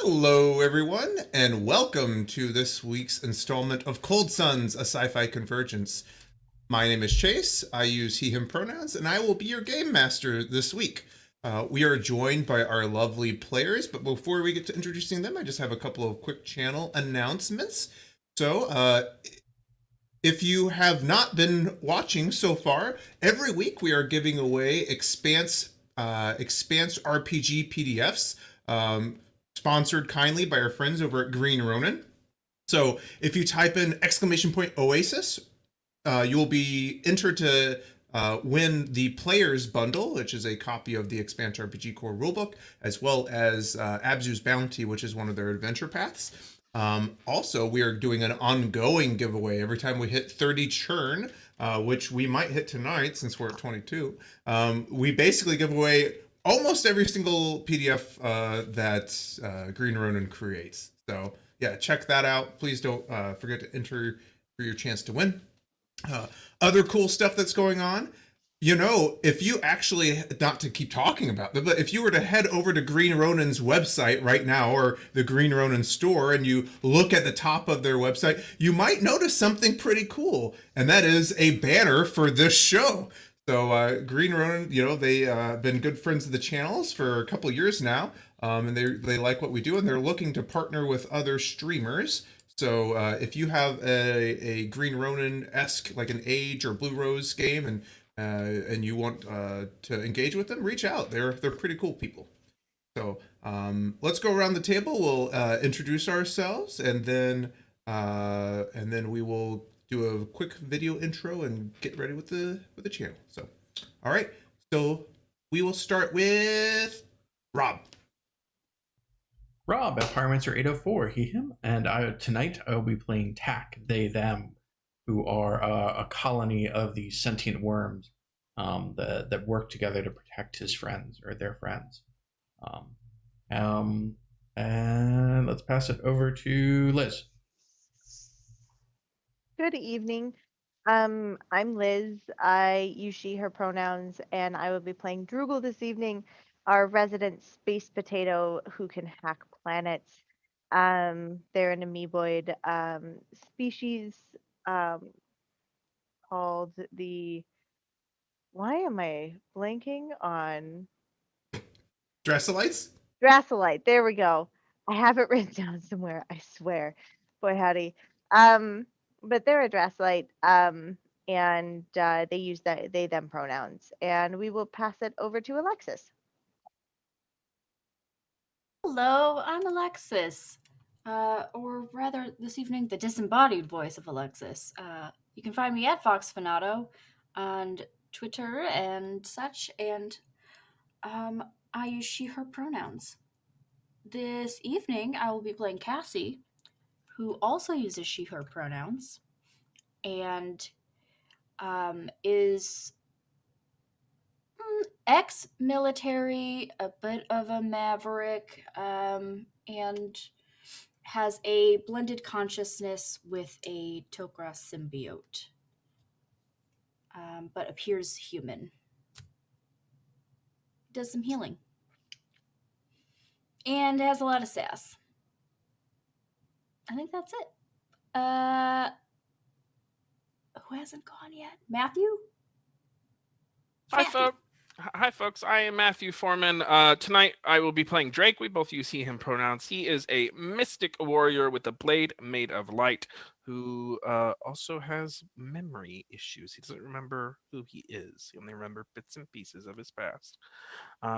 Hello, everyone, and welcome to this week's installment of Cold Suns, a sci-fi convergence. My name is Chase. I use he/him pronouns, and I will be your game master this week. We are joined by our lovely players, but before we get to introducing them, I just have a couple of quick channel announcements. So, if you have not been watching so far, every week we are giving away Expanse RPG PDFs, sponsored kindly by our friends over at Green Ronin. So if you type in !Oasis, you will be entered to win the Players Bundle, which is a copy of the Expanse RPG core rulebook, as well as Abzu's Bounty, which is one of their adventure paths. Also, we are doing an ongoing giveaway every time we hit 30 churn, which we might hit tonight since we're at 22. We basically give away almost every single PDF that Green Ronin creates. So yeah, check that out. Please don't forget to enter for your chance to win. Other cool stuff that's going on. You know, if you actually, not to keep talking about them, but if you were to head over to Green Ronin's website right now, or the Green Ronin store, and you look at the top of their website, you might notice something pretty cool, and that is a banner for this show. So Green Ronin, you know, they been good friends of the channels for a couple years now, and they like what we do, and they're looking to partner with other streamers. So if you have a Green Ronin-esque, like an Age or Blue Rose game, and you want to engage with them, reach out. They're pretty cool people. So let's go around the table. We'll introduce ourselves, and then we will do a quick video intro and get ready with the channel. So, all right. So we will start with Rob. Rob at Pyromancer 804, he/him, and tonight I will be playing TAC, they them, who are a colony of these sentient worms that work together to protect his friends or their friends. And let's pass it over to Liz. Good evening. I'm Liz. I use she, her pronouns, and I will be playing Droogle this evening, our resident space potato who can hack planets. They're an amoeboid species called the. Why am I blanking on Dresselites? Dracolite? There we go. I have it written down somewhere. I swear. Boy, howdy. Um, but they're a Dracolite. And they use they them pronouns. And we will pass it over to Alexis. Hello, I'm Alexis. Or rather, this evening, the disembodied voice of Alexis. You can find me at Fox Fanato on Twitter and such, and I use she, her pronouns. This evening, I will be playing Cassie, who also uses she, her pronouns, and is ex-military, a bit of a maverick, and has a blended consciousness with a Tok'ra symbiote, but appears human. Does some healing. And has a lot of sass. I think that's it. Who hasn't gone yet? Matthew? Matthew. Hi, folks. I am Matthew Foreman. Tonight I will be playing Drake. We both use he/him pronouns. He is a mystic warrior with a blade made of light who also has memory issues. He doesn't remember who he is. He only remembers bits and pieces of his past.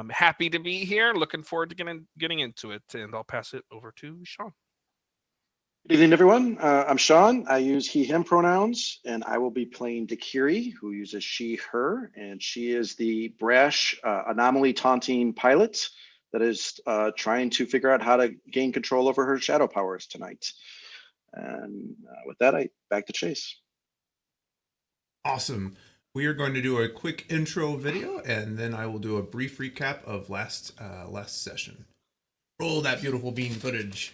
Happy to be here. Looking forward to getting into it. And I'll pass it over to Sean. Good evening, everyone. I'm Sean. I use he/him pronouns, and I will be playing Dakiri, who uses she, her, and she is the brash, anomaly taunting pilot that is trying to figure out how to gain control over her shadow powers tonight. And with that, back to Chase. Awesome. We are going to do a quick intro video, and then I will do a brief recap of last session. Roll that beautiful bean footage.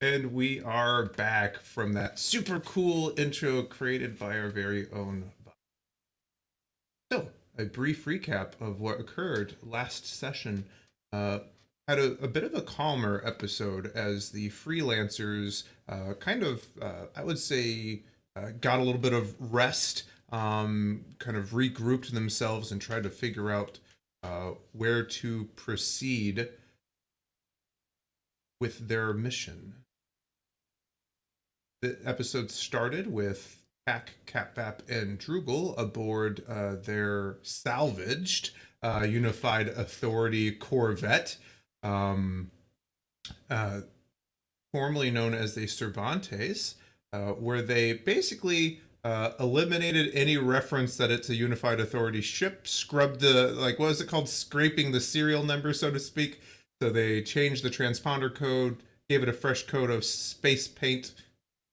And we are back from that super cool intro created by our very own. So, a brief recap of what occurred last session. Had a bit of a calmer episode as the freelancers I would say, got a little bit of rest, kind of regrouped themselves and tried to figure out where to proceed with their mission. The episode started with Pack, Catbap, and Droogle aboard their salvaged Unified Authority Corvette, um, uh, formerly known as the Cervantes, where they basically eliminated any reference that it's a Unified Authority ship, scrubbed what was it called? Scraping the serial number, so to speak. So they changed the transponder code, gave it a fresh coat of space paint,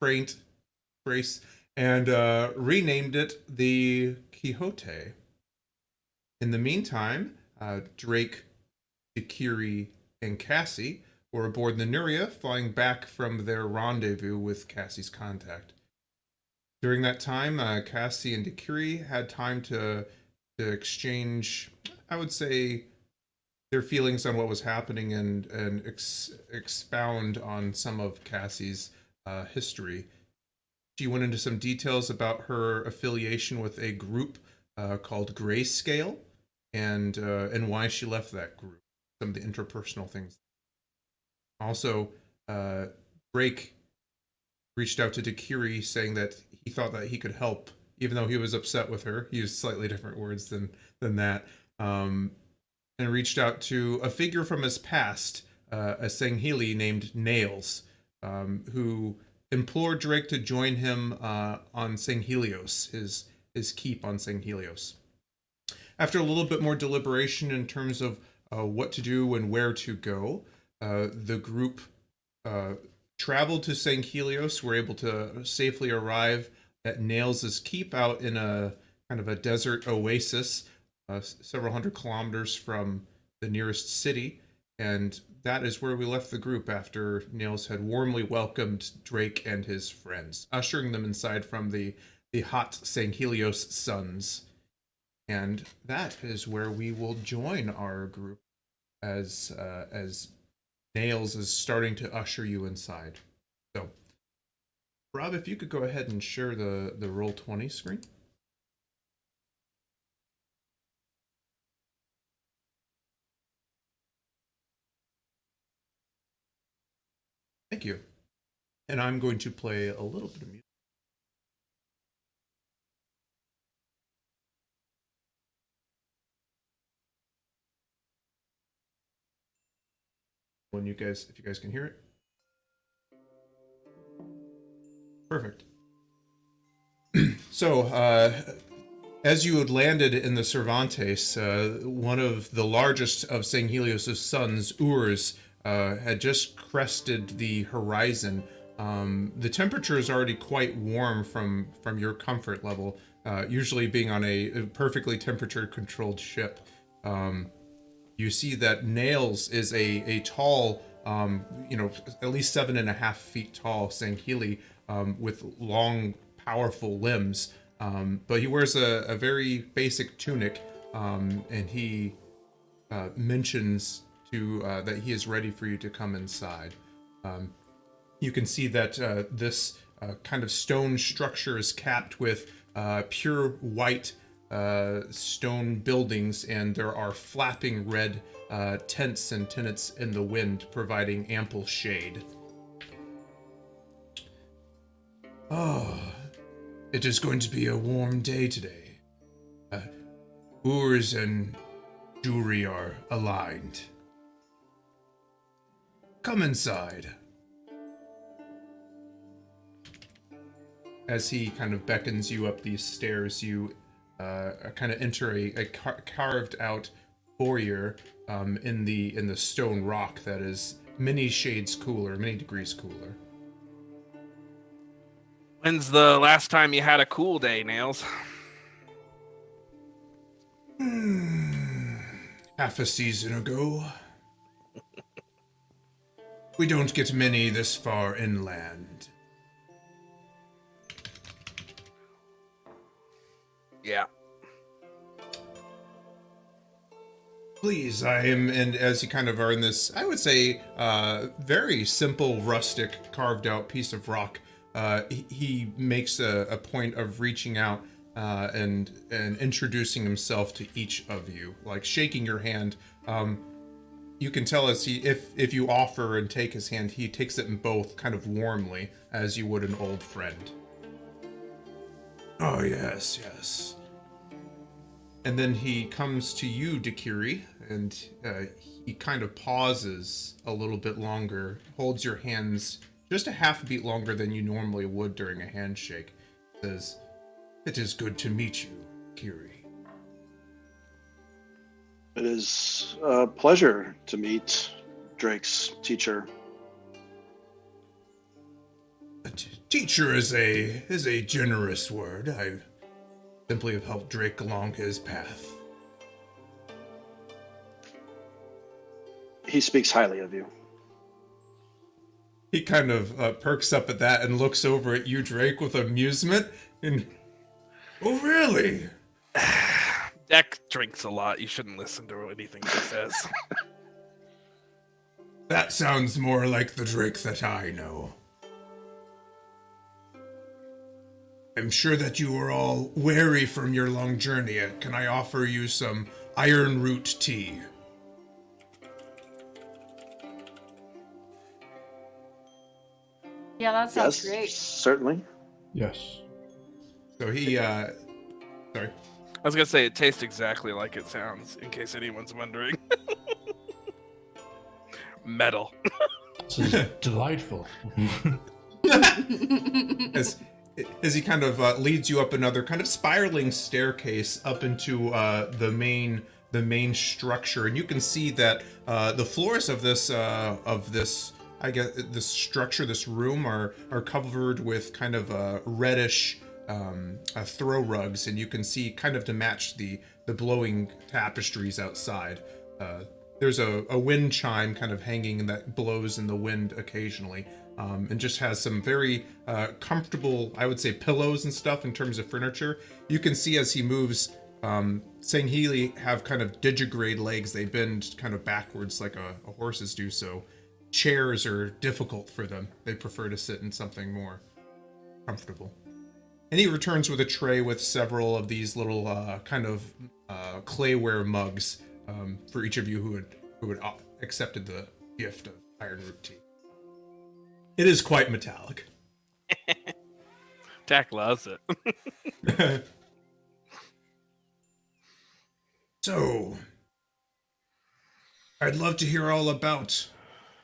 brace, and renamed it the Quixote. In the meantime, Drake, Ikiri, and Cassie were aboard the Nuria, flying back from their rendezvous with Cassie's contact. During that time, Cassie and Ikiri had time to exchange, I would say, their feelings on what was happening and expound on some of Cassie's history. She went into some details about her affiliation with a group called Grayscale, and why she left that group. Some of the interpersonal things. Also, Drake reached out to Dakiri saying that he thought that he could help, even though he was upset with her. He used slightly different words than that. And reached out to a figure from his past, a Sangheli named Nails, who implored Drake to join him on Sanghelios, his keep on Sanghelios. After a little bit more deliberation in terms of what to do and where to go, the group traveled to Sanghelios, were able to safely arrive at Nails' keep out in a kind of a desert oasis, several hundred kilometers from the nearest city. And that is where we left the group after Nails had warmly welcomed Drake and his friends, ushering them inside from the hot Sanghelios suns. And that is where we will join our group as Nails is starting to usher you inside. So, Rob, if you could go ahead and share the Roll20 screen. Thank you. And I'm going to play a little bit of music. If you guys can hear it. Perfect. So, as you had landed in the Cervantes, one of the largest of Sanghelios' sons, Urs, had just crested the horizon. The temperature is already quite warm from your comfort level, usually being on a perfectly temperature-controlled ship. You see that Nails is a tall, at least 7.5 feet tall Sangheli, with long, powerful limbs. But he wears a very basic tunic, and he mentions that he is ready for you to come inside. You can see that this kind of stone structure is capped with pure white stone buildings, and there are flapping red tents and tenants in the wind, providing ample shade. Oh, it is going to be a warm day today. Urs and Juri are aligned. Come inside. As he kind of beckons you up these stairs, you kind of enter a carved out foyer in the stone rock that is many degrees cooler. When's the last time you had a cool day, Nails? Half a season ago. We don't get many this far inland. Yeah. Please, and as you kind of are in this, I would say, very simple, rustic, carved out piece of rock, he makes a point of reaching out and introducing himself to each of you, like shaking your hand. You can tell as if you offer and take his hand, he takes it in both kind of warmly, as you would an old friend. Oh, yes, yes. And then he comes to you, Dakiri, and he kind of pauses a little bit longer, holds your hands just a half beat longer than you normally would during a handshake. Says, "It is good to meet you, Kiri." It is a pleasure to meet Drake's teacher. Teacher is a generous word. I simply have helped Drake along his path. He speaks highly of you. He kind of perks up at that and looks over at you, Drake, with amusement. And, oh, really? Deck drinks a lot. You shouldn't listen to anything he says. That sounds more like the Drake that I know. I'm sure that you are all weary from your long journey. Can I offer you some iron root tea? Yeah, that sounds Yes, great. certainly. Yes. So he, sorry. I was gonna say it tastes exactly like it sounds, in case anyone's wondering. Metal. This is delightful. As he kind of leads you up another kind of spiraling staircase up into the main structure, and you can see that the floors of this I guess this structure, this room, are covered with kind of reddish throw rugs, and you can see kind of to match the blowing tapestries outside. There's a wind chime kind of hanging that blows in the wind occasionally, and just has some very comfortable, I would say, pillows and stuff in terms of furniture. You can see as he moves, Sangheli have kind of digigrade legs. They bend kind of backwards like a horses do, so chairs are difficult for them. They prefer to sit in something more comfortable. And he returns with a tray with several of these little kind of clayware mugs for each of you who had accepted the gift of iron root tea. It is quite metallic. Dak loves it. So, I'd love to hear all about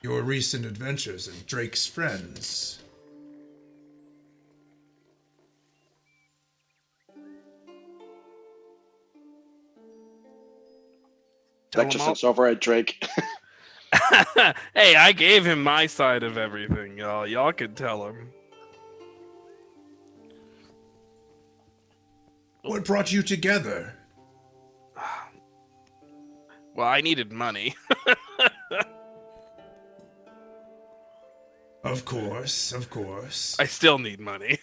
your recent adventures and Drake's friends. Deck just looks over at Drake. Hey, I gave him my side of everything, y'all. Y'all can tell him. What brought you together? Well, I needed money. Of course, of course. I still need money.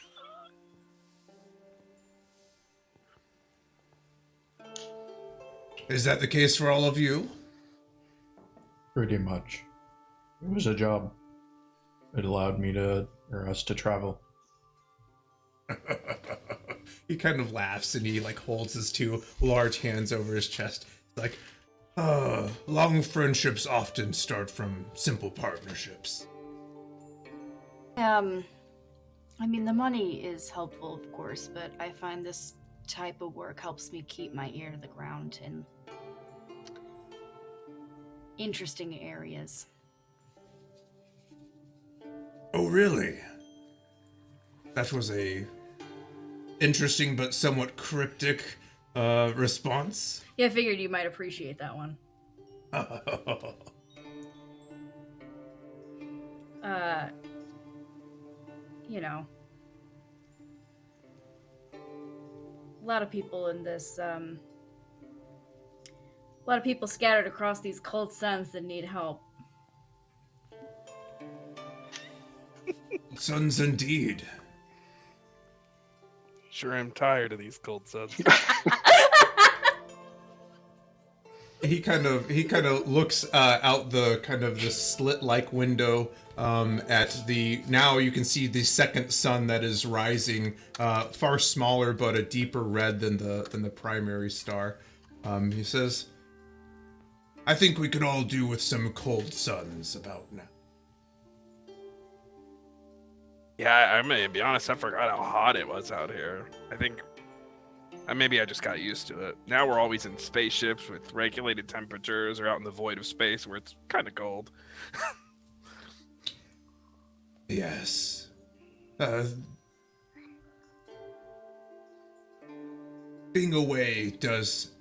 Is that the case for all of you? Pretty much. It was a job. It allowed us to travel. He kind of laughs and he like holds his two large hands over his chest. Like, long friendships often start from simple partnerships. I mean, the money is helpful, of course, but I find this type of work helps me keep my ear to the ground in interesting areas. Oh, really? That was a interesting but somewhat cryptic response. Yeah, I figured you might appreciate that one. You know, a lot of people in this, a lot of people scattered across these cold suns that need help. Suns indeed. Sure, I'm tired of these cold suns. He kind of looks out the kind of the slit-like window at the, now you can see the second sun that is rising, far smaller but a deeper red than the primary star. He says, "I think we could all do with some cold suns about now." Yeah, I'm gonna be honest, I forgot how hot it was out here. I think maybe I just got used to it. Now we're always in spaceships with regulated temperatures or out in the void of space where it's kind of cold. Yes. Being away does,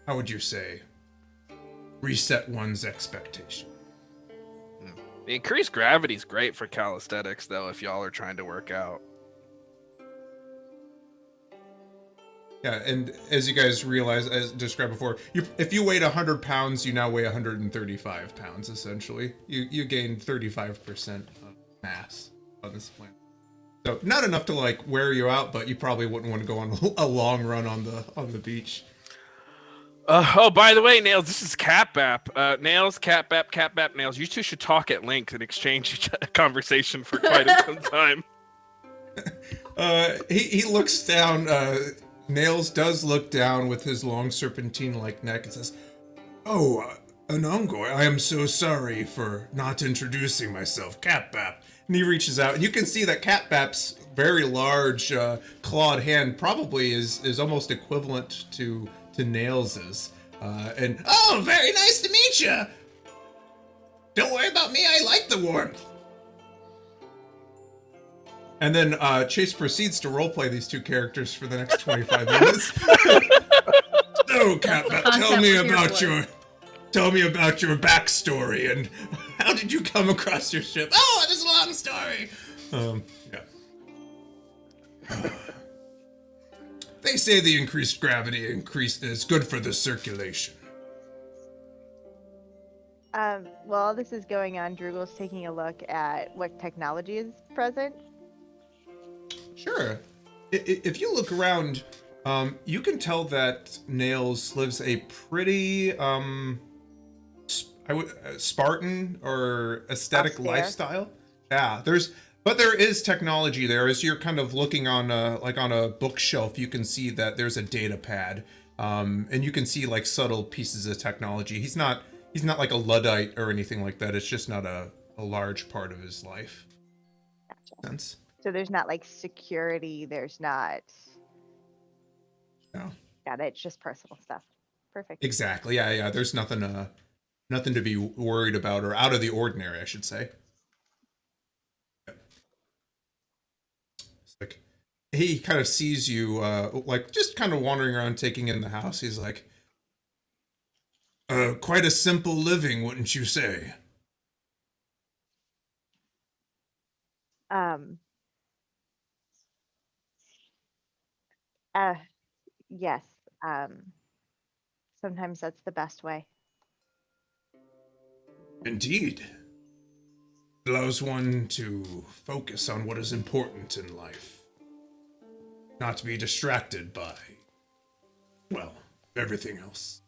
how would you say, reset one's expectation. The increased gravity is great for calisthenics, though, if y'all are trying to work out. Yeah, and as you guys realize, as described before, if you weighed 100 pounds, you now weigh 135 pounds, essentially. You gained 35% of mass on this planet. So not enough to like wear you out, but you probably wouldn't want to go on a long run on the beach. Oh, by the way, Nails, this is Catbap. Nails, Catbap, Nails. You two should talk at length and exchange conversation for quite some time. He looks down. Nails does look down with his long serpentine-like neck and says, "Oh, Anongoy, I am so sorry for not introducing myself, Catbap." And he reaches out, and you can see that Catbap's very large clawed hand probably is almost equivalent to Nails's. And, "Oh, very nice to meet you. Don't worry about me, I like the warmth." And then Chase proceeds to roleplay these two characters for the next 25 minutes. So, Catbap, tell me about your backstory and how did you come across your ship? Oh, it is a long story. Yeah. They say the increased gravity is good for the circulation. While this is going on, Drugel's taking a look at what technology is present. Sure. If you look around, you can tell that Nails lives a pretty Spartan or aesthetic Austere. lifestyle. Yeah, there is technology there. As you're kind of looking on a bookshelf, you can see that there's a data pad, and you can see like subtle pieces of technology. He's not like a Luddite or anything like that. It's just not a large part of his life. Gotcha. Sense? So there's not like security. There's not. No. Got it. It's just personal stuff. Perfect. Exactly. Yeah. There's nothing to be worried about or out of the ordinary, I should say. It's like he kind of sees you like just kind of wandering around taking in the house. He's like, quite a simple living, wouldn't you say? Yes. Sometimes that's the best way. Indeed. It allows one to focus on what is important in life. Not to be distracted by, well, everything else.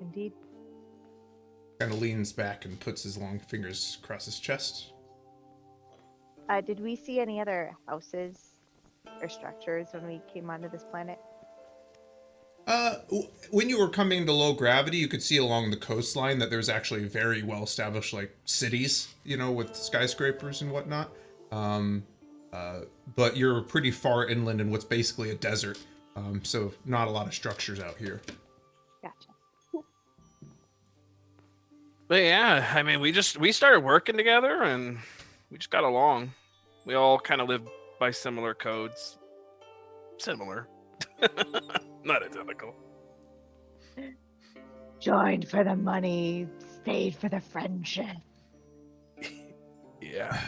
Indeed. Kind of leans back and puts his long fingers across his chest. Did we see any other houses or structures when we came onto this planet? When you were coming to low gravity, you could see along the coastline that there's actually very well established like cities, with skyscrapers and whatnot. But you're pretty far inland in what's basically a desert, so not a lot of structures out here. Gotcha. But yeah, I mean, we started working together and we just got along. We all kind of live by similar codes. Similar. Not identical. Joined for the money, stayed for the friendship. Yeah.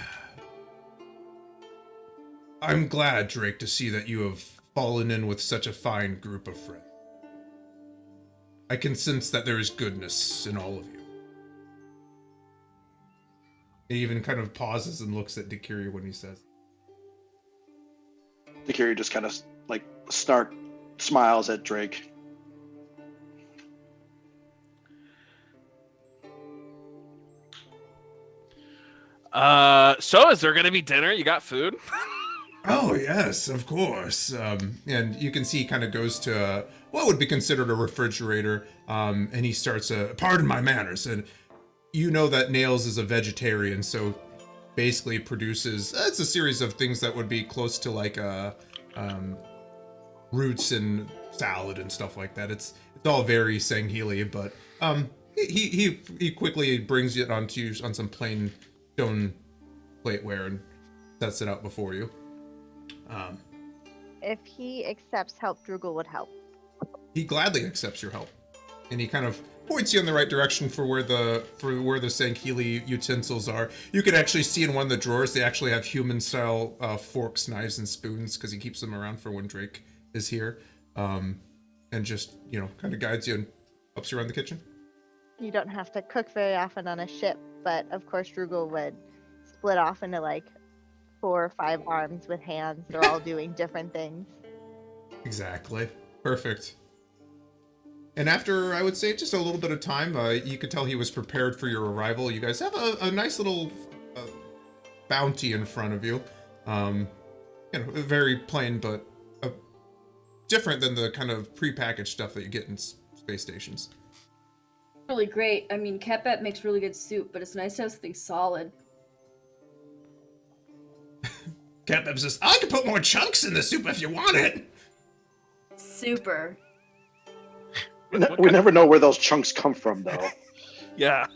I'm glad, Drake, to see that you have fallen in with such a fine group of friends. I can sense that there is goodness in all of you. He even kind of pauses and looks at Dakiri when he says. Dakiri just kind of like snark smiles at Drake. So is there gonna be dinner? You got food? Oh yes, of course. And you can see he kind of goes to what would be considered a refrigerator, and he starts pardon my manners, and you know that Nails is a vegetarian, so basically produces it's a series of things that would be close to like roots and salad and stuff like that. It's all very Sangheli, but he quickly brings it on some plain stone plateware and sets it out before you. If he accepts help, Drugel would help. He gladly accepts your help, and he kind of points you in the right direction for where the Sangheli utensils are. You can actually see in one of the drawers they actually have human-style forks, knives, and spoons because he keeps them around for when Drake is here, and just kind of guides you and helps you around the kitchen. You don't have to cook very often on a ship, but of course Drugel would split off into like 4 or 5 arms with hands. They're all doing different things. Exactly. Perfect. And after, I would say, just a little bit of time, you could tell he was prepared for your arrival. You guys have a nice little bounty in front of you. Very plain, but different than the kind of prepackaged stuff that you get in space stations. Really great. I mean, Kepet makes really good soup, but it's nice to have something solid. Captain says, I can put more chunks in the soup if you want it. Super. We never know where those chunks come from, though. Yeah.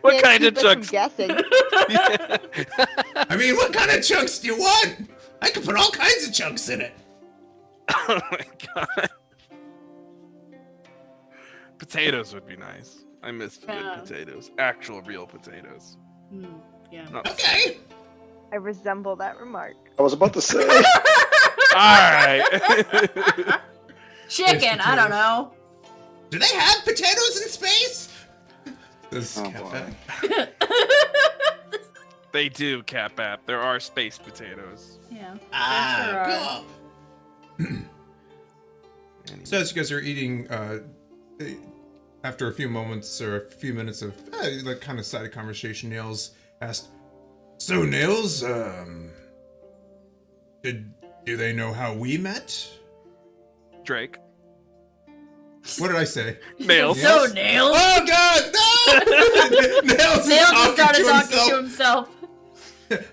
What Can't kind of keep us from chunks? guessing. I mean, what kind of chunks do you want? I can put all kinds of chunks in it. Oh my god. Potatoes would be nice. I miss good potatoes. Actual real potatoes. Yeah. Not Okay. I resemble that remark. I was about to say. Alright. Chicken, I don't know. Do they have potatoes in space? Oh, boy. They do, Catbap. There are space potatoes. Yeah. Cool. So as you guys are eating, after a few moments or a few minutes of like kind of side conversation, Nails asked, "So Nails, do they know how we met?" Drake. What did I say? Nails. So Nails. Oh God! No! Nails Nails is just started talking to to himself.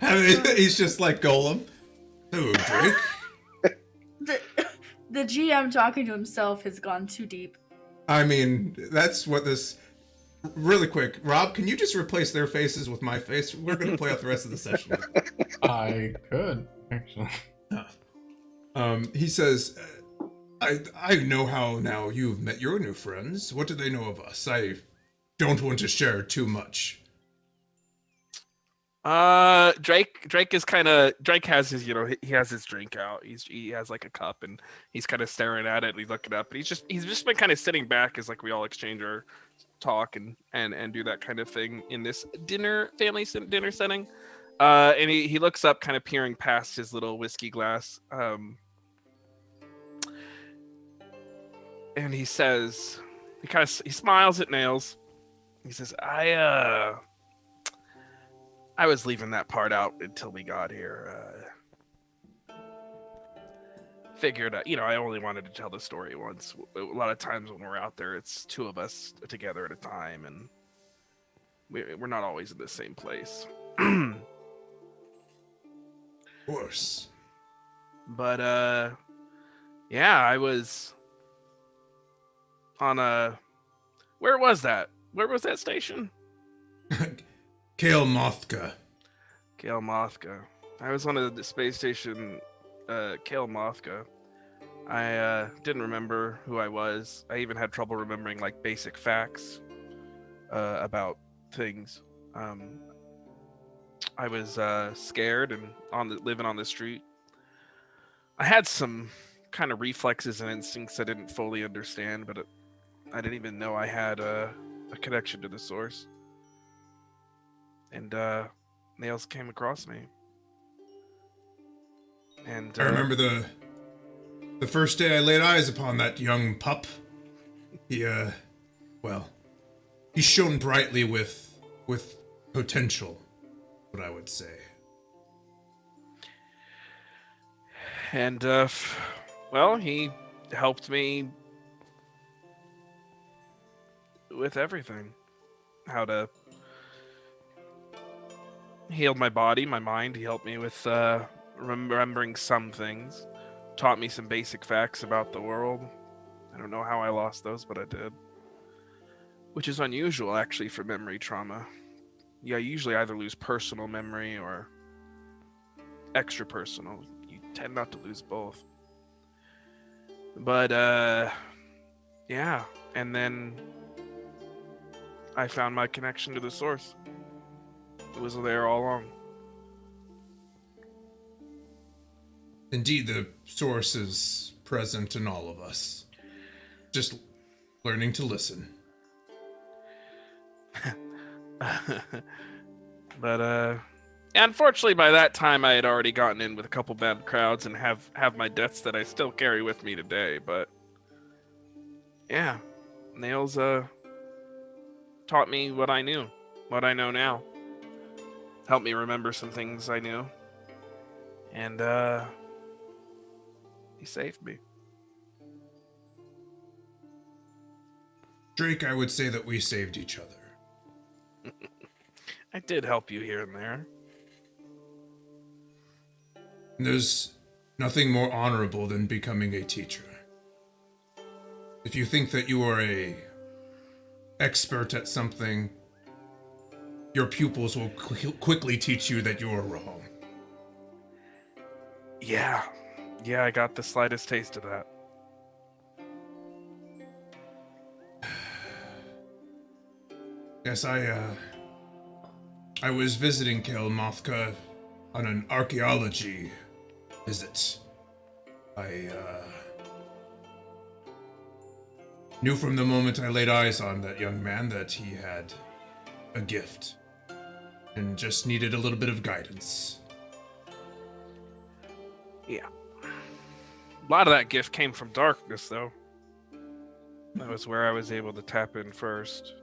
I mean, he's just like Golem. Oh, Drake. The GM talking to himself has gone too deep. I mean, that's what this. Really quick, Rob, can you just replace their faces with my face? We're gonna play out the rest of the session. I could, actually. He says, I know how now you've met your new friends. What do they know of us? I don't want to share too much. Drake is kind of Drake has his he has his drink out. He has like a cup and he's kind of staring at it and he's looking up and he's just been kind of sitting back as like we all exchange our talk and do that kind of thing in this family dinner setting. And he looks up, kind of peering past his little whiskey glass. And he says, he smiles at Nails. He says, I was leaving that part out until we got here. Figured, I only wanted to tell the story once. A lot of times when we're out there, it's 2 of us together at a time, and we're not always in the same place. Of course. But, yeah, I was on where was that? Where was that station? Kale Mothka. Kale Mothka. I was on the space station, Kale Mothka. I didn't remember who I was. I even had trouble remembering like basic facts about things. I was scared and living on the street. I had some kind of reflexes and instincts I didn't fully understand, but I didn't even know I had a connection to the source. and Nails came across me. And I remember the first day I laid eyes upon that young pup. He he shone brightly with potential, what I would say. And he helped me with everything. How to heal my body, my mind. He helped me with remembering some things. Taught me some basic facts about the world. I don't know how I lost those, but I did. Which is unusual, actually, for memory trauma. Yeah, you usually either lose personal memory or extra personal. You tend not to lose both. But, yeah. And then I found my connection to the source. It was there all along. Indeed, the source is present in all of us. Just learning to listen. But unfortunately by that time I had already gotten in with a couple bad crowds and have my debts that I still carry with me today. But yeah, Nails taught me what I knew, what I know now. Helped me remember some things I knew. And he saved me. Drake, I would say that we saved each other. I did help you here and there. And there's nothing more honorable than becoming a teacher. If you think that you are a expert at something, your pupils will quickly teach you that you are wrong. Yeah, I got the slightest taste of that. Yes, I was visiting Kelmothka on an archaeology visit. I knew from the moment I laid eyes on that young man that he had a gift and just needed a little bit of guidance. Yeah. A lot of that gift came from darkness, though. That was where I was able to tap in first.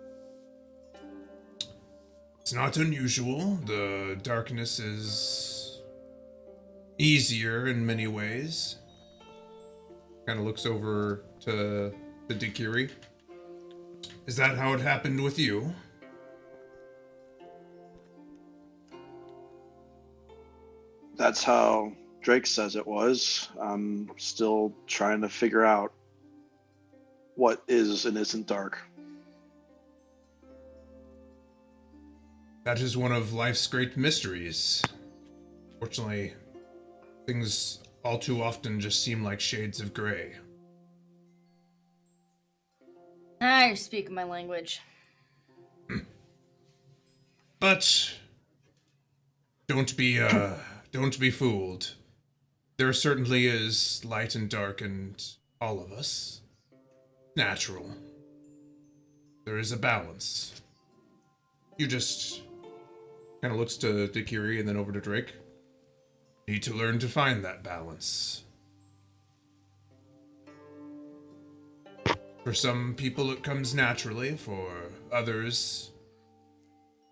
It's not unusual. The darkness is easier in many ways. Kind of looks over to the Dikiri. Is that how it happened with you? That's how Drake says it was. I'm still trying to figure out what is and isn't dark. That is one of life's great mysteries. Fortunately, things all too often just seem like shades of gray. I speak my language. But don't be fooled. There certainly is light and dark in all of us. Natural. There is a balance. You just kind of looks to Dikiri and then over to Drake. Need to learn to find that balance. For some people it comes naturally, for others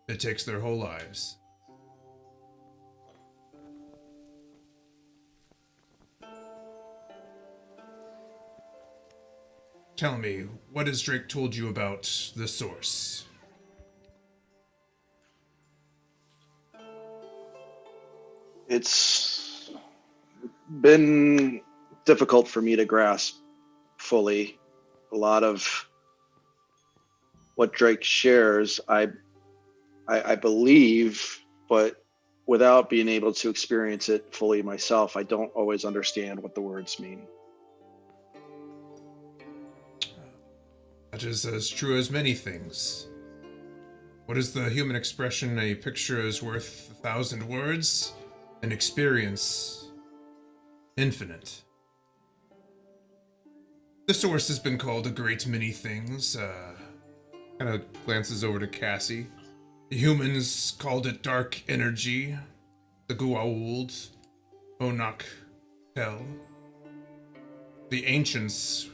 it takes their whole lives. Tell me, what has Drake told you about the source? It's been difficult for me to grasp fully. A lot of what Drake shares, I believe, but without being able to experience it fully myself, I don't always understand what the words mean. That is as true as many things. What is the human expression? A picture is worth 1,000 words? An experience infinite. The source has been called a great many things. Kind of glances over to Cassie. The humans called it dark energy. The Goa'uld, Onak, Hell. The ancients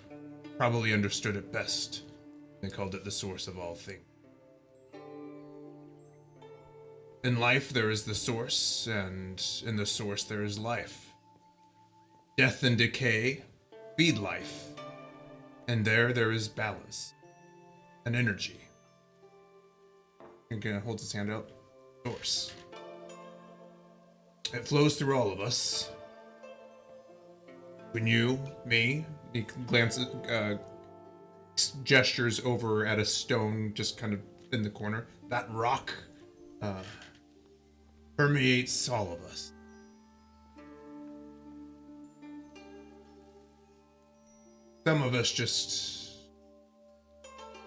probably understood it best. They called it the source of all things. In life, there is the source, and in the source, there is life. Death and decay feed life, and there is balance, and energy. Again, holds his hand out. Source. It flows through all of us. When you, me, he glances, gestures over at a stone just kind of in the corner. That rock permeates all of us. Some of us just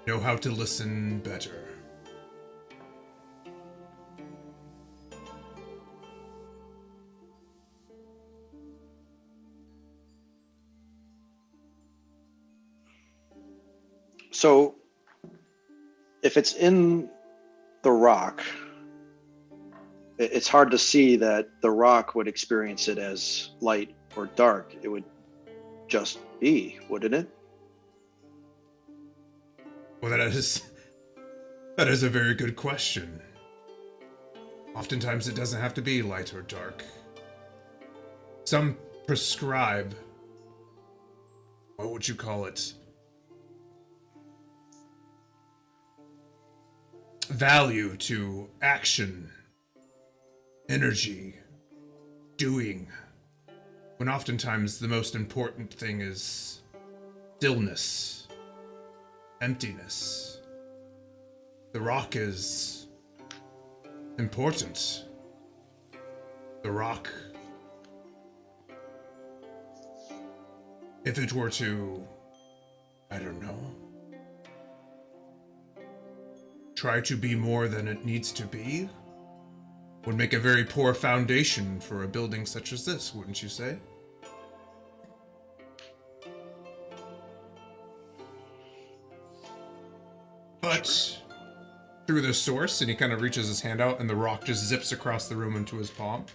know how to listen better. So, if it's in the rock, it's hard to see that the rock would experience it as light or dark. It would just be, wouldn't it? Well, that is a very good question. Oftentimes it doesn't have to be light or dark. Some prescribe, what would you call it? Value to action, energy, doing, when oftentimes the most important thing is stillness, emptiness. The rock is important. The rock, if it were to, I don't know, try to be more than it needs to be, would make a very poor foundation for a building such as this, wouldn't you say? But through the source, and he kind of reaches his hand out, and the rock just zips across the room into his palm.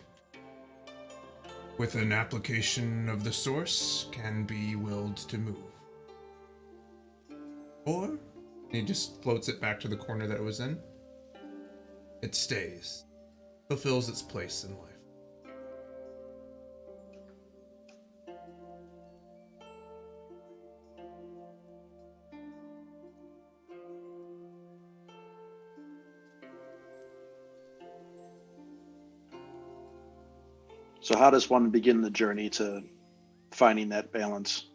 With an application of the source, can be willed to move. Or he just floats it back to the corner that it was in. It stays. Fulfills its place in life. So how does one begin the journey to finding that balance?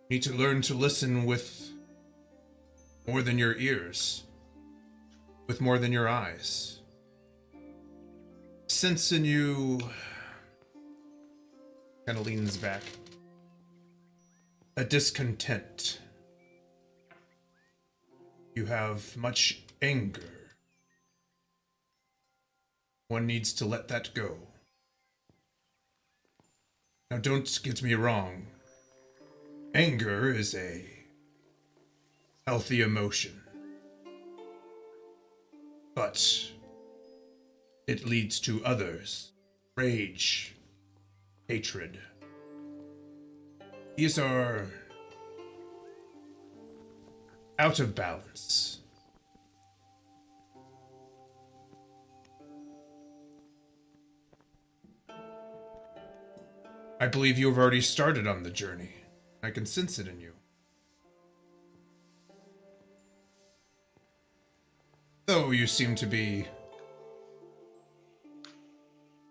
You need to learn to listen with more than your ears, with more than your eyes. Sense in you, kind of leans back, a discontent. You have much anger. One needs to let that go. Now, don't get me wrong. Anger is a healthy emotion. But it leads to others. Rage, hatred. These are out of balance. I believe you have already started on the journey. I can sense it in you. Though you seem to be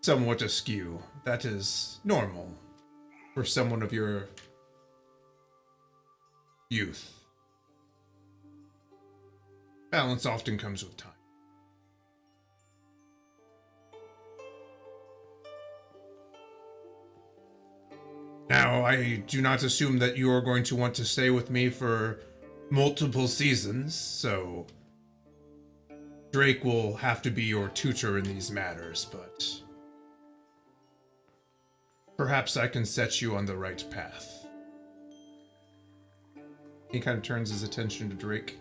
somewhat askew, that is normal for someone of your youth. Balance often comes with time. Now, I do not assume that you are going to want to stay with me for multiple seasons, so Drake will have to be your tutor in these matters, but perhaps I can set you on the right path. He kind of turns his attention to Drake.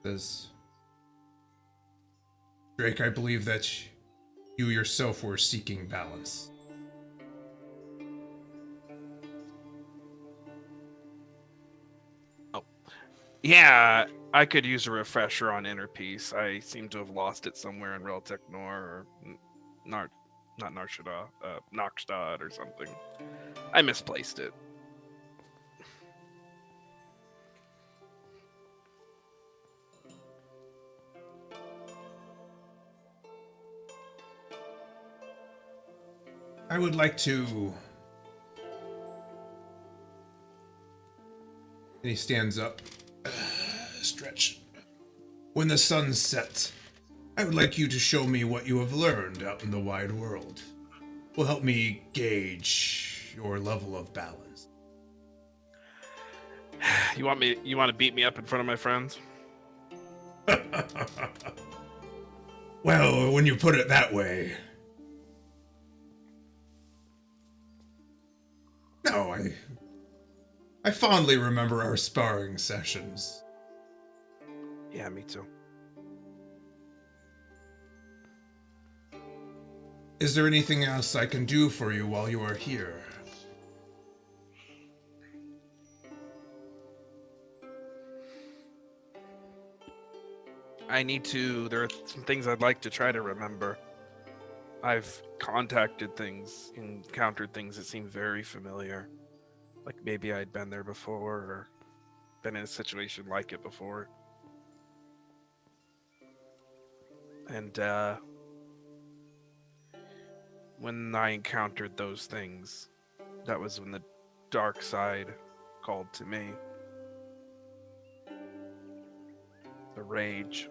Says, Drake, I believe that you yourself were seeking balance. Yeah, I could use a refresher on Inner Peace. I seem to have lost it somewhere in Reltech Nor or not Narshada, Nokstad or something. I misplaced it. I would like to... And he stands up. Stretch. When the sun sets, I would like you to show me what you have learned out in the wide world. Will help me gauge your level of balance. You want to beat me up in front of my friends? Well, when you put it that way. No, I fondly remember our sparring sessions. Yeah, me too. Is there anything else I can do for you while you are here? There are some things I'd like to try to remember. I've encountered things that seem very familiar. Like maybe I'd been there before or been in a situation like it before. And when I encountered those things, that was when the dark side called to me. The rage.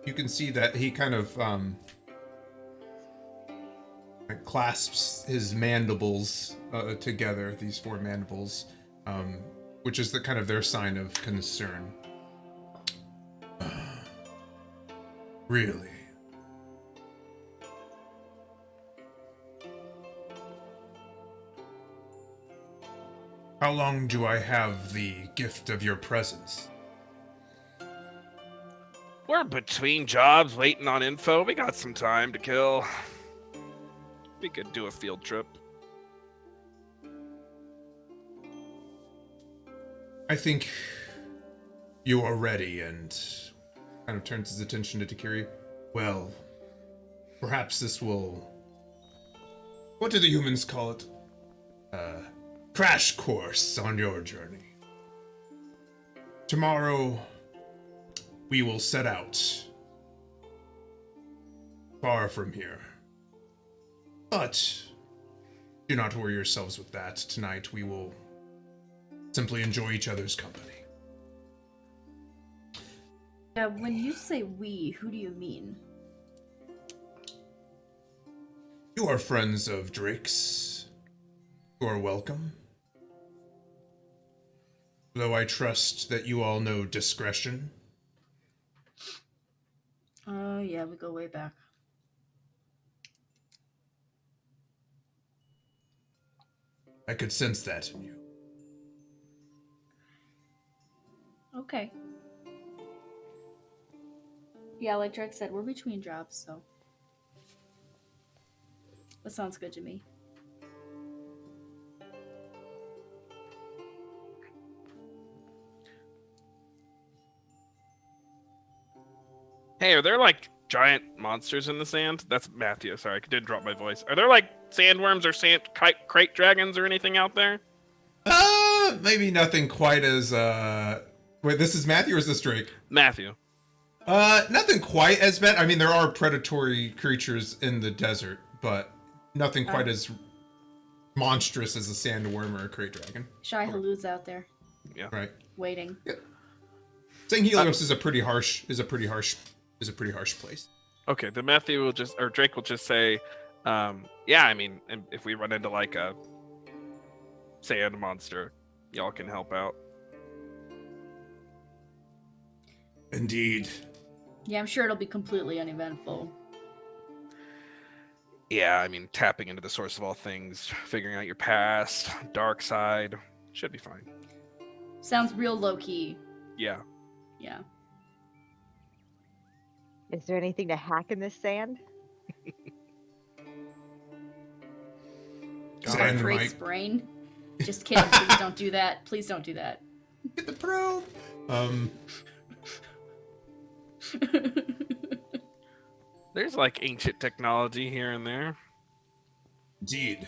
You can see that he kind of clasps his mandibles together, these four mandibles, which is the kind of their sign of concern. Really? How long do I have the gift of your presence? We're between jobs, waiting on info. We got some time to kill. We could do a field trip. I think you are ready, and kind of turns his attention to Takiri. Well, perhaps this will... What do the humans call it? Crash course on your journey. Tomorrow, we will set out far from here. But do not worry yourselves with that. Tonight we will simply enjoy each other's company. When you say we, who do you mean? You are friends of Drake's. You are welcome. Though I trust that you all know discretion. Yeah, we go way back. I could sense that in you. Okay. Yeah, like Drake said, we're between jobs, so that sounds good to me. Hey, are there like giant monsters in the sand? That's Matthew. Sorry, I didn't drop my voice. Are there like sandworms or crate dragons or anything out there? Maybe nothing quite as, Wait, this is Matthew or is this Drake? Matthew. Nothing quite as bad. I mean, there are predatory creatures in the desert, but nothing quite as monstrous as a sandworm or a crate dragon. Shy Halud's out there. Yeah. Right. Waiting. Yeah. Sanghelios is a pretty harsh place. Okay, then Matthew will just, or Drake will just say, yeah, I mean, if we run into like a sand monster, y'all can help out. Indeed. Yeah, I'm sure it'll be completely uneventful. Yeah, I mean, tapping into the source of all things, figuring out your past, dark side, should be fine. Sounds real low-key. Yeah. Yeah. Is there anything to hack in this sand? Sand Drake's might brain. Just kidding. Please don't do that. Please don't do that. get the probe. There's like ancient technology here and there. Indeed.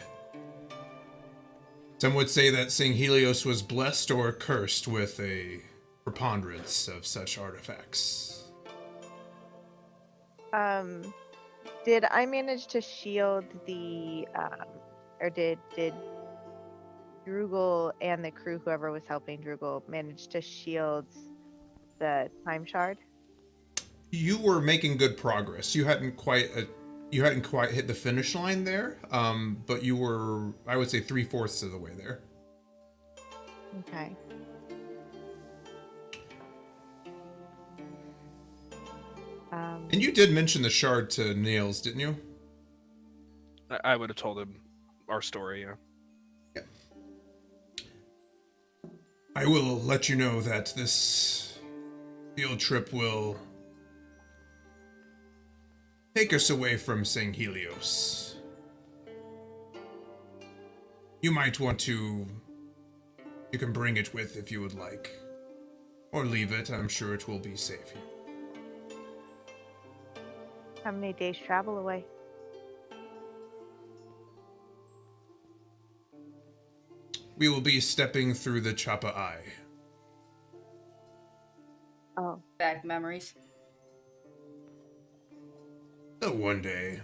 Some would say that Sanghelios was blessed or cursed with a preponderance of such artifacts. Did I manage to shield the, or did Drugel and the crew, whoever was helping Drugel, manage to shield the time shard? You were making good progress. You hadn't quite hit the finish line there, but you were, I would say, 3/4 of the way there. Okay. And you did mention the shard to Nails, didn't you? I would have told him our story, yeah. I will let you know that this field trip will take us away from Sanghelios. You might want to... You can bring it with if you would like. Or leave it, I'm sure it will be safe here. How many days travel away? We will be stepping through the Chapa Eye. Oh, Back memories. So one day,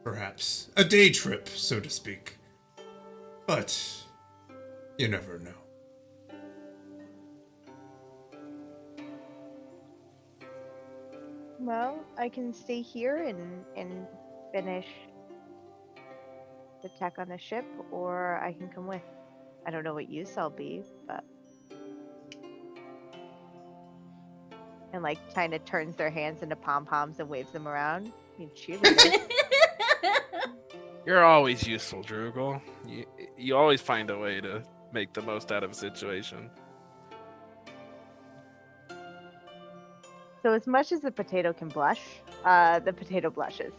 perhaps a day trip, so to speak. But you never know. well, I can stay here and finish the tech on the ship, or I can come with. I don't know what use I'll be, but. And like kind of turns their hands into pom-poms and waves them around. I mean, cheerleader. You're always useful, Drugel. You always find a way to make the most out of a situation. So as much as the potato can blush, the potato blushes.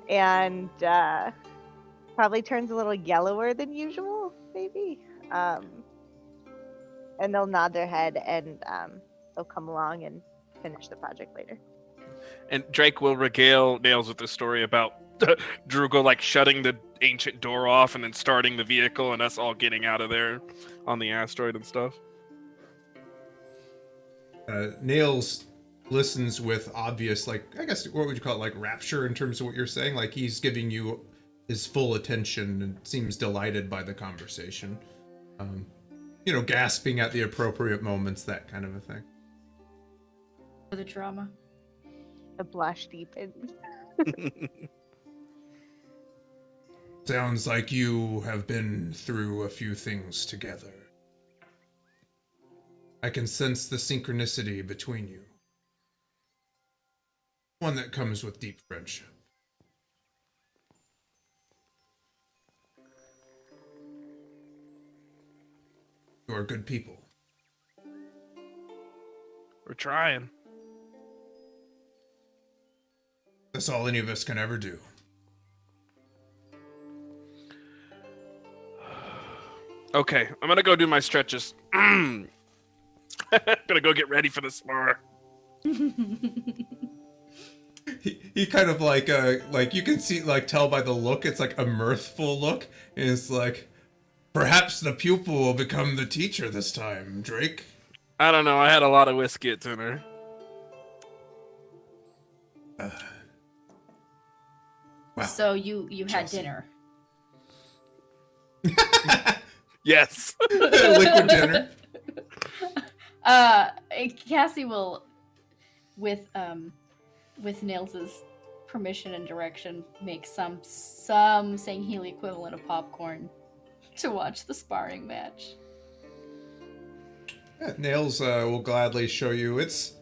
And probably turns a little yellower than usual, maybe. And they'll nod their head and they'll come along and finish the project later. And Drake will regale Nails with the story about Drugel like shutting the ancient door off and then starting the vehicle and us all getting out of there on the asteroid and stuff. Nails listens with obvious, like, I guess, what would you call it, like rapture in terms of what you're saying? Like he's giving you his full attention and seems delighted by the conversation. Gasping at the appropriate moments, that kind of a thing. For the drama. The blush deepens. Sounds like you have been through a few things together. I can sense the synchronicity between you. One that comes with deep friendship. You are good people. We're trying. That's all any of us can ever do. Okay, I'm gonna go do my stretches. I'm gonna go get ready for the spar. He kind of like you can see, like, tell by the look, it's like a mirthful look. And it's like, perhaps the pupil will become the teacher this time, Drake. I don't know. I had a lot of whiskey at dinner. Wow. So you had Chelsea. dinner. Yes. Liquid dinner. Cassie will, with Nails' permission and direction, make some Sangheli equivalent of popcorn to watch the sparring match. Yeah, Nails will gladly show you. It's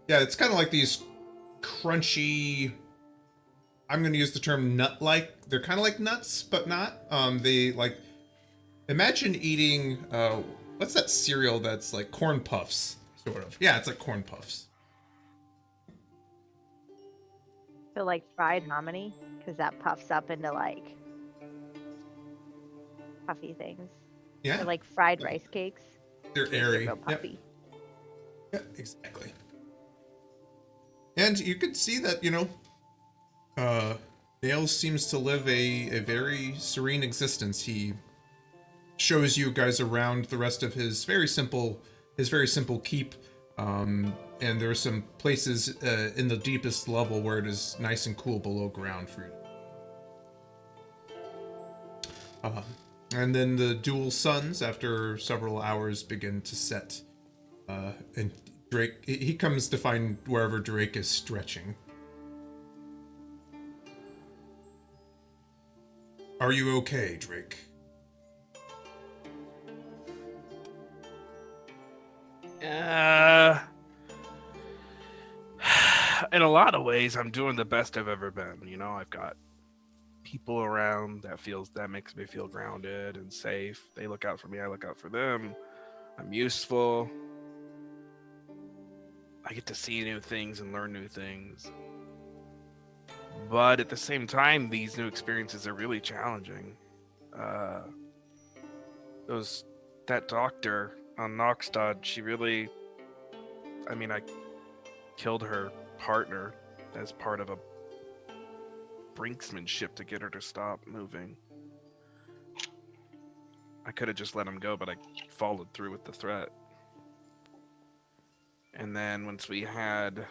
kind of like these crunchy, I'm going to use the term nut-like. They're kind of like nuts, but not. They like, imagine eating what's that cereal that's like corn puffs, sort of? Yeah, it's like corn puffs. So like fried hominy, because that puffs up into like puffy things. Yeah, Or like fried rice cakes. they're Make it airy. real Yep. puffy. Yeah, exactly. And you could see that, Nails seems to live a very serene existence. He shows you guys around the rest of his very simple keep. And there are some places in the deepest level where it is nice and cool below ground for you. And then the dual suns, after several hours, begin to set. And Drake, he comes to find wherever Drake is stretching. Are you okay, Drake? In a lot of ways, I'm doing the best I've ever been. You know, I've got people around that makes me feel grounded and safe. They look out for me, I look out for them. I'm useful. I get to see new things and learn new things. But at the same time, these new experiences are really challenging. That doctor on Noxtad, I killed her partner as part of a brinksmanship to get her to stop moving. I could have just let him go, but I followed through with the threat. And then once we had,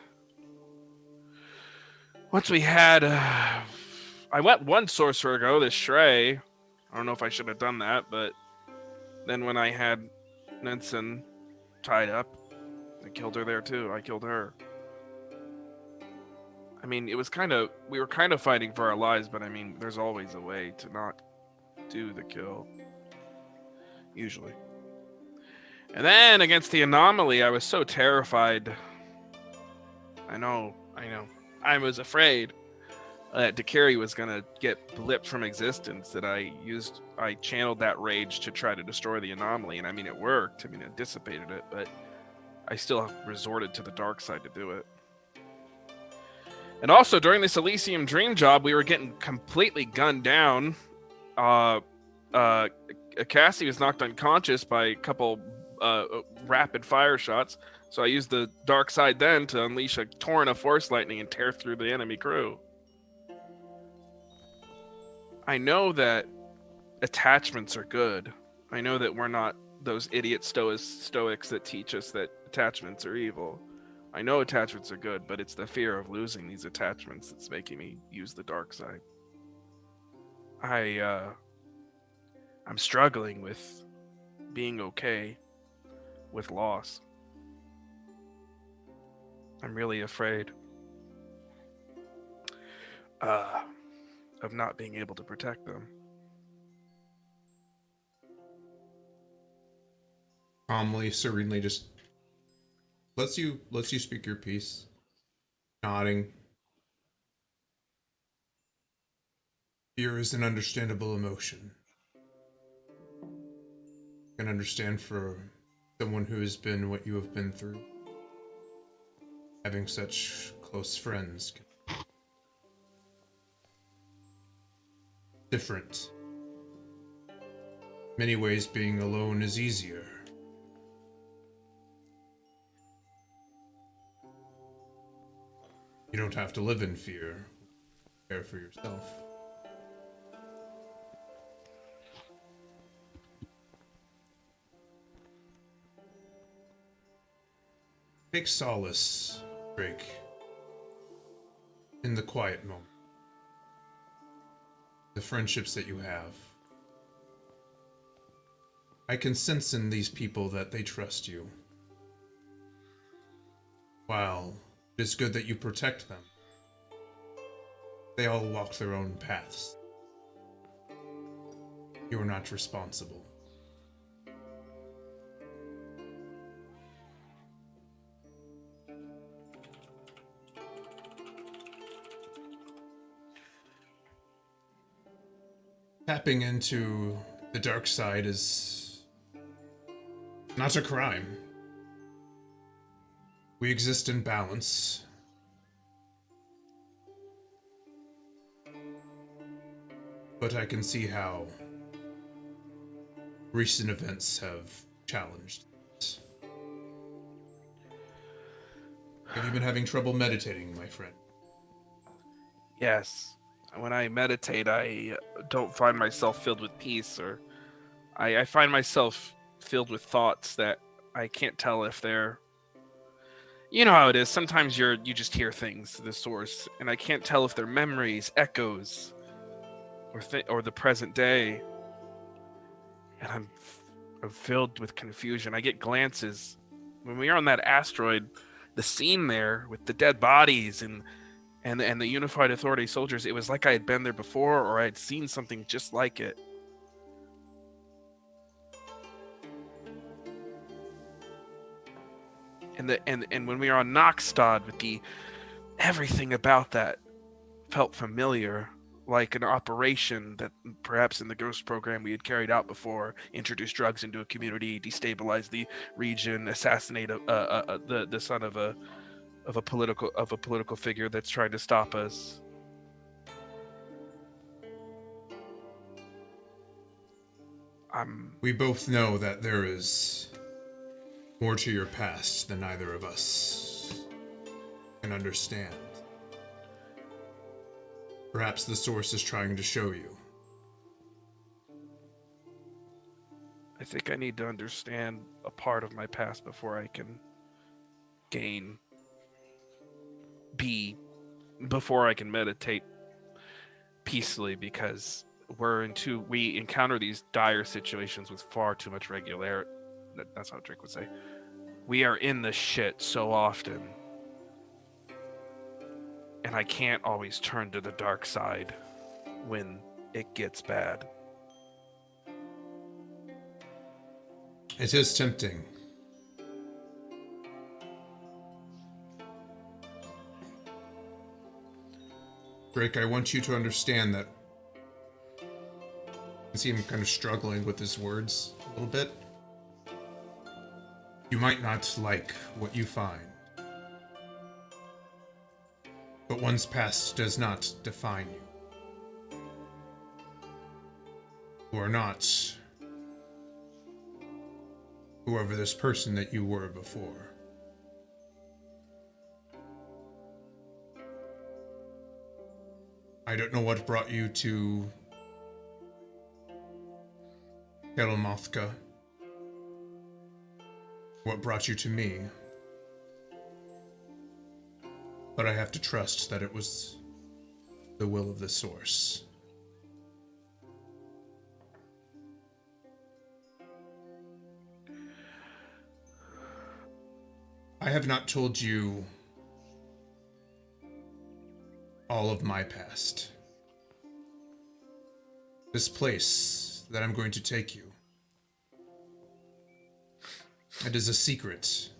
I went one sorcerer ago, this Shrey. I don't know if I should have done that, but then when I had Nenson tied up, I killed her there too. I killed her. I mean, we were kind of fighting for our lives, but I mean, there's always a way to not do the kill. Usually. And then against the anomaly, I was so terrified. I know. I was afraid that Dakari was gonna get blipped from existence, that I channeled that rage to try to destroy the anomaly, and I mean, it worked. I mean, it dissipated it, but I still resorted to the dark side to do it. And also, during this Elysium dream job, we were getting completely gunned down. Cassie was knocked unconscious by a couple rapid fire shots, so I used the dark side then to unleash a torrent of force lightning and tear through the enemy crew. I know that attachments are good. I know that we're not those idiot stoics that teach us that attachments are evil. I know attachments are good, but it's the fear of losing these attachments that's making me use the dark side. I'm struggling with being okay with loss. I'm really afraid of not being able to protect them. Calmly, serenely, just lets you speak your piece, nodding. Fear is an understandable emotion. I can understand for someone who has been what you have been through. Having such close friends. Different. Many ways being alone is easier. You don't have to live in fear. Care for yourself. Take solace, Drake, in the quiet moment. The friendships that you have. I can sense in these people that they trust you. While it is good that you protect them, they all walk their own paths. You are not responsible. Tapping into the dark side is Not a crime. We exist in balance. But I can see how recent events have challenged it. Have you been having trouble meditating, my friend? Yes. When I meditate, I don't find myself filled with peace, or I find myself filled with thoughts that I can't tell if they're. You know how it is. Sometimes you just hear things, the source, and I can't tell if they're memories, echoes, or the present day. And I'm filled with confusion. I get glances. When we were on that asteroid, the scene there with the dead bodies and the Unified Authority soldiers, it was like I had been there before, or I had seen something just like it. And when we were on Noxstad, with everything about that felt familiar, like an operation that perhaps in the Ghost program we had carried out before, introduce drugs into a community, destabilize the region, assassinate the son of a political figure that's trying to stop us. We both know that there is more to your past than either of us can understand. Perhaps the source is trying to show you. I think I need to understand a part of my past before I can before I can meditate peacefully, because we encounter these dire situations with far too much regularity. That's how Drake would say. We are in the shit so often, and I can't always turn to the dark side when it gets bad. It is tempting. Drake, I want you to understand that I see him kind of struggling with his words a little bit. You might not like what you find, but one's past does not define you. You are not whoever this person that you were before. I don't know what brought you to Kelmothka. What brought you to me. But I have to trust that it was the will of the source. I have not told you all of my past. This place that I'm going to take you, it is a secret.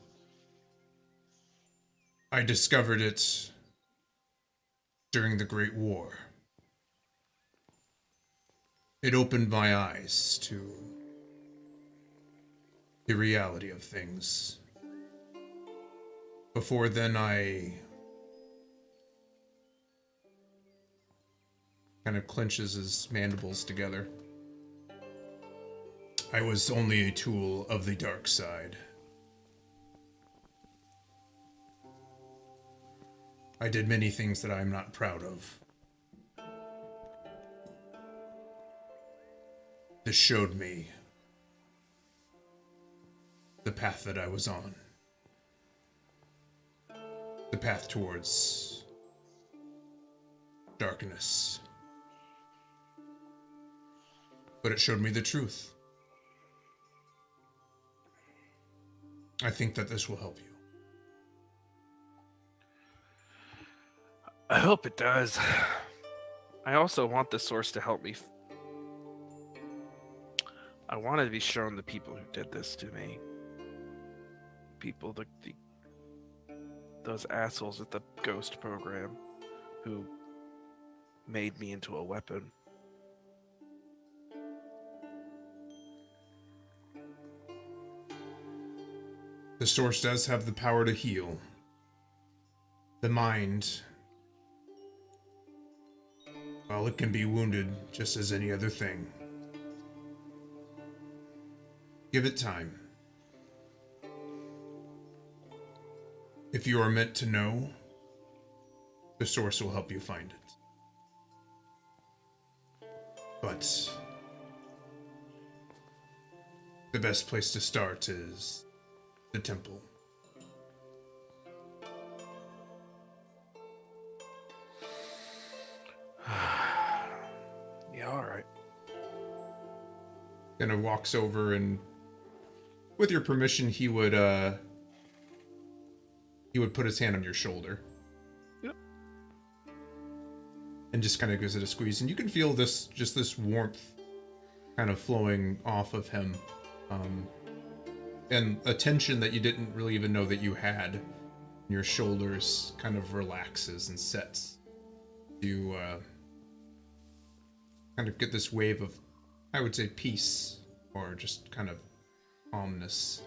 I discovered it during the Great War. It opened my eyes to the reality of things. Before then, I kind of clenches his mandibles together. I was only a tool of the dark side. I did many things that I am not proud of. This showed me the path that I was on. The path towards darkness. But it showed me the truth. I think that this will help you. I hope it does. I also want the source to help me. I want to be shown the people who did this to me. People, those assholes at the Ghost program who made me into a weapon. The source does have the power to heal. The mind, well, it can be wounded just as any other thing. Give it time. If you are meant to know, the source will help you find it. But the best place to start is the temple. Yeah, all right. Kind of walks over and, with your permission, he would put his hand on your shoulder. Yep. And just kind of gives it a squeeze, and you can feel this warmth kind of flowing off of him, and a tension that you didn't really even know that you had. Your shoulders kind of relaxes and sets. You kind of get this wave of, I would say, peace, or just kind of calmness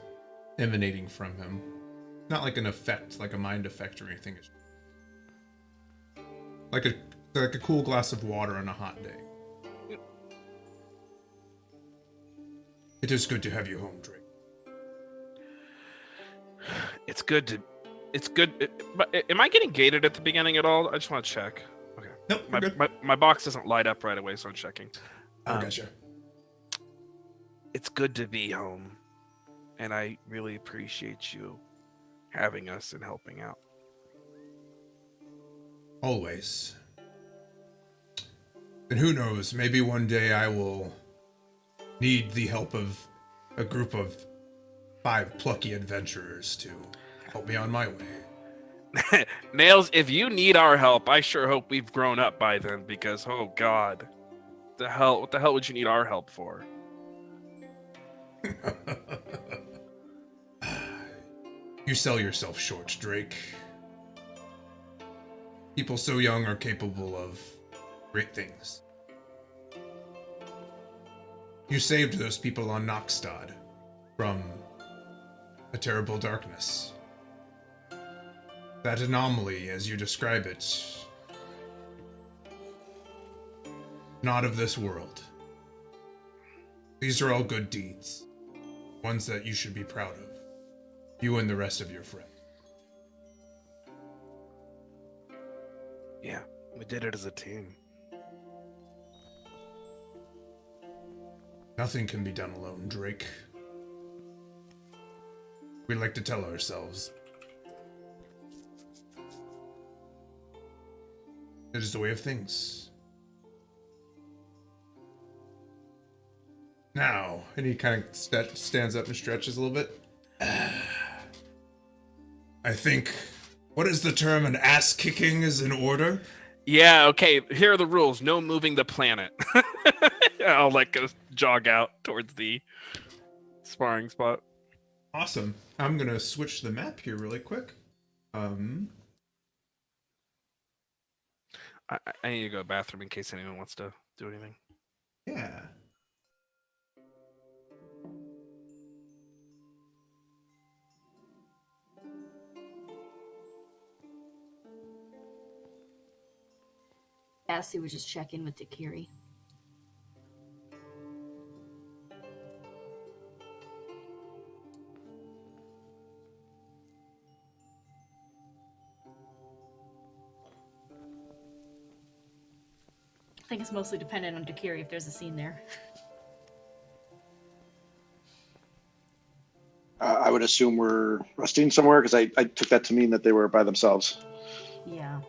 emanating from him. Not like an effect, like a mind effect or anything. It's like a cool glass of water on a hot day. It is good to have you home, Drake. It's good. But am I getting gated at the beginning at all? I just want to check. Okay. Nope, you're good. My box doesn't light up right away, so I'm checking. Gotcha. It's good to be home, and I really appreciate you having us and helping out. Always. And who knows, maybe one day I will need the help of a group of 5 plucky adventurers to help me on my way. Nails, if you need our help, I sure hope we've grown up by then, because oh god. What the hell would you need our help for? You sell yourself short, Drake. People so young are capable of great things. You saved those people on Noxstad from a terrible darkness. That anomaly, as you describe it, not of this world. These are all good deeds. Ones that you should be proud of. You and the rest of your friends. Yeah, we did it as a team. Nothing can be done alone, Drake. We like to tell ourselves. It is the way of things. Now, and he kind of stands up and stretches a little bit. I think, what is the term? An ass kicking is in order? Yeah, okay, here are the rules. No moving the planet. I'll go jog out towards the sparring spot. Awesome. I'm gonna switch the map here really quick. I need to go to the bathroom in case anyone wants to do anything. Yeah. Cassie would just check in with Takiri. I think it's mostly dependent on Takiri if there's a scene there. I would assume we're resting somewhere because I took that to mean that they were by themselves. Yeah.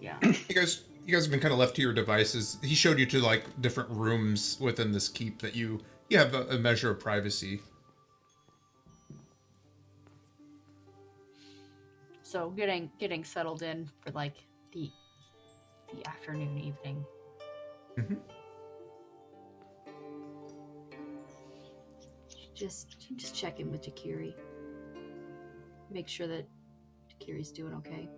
You guys have been kind of left to your devices. He showed you to different rooms within this keep that you have a measure of privacy. So getting settled in for the afternoon, evening. Mm-hmm. Just check in with Takiri. Make sure that Takiri's doing okay.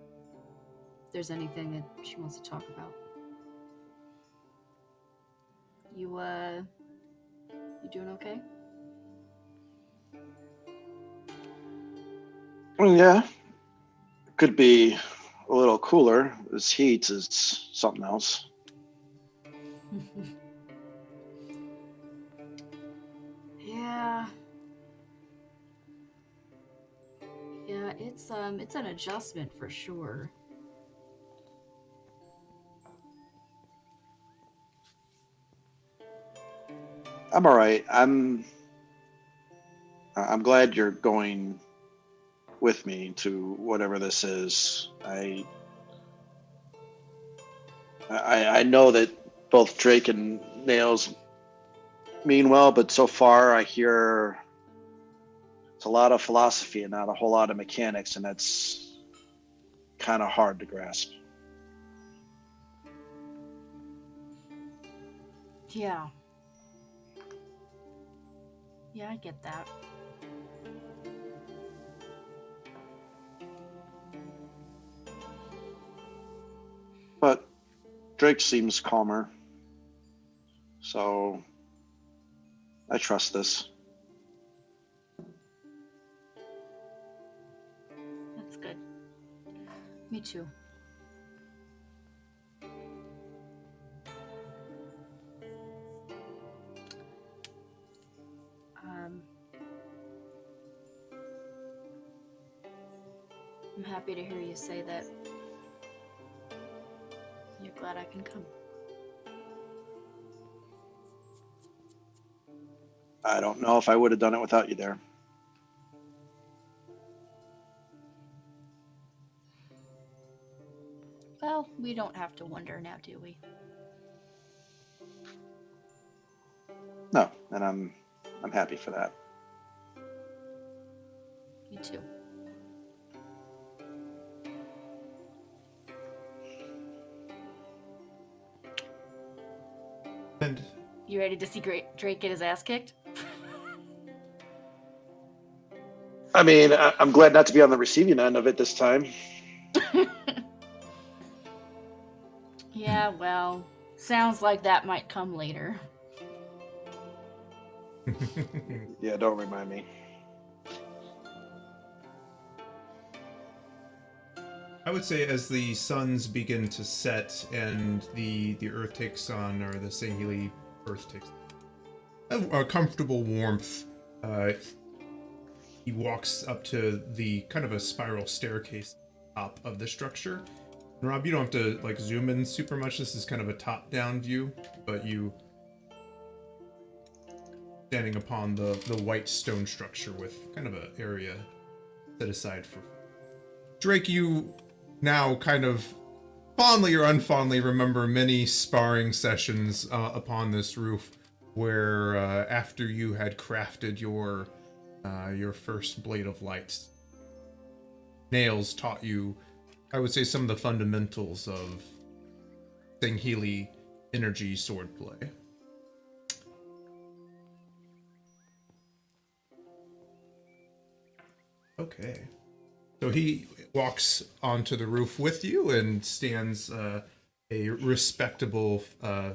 If there's anything that she wants to talk about. You doing okay? Well, yeah, could be a little cooler. This heat is something else. Yeah. Yeah, it's an adjustment for sure. I'm all right. I'm glad you're going with me to whatever this is. I know that both Drake and Nails mean well, but so far I hear it's a lot of philosophy and not a whole lot of mechanics, and that's kind of hard to grasp. Yeah. Yeah, I get that. But Drake seems calmer, so I trust this. That's good. Me too. I'm happy to hear you say that you're glad I can come. I don't know if I would have done it without you there. Well, we don't have to wonder now, do we? No, and I'm happy for that. Me too. And You ready to see Drake get his ass kicked? I mean, I'm glad not to be on the receiving end of it this time. Yeah, well, sounds like that might come later. Yeah, don't remind me. I would say as the suns begin to set and the earth takes on, or the Sangheli earth takes a comfortable warmth, he walks up to the kind of a spiral staircase top of the structure. And Rob, you don't have to like zoom in super much. This is kind of a top-down view, but you standing upon the white stone structure with kind of an area set aside for Drake. You now kind of fondly or unfondly remember many sparring sessions upon this roof where after you had crafted your first blade of light, Nails taught you, I would say, some of the fundamentals of Sangheli energy swordplay. Okay. So he walks onto the roof with you and stands a respectable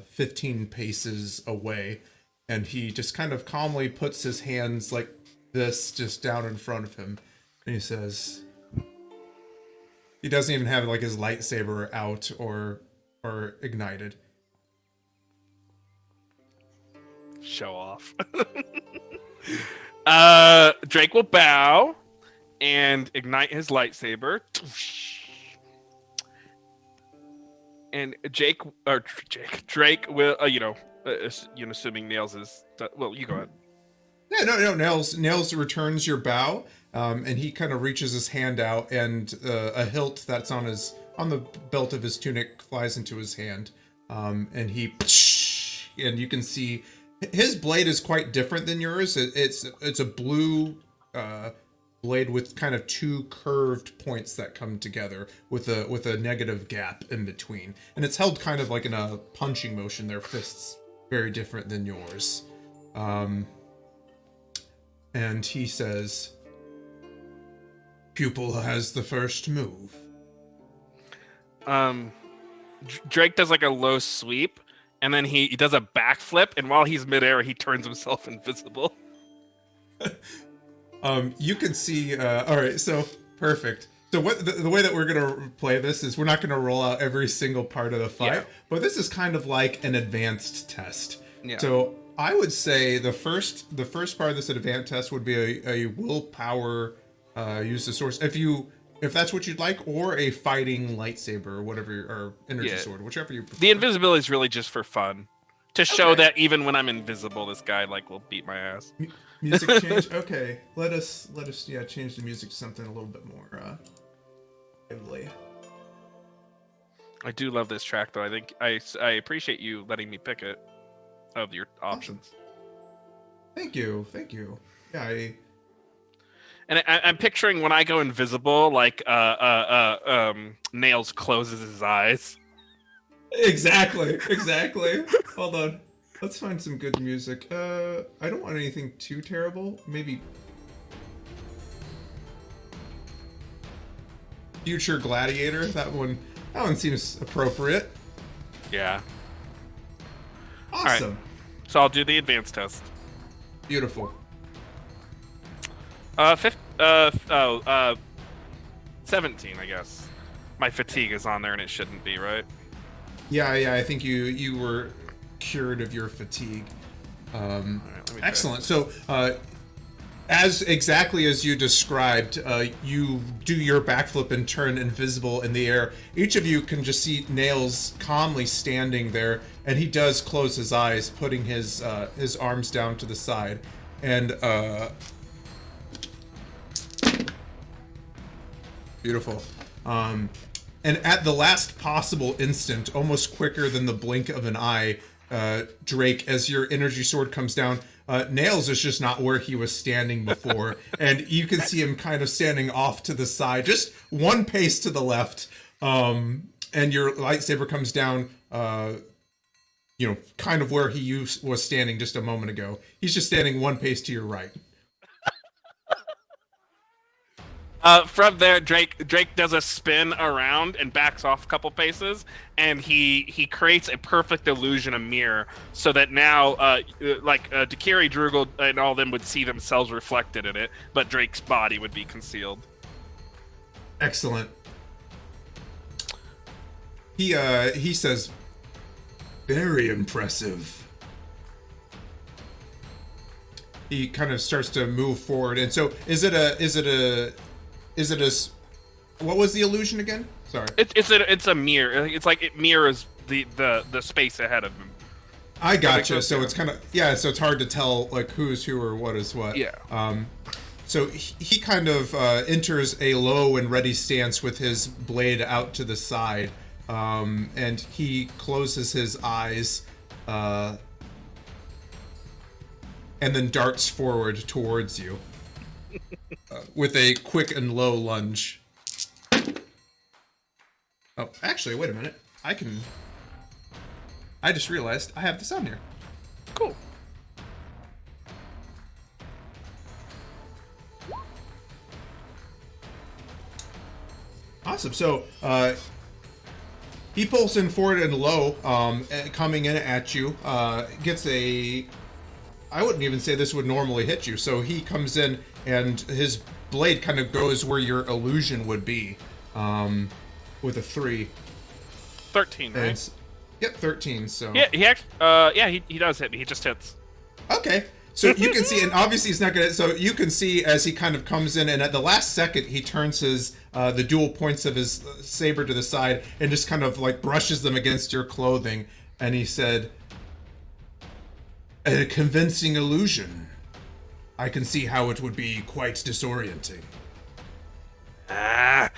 15 paces away. And he just kind of calmly puts his hands like this just down in front of him. And he says, he doesn't even have like his lightsaber out or ignited. Show off. Drake will bow and ignite his lightsaber. And Drake will, assuming Nails is, well, you go ahead. Yeah, no, Nails returns your bow, and he kind of reaches his hand out, and a hilt that's on the belt of his tunic flies into his hand, and and you can see his blade is quite different than yours. It's a blue blade with kind of two curved points that come together with a negative gap in between, and it's held kind of like in a punching motion. Their fists very different than yours. And he says, "Pupil has the first move." Drake does like a low sweep, and then he does a backflip, and while he's midair, he turns himself invisible. You can see. All right, so Perfect. So what the way that we're gonna play this is we're not gonna roll out every single part of the fight, Yeah. but this is kind of like an advanced test. Yeah. So I would say the first part of this advanced test would be a willpower use the source if that's what you'd like, or a fighting lightsaber or whatever, or energy sword, whichever you prefer. The invisibility is really just for fun, to show that even when I'm invisible, this guy like will beat my ass. Music change. Okay, let us change the music to something a little bit more lively. I do love this track though. I think I appreciate you letting me pick it of your options. Thank you. Yeah, And I'm picturing when I go invisible, like Nails closes his eyes. Exactly. Hold on. Let's find some good music. I don't want anything too terrible. Maybe Future Gladiator. That one seems appropriate. Yeah. Awesome. Right. So I'll do the advanced test. Beautiful. 17, I guess. My fatigue is on there and it shouldn't be, right? Yeah. I think you were cured of your fatigue. Excellent. So, as exactly as you described, you do your backflip and turn invisible in the air. Each of you can just see Nails calmly standing there, and he does close his eyes, putting his arms down to the side, and beautiful. And at the last possible instant, almost quicker than the blink of an eye, Drake, as your energy sword comes down, Nails is just not where he was standing before, and you can see him kind of standing off to the side, just one pace to the left, and your lightsaber comes down, kind of where he was standing just a moment ago. He's just standing one pace to your right. From there, Drake does a spin around and backs off a couple paces, and he creates a perfect illusion, a mirror, so that now, Dakiri, Drugel, and all of them would see themselves reflected in it, but Drake's body would be concealed. Excellent. He says, "Very impressive." He kind of starts to move forward, and so what was the illusion again? Sorry. It's a mirror. It's like it mirrors the space ahead of him. I gotcha. So it's kind of so it's hard to tell like who's who or what is what. Yeah. So he kind of enters a low and ready stance with his blade out to the side, and he closes his eyes, and then darts forward towards you. With a quick and low lunge. Oh, actually, wait a minute. I just realized I have this on here. Cool. Awesome. So, he pulls in forward and low, coming in at you. Gets a... I wouldn't even say this would normally hit you. So he comes in, and his blade kind of goes where your illusion would be, with a 3. 13, right? And, yep, 13. So yeah, he does hit me. He just hits. Okay, so you can see, and obviously he's not gonna. So you can see as he kind of comes in, and at the last second, he turns his the dual points of his saber to the side and just kind of like brushes them against your clothing, and he said, "A convincing illusion. I can see how it would be quite disorienting." And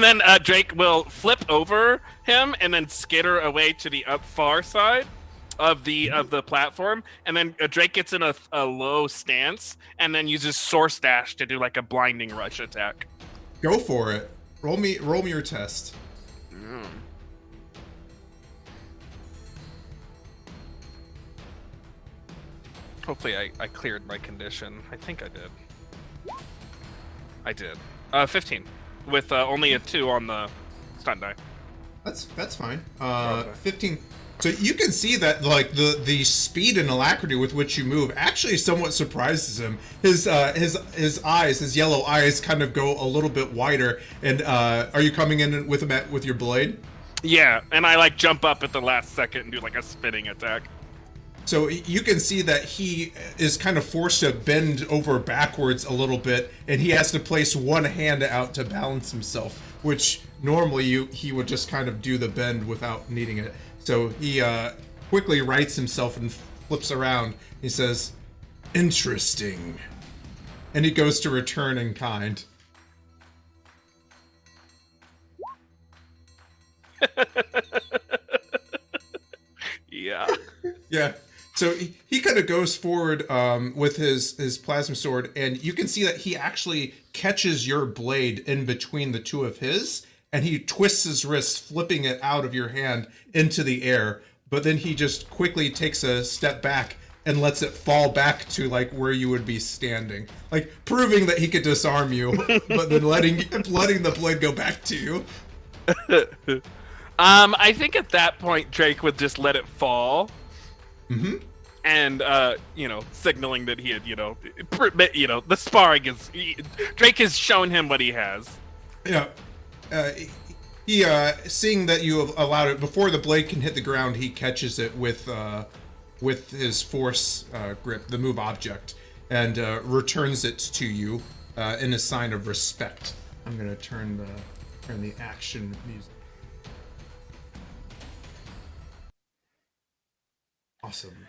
then Drake will flip over him and then skitter away to the far side of the platform, and then Drake gets in a low stance and then uses Source Dash to do like a blinding rush attack. Go for it. Roll me your test. Hopefully I cleared my condition. I think I did. I did. 15. With only a 2 on the stun die. That's fine. Okay. 15. So you can see that like the speed and alacrity with which you move actually somewhat surprises him. His eyes, his yellow eyes, kind of go a little bit wider. And are you coming in with him with your blade? Yeah, and I like jump up at the last second and do like a spinning attack. So you can see that he is kind of forced to bend over backwards a little bit, and he has to place one hand out to balance himself, which normally he would just kind of do the bend without needing it. So he quickly rights himself and flips around. He says, "Interesting," and he goes to return in kind. Yeah. Yeah. So he kind of goes forward with his plasma sword, and you can see that he actually catches your blade in between the two of his, and he twists his wrist, flipping it out of your hand into the air. But then he just quickly takes a step back and lets it fall back to like where you would be standing, like proving that he could disarm you, but then letting the blade go back to you. I think at that point Drake would just let it fall. Mm-hmm. And signaling that he had, the sparring is Drake has shown him what he has. Yeah. He seeing that you have allowed it before the blade can hit the ground, he catches it with his force grip, the move object, and returns it to you in a sign of respect. I'm gonna turn the action music. Awesome.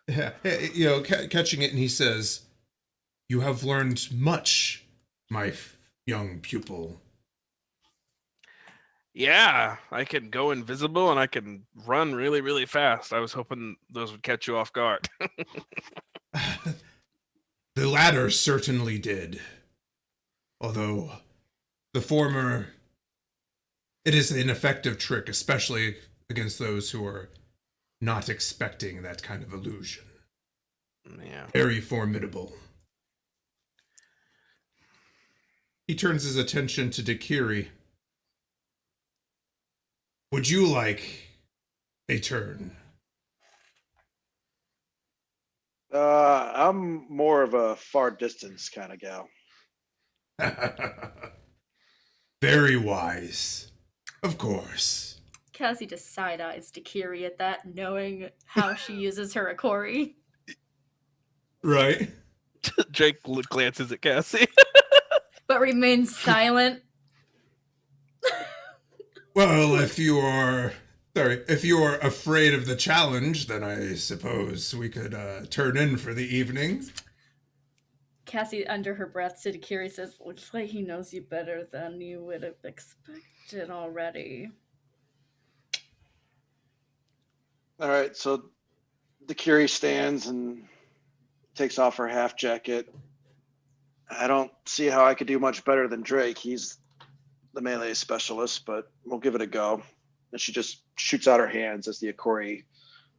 Yeah, catching it, and he says, "You have learned much, my young pupil." Yeah, I can go invisible and I can run really, really fast. I was hoping those would catch you off guard. The latter certainly did. Although the former, it is an effective trick, especially against those who are not expecting that kind of illusion. Yeah. Very formidable. He turns his attention to Dakiri. Would you like a turn? I'm more of a far distance kind of gal. Very wise. Of course. Cassie just side-eyes Dakiri at that, knowing how she uses her Akori. Right? Drake glances at Cassie. But remains silent. Well, if you are afraid of the challenge, then I suppose we could turn in for the evening. Cassie, under her breath, to Dakiri says, "Looks like he knows you better than you would have expected already." All right, so Dakiri stands and takes off her half jacket. I don't see how I could do much better than Drake. He's the melee specialist, but we'll give it a go. And she just shoots out her hands as the Akori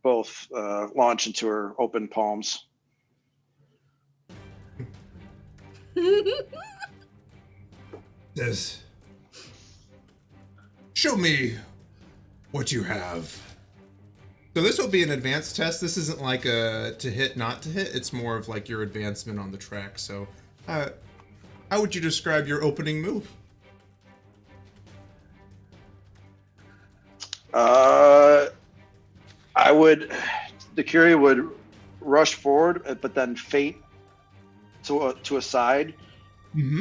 both launch into her open palms. Says, "Show me what you have." So this will be an advanced test. This isn't like a to hit, not to hit. It's more of like your advancement on the track. So, how would you describe your opening move? Dakiri would rush forward, but then feint to a side,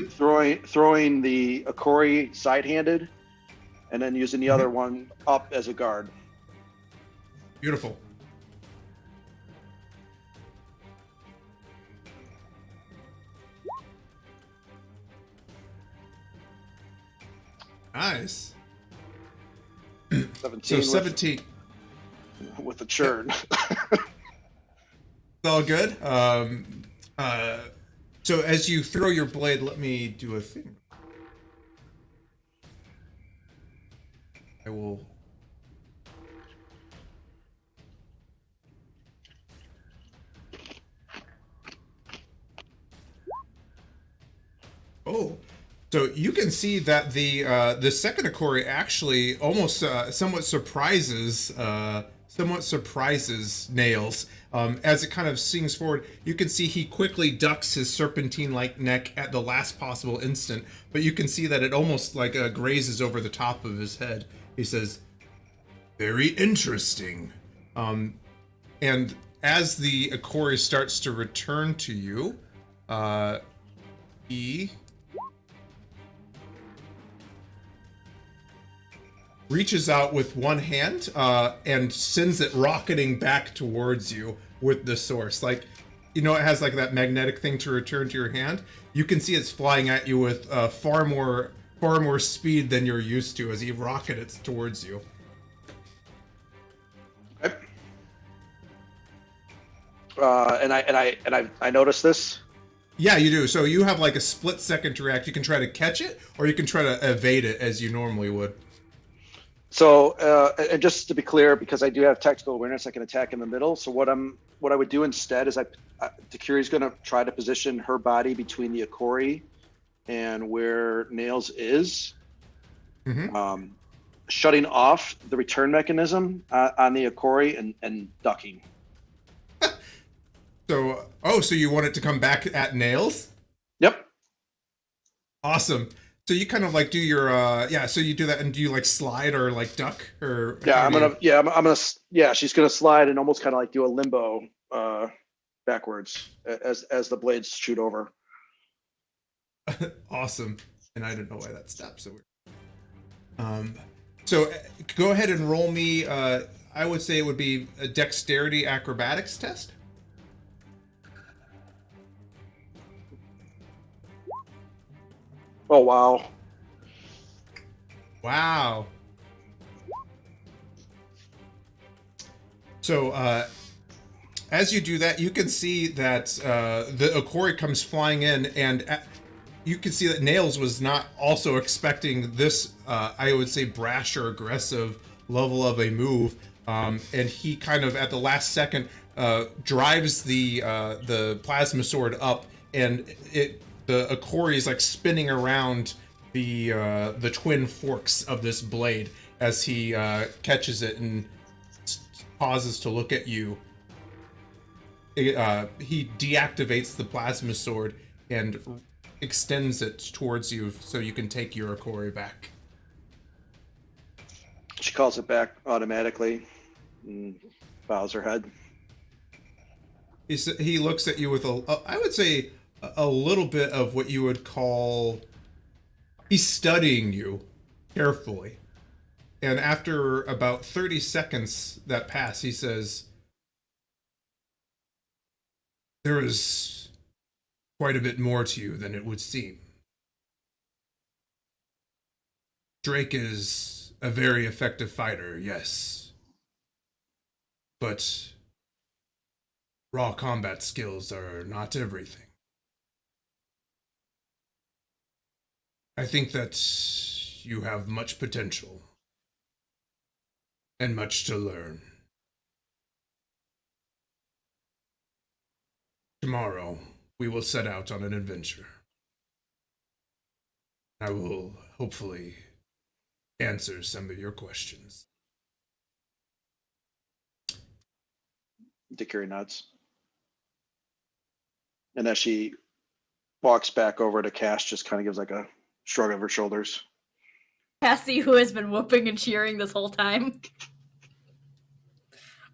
throwing the Akori side-handed, and then using the other one up as a guard. Beautiful. Nice. 17. So 17. With the churn. It's all good. So as you throw your blade, let me do a thing. I will. Oh, So you can see that the second Akori actually almost somewhat surprises Nails. As it kind of sings forward, you can see he quickly ducks his serpentine-like neck at the last possible instant, but you can see that it almost like grazes over the top of his head. He says, "Very interesting." And as the Akori starts to return to you, he reaches out with one hand and sends it rocketing back towards you with the source. Like, it has like that magnetic thing to return to your hand. You can see it's flying at you with far more speed than you're used to as he rockets it towards you. Okay. And I noticed this. Yeah, you do. So you have like a split second to react. You can try to catch it, or you can try to evade it as you normally would. So, and just to be clear, because I do have tactical awareness, I can attack in the middle. So what I would do instead is Takiri's going to try to position her body between the Akori and where Nails is, shutting off the return mechanism on the Akori and ducking. So you want it to come back at Nails? Yep. Awesome. So you kind of like do your so you do that, and do you like slide or like duck or she's gonna slide and almost kind of like do a limbo backwards as the blades shoot over. Awesome. And I don't know why that stopped so weird. So go ahead and roll me I would say it would be a dexterity acrobatics test. Oh, wow. Wow. So, as you do that, you can see that the Akori comes flying in, and you can see that Nails was not also expecting this, I would say, brash or aggressive level of a move. And he kind of, at the last second, drives the plasma sword up, and the Akori is like spinning around the twin forks of this blade as he catches it and pauses to look at you. He deactivates the plasma sword and extends it towards you so you can take your Akori back. She calls it back automatically and bows her head. He looks at you with I would say a little bit of what you would call, he's studying you carefully. And after about 30 seconds that pass, he says, "There is quite a bit more to you than it would seem. Drake is a very effective fighter, yes. But raw combat skills are not everything. I think that you have much potential and much to learn. Tomorrow, we will set out on an adventure. I will hopefully answer some of your questions." Takiri nods. And as she walks back over to Cash, just kind of gives like a shrug of her shoulders. Cassie, who has been whooping and cheering this whole time,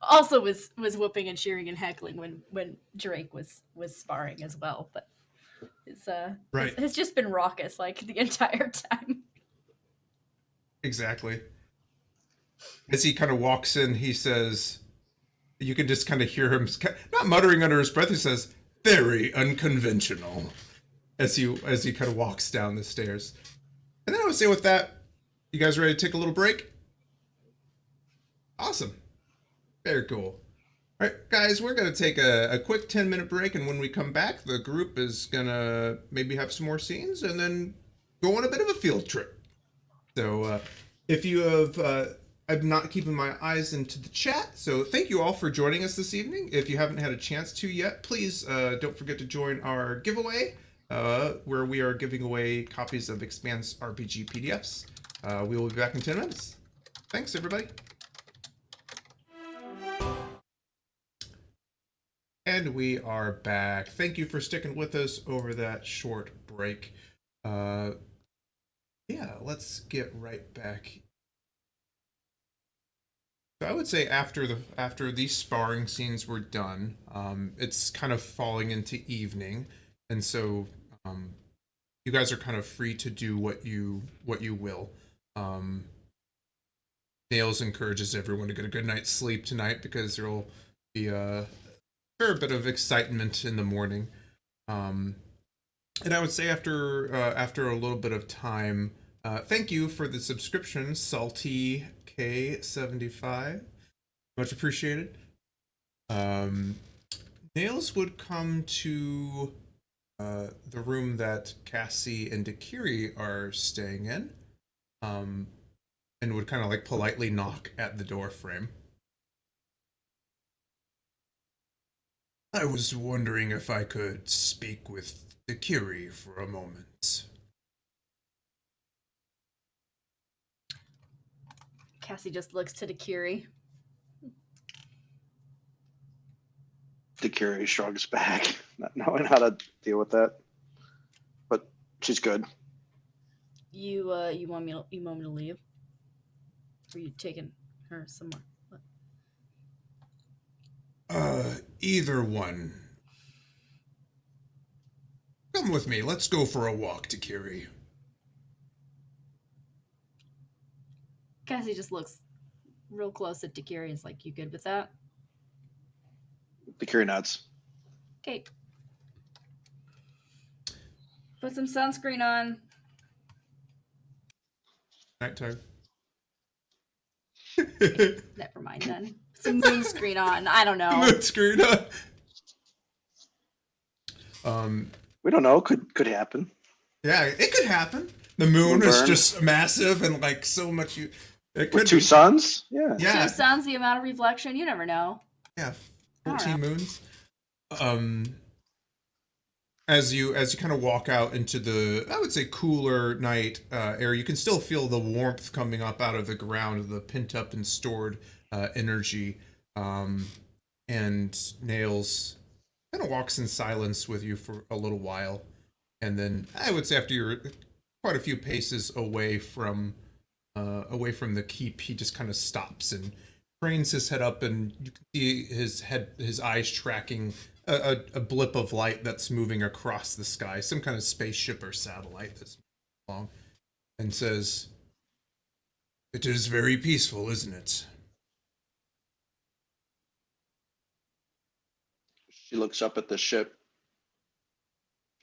also was whooping and cheering and heckling when Drake was sparring as well, but has just been raucous like the entire time. Exactly. As he kind of walks in, he says, you can just kind of hear him not muttering under his breath. He says, "Very unconventional," as he kind of walks down the stairs. And then I would say with that, you guys ready to take a little break? Awesome. Very cool. All right, guys, we're going to take a quick 10-minute break, and when we come back, the group is going to maybe have some more scenes and then go on a bit of a field trip. So if you have... I'm not keeping my eyes into the chat, so thank you all for joining us this evening. If you haven't had a chance to yet, please don't forget to join our giveaway. where we are giving away copies of Expanse RPG PDFs. We will be back in 10 minutes. Thanks, everybody. And we are back. Thank you for sticking with us over that short break. Yeah, let's get right back. So I would say after these sparring scenes were done, it's kind of falling into evening, and so you guys are kind of free to do what you will. Nails encourages everyone to get a good night's sleep tonight because there will be a fair bit of excitement in the morning. And I would say after a little bit of time, thank you for the subscription, Salty K75, much appreciated. Nails would come to the room that Cassie and Dakiri are staying in, and would kind of like politely knock at the door frame. I was wondering if I could speak with Dakiri for a moment. Cassie just looks to Dakiri. Dakiri shrugs back, not knowing how to deal with that. But she's good. You want me to leave? Or you taking her somewhere? What? Either one. Come with me. Let's go for a walk, Dakiri. Cassie just looks real close at Dakiri and is like, "You good with that?" Dakiri nods. Okay. Put some sunscreen on. Nighttime. Never mind then. Put some moon screen on. I don't know. Moon screen. We don't know. Could happen. Yeah, it could happen. The moon is Moonburn. just massive and like so much. It could With two be. suns? Yeah. Yeah, 2 suns, the amount of reflection, you never know. yeah. I don't 14 know. moons. As you kind of walk out into the, I would say, cooler night air, you can still feel the warmth coming up out of the ground, the pent up and stored energy. And Nails kind of walks in silence with you for a little while, and then I would say after you're quite a few paces away from the keep, he just kind of stops and cranes his head up, and you can see his eyes tracking a blip of light that's moving across the sky, some kind of spaceship or satellite that's moving along, and says, "It is very peaceful, isn't it?" She looks up at the ship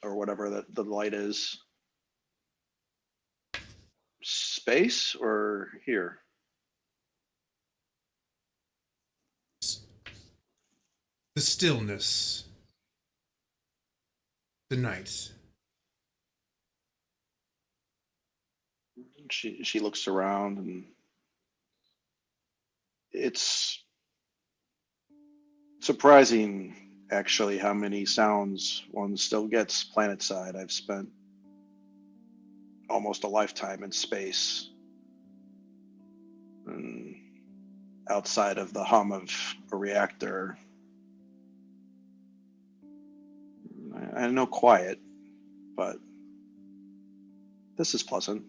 or whatever the light is. Space or here? The stillness, the night. She looks around, and it's surprising actually how many sounds one still gets planetside. I've spent almost a lifetime in space, and outside of the hum of a reactor, I know quiet, but this is pleasant.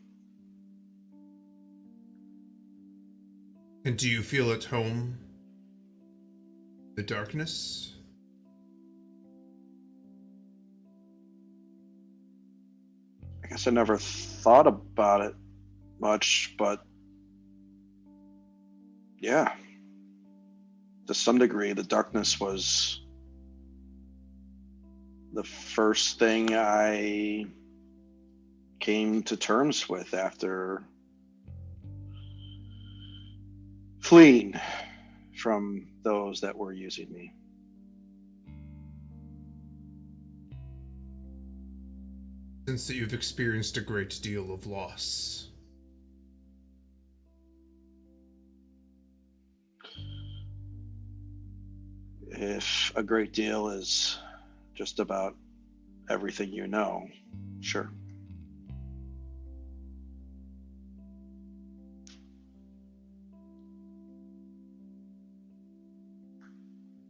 And do you feel at home? The darkness? I guess I never thought about it much, but yeah, to some degree, the darkness was the first thing I came to terms with after fleeing from those that were using me. Since that you've experienced a great deal of loss. If a great deal is just about everything you know. Sure.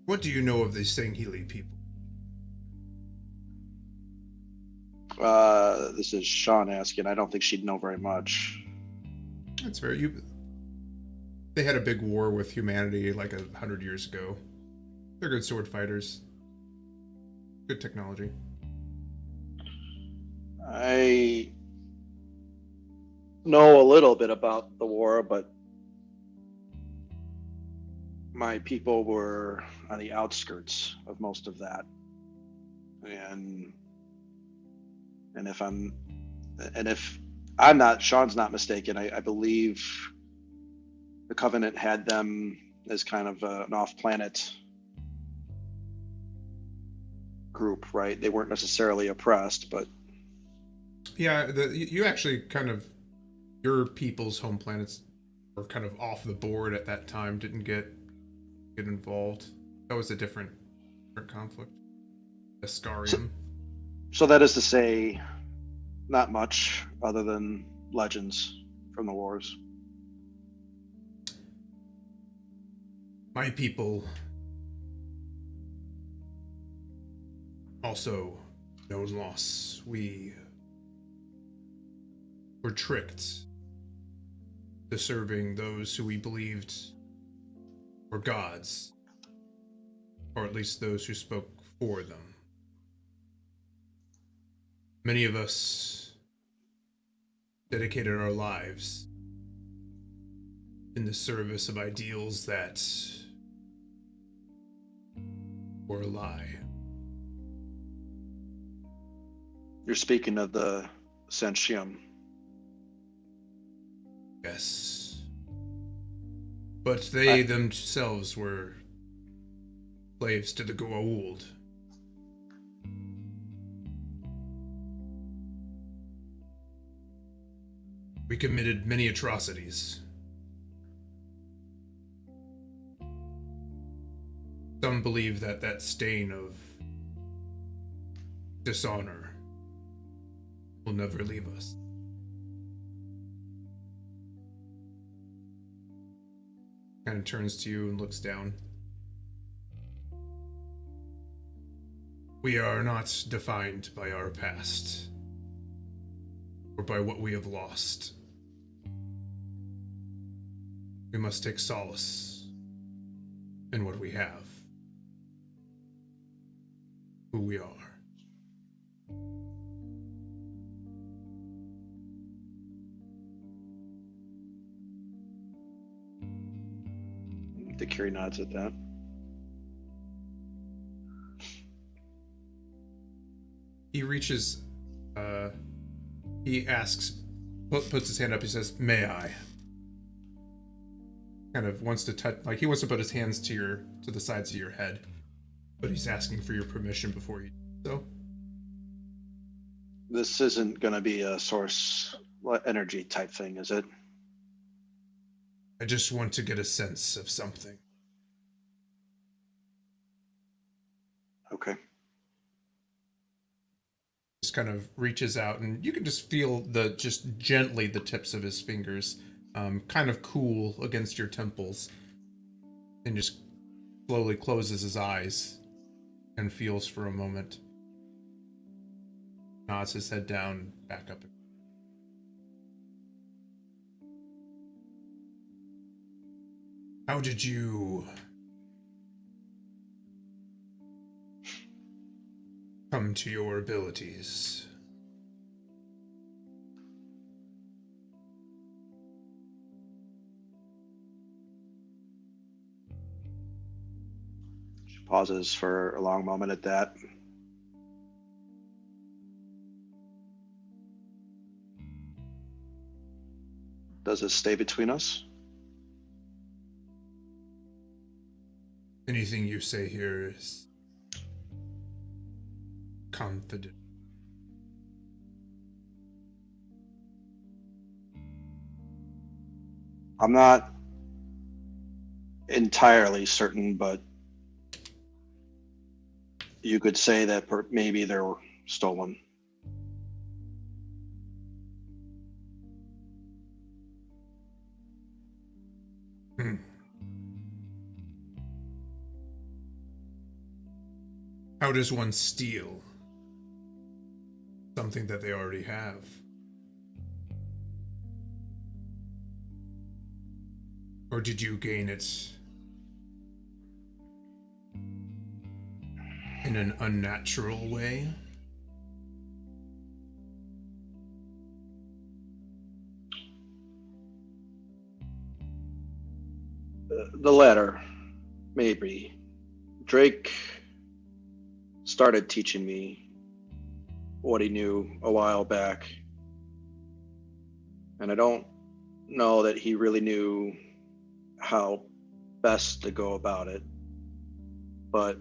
What do you know of the Sangheli people? This is Sean asking. I don't think she'd know very much. That's fair. They had a big war with humanity like 100 years ago. They're good sword fighters. Good technology. I know a little bit about the war, but my people were on the outskirts of most of that. And if I'm not, Sean's not mistaken, I believe the Covenant had them as kind of an off-planet group, right? They weren't necessarily oppressed, but Yeah, you actually kind of, your people's home planets were kind of off the board at that time. Didn't get involved. That was a different conflict. Ascarium. So that is to say, not much other than legends from the wars. My people also known loss. We were tricked to serving those who we believed were gods, or at least those who spoke for them. Many of us dedicated our lives in the service of ideals that were a lie. You're speaking of the Sentium. Yes. But they themselves were slaves to the Goa'uld. We committed many atrocities. Some believe that stain of dishonor will never leave us. Kind of turns to you and looks down. We are not defined by our past or by what we have lost. We must take solace in what we have, who we are. The Curie nods at that. He reaches, he asks, puts his hand up, he says, "May I?" Kind of wants to touch, like he wants to put his hands to the sides of your head, but he's asking for your permission before you do so. This isn't going to be a source energy type thing, is it? I just want to get a sense of something. Okay. Just kind of reaches out, and you can just feel just gently the tips of his fingers kind of cool against your temples, and just slowly closes his eyes and feels for a moment. Nods his head down, back up. How did you come to your abilities? She pauses for a long moment at that. Does it stay between us? Anything you say here is confident. I'm not entirely certain, but you could say that maybe there stolen. Hmm. How does one steal something that they already have? Or did you gain it in an unnatural way? The latter, maybe. Drake started teaching me what he knew a while back. And I don't know that he really knew how best to go about it. But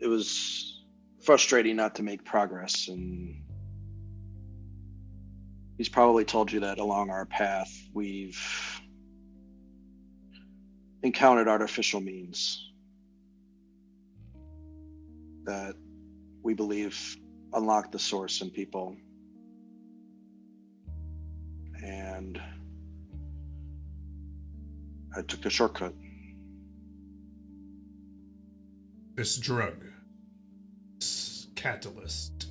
it was frustrating not to make progress. And he's probably told you that along our path, we've encountered artificial means that we believe unlock the source in people. And I took the shortcut. This drug, this catalyst.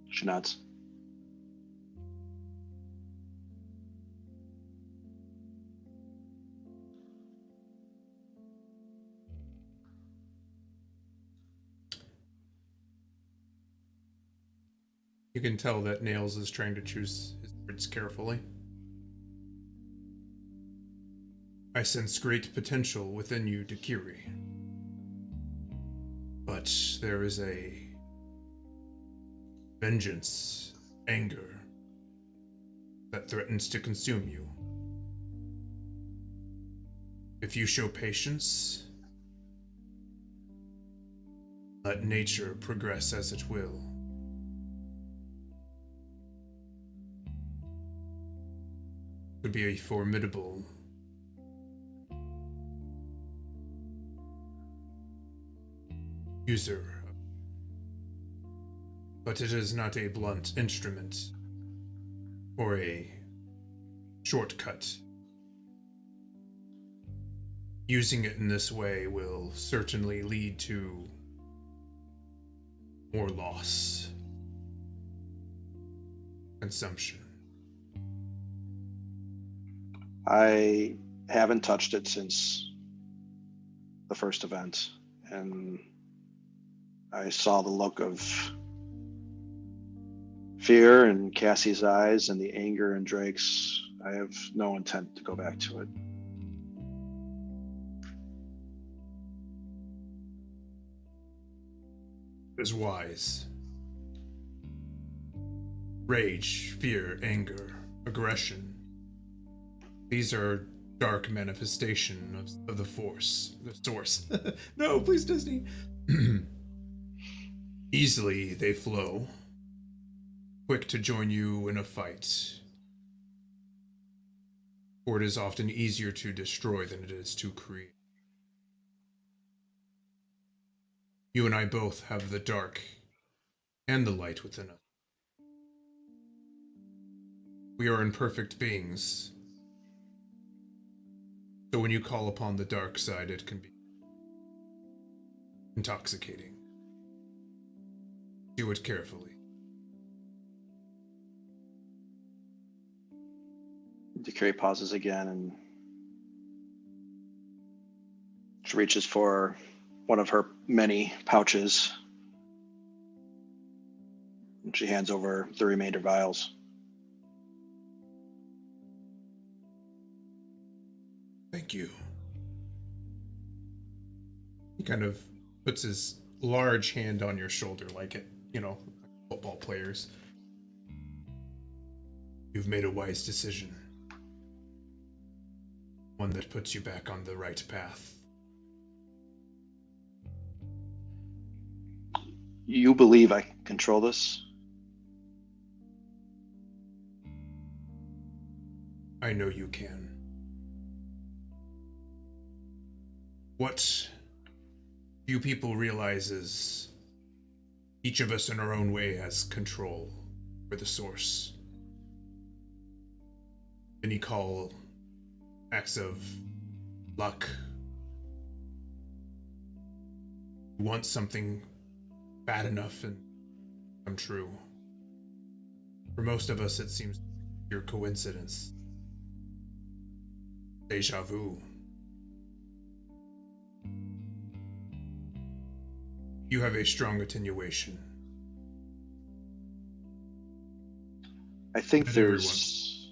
She nods. You can tell that Nails is trying to choose his words carefully. I sense great potential within you, Dakiri. But there is a vengeance, anger, that threatens to consume you. If you show patience, let nature progress as it will. Could be a formidable user, but it is not a blunt instrument or a shortcut. Using it in this way will certainly lead to more loss, consumption. I haven't touched it since the first event, and I saw the look of fear in Cassie's eyes and the anger in Drake's. I have no intent to go back to it. It is wise. Rage, fear, anger, aggression. These are dark manifestation of the force, the source. No, please, Disney. Easily they flow, quick to join you in a fight. For it is often easier to destroy than it is to create. You and I both have the dark and the light within us. We are imperfect beings. So when you call upon the dark side, it can be intoxicating. Do it carefully. Dakiri pauses again, and she reaches for one of her many pouches. And she hands over the remainder vials. Thank you. He kind of puts his large hand on your shoulder like it, football players. You've made a wise decision. One that puts you back on the right path. You believe I can control this? I know you can. What few people realize is each of us in our own way has control for the source. Many call acts of luck. You want something bad enough and come true. For most of us, it seems pure coincidence. Deja vu. You have a strong attenuation. I think Not there's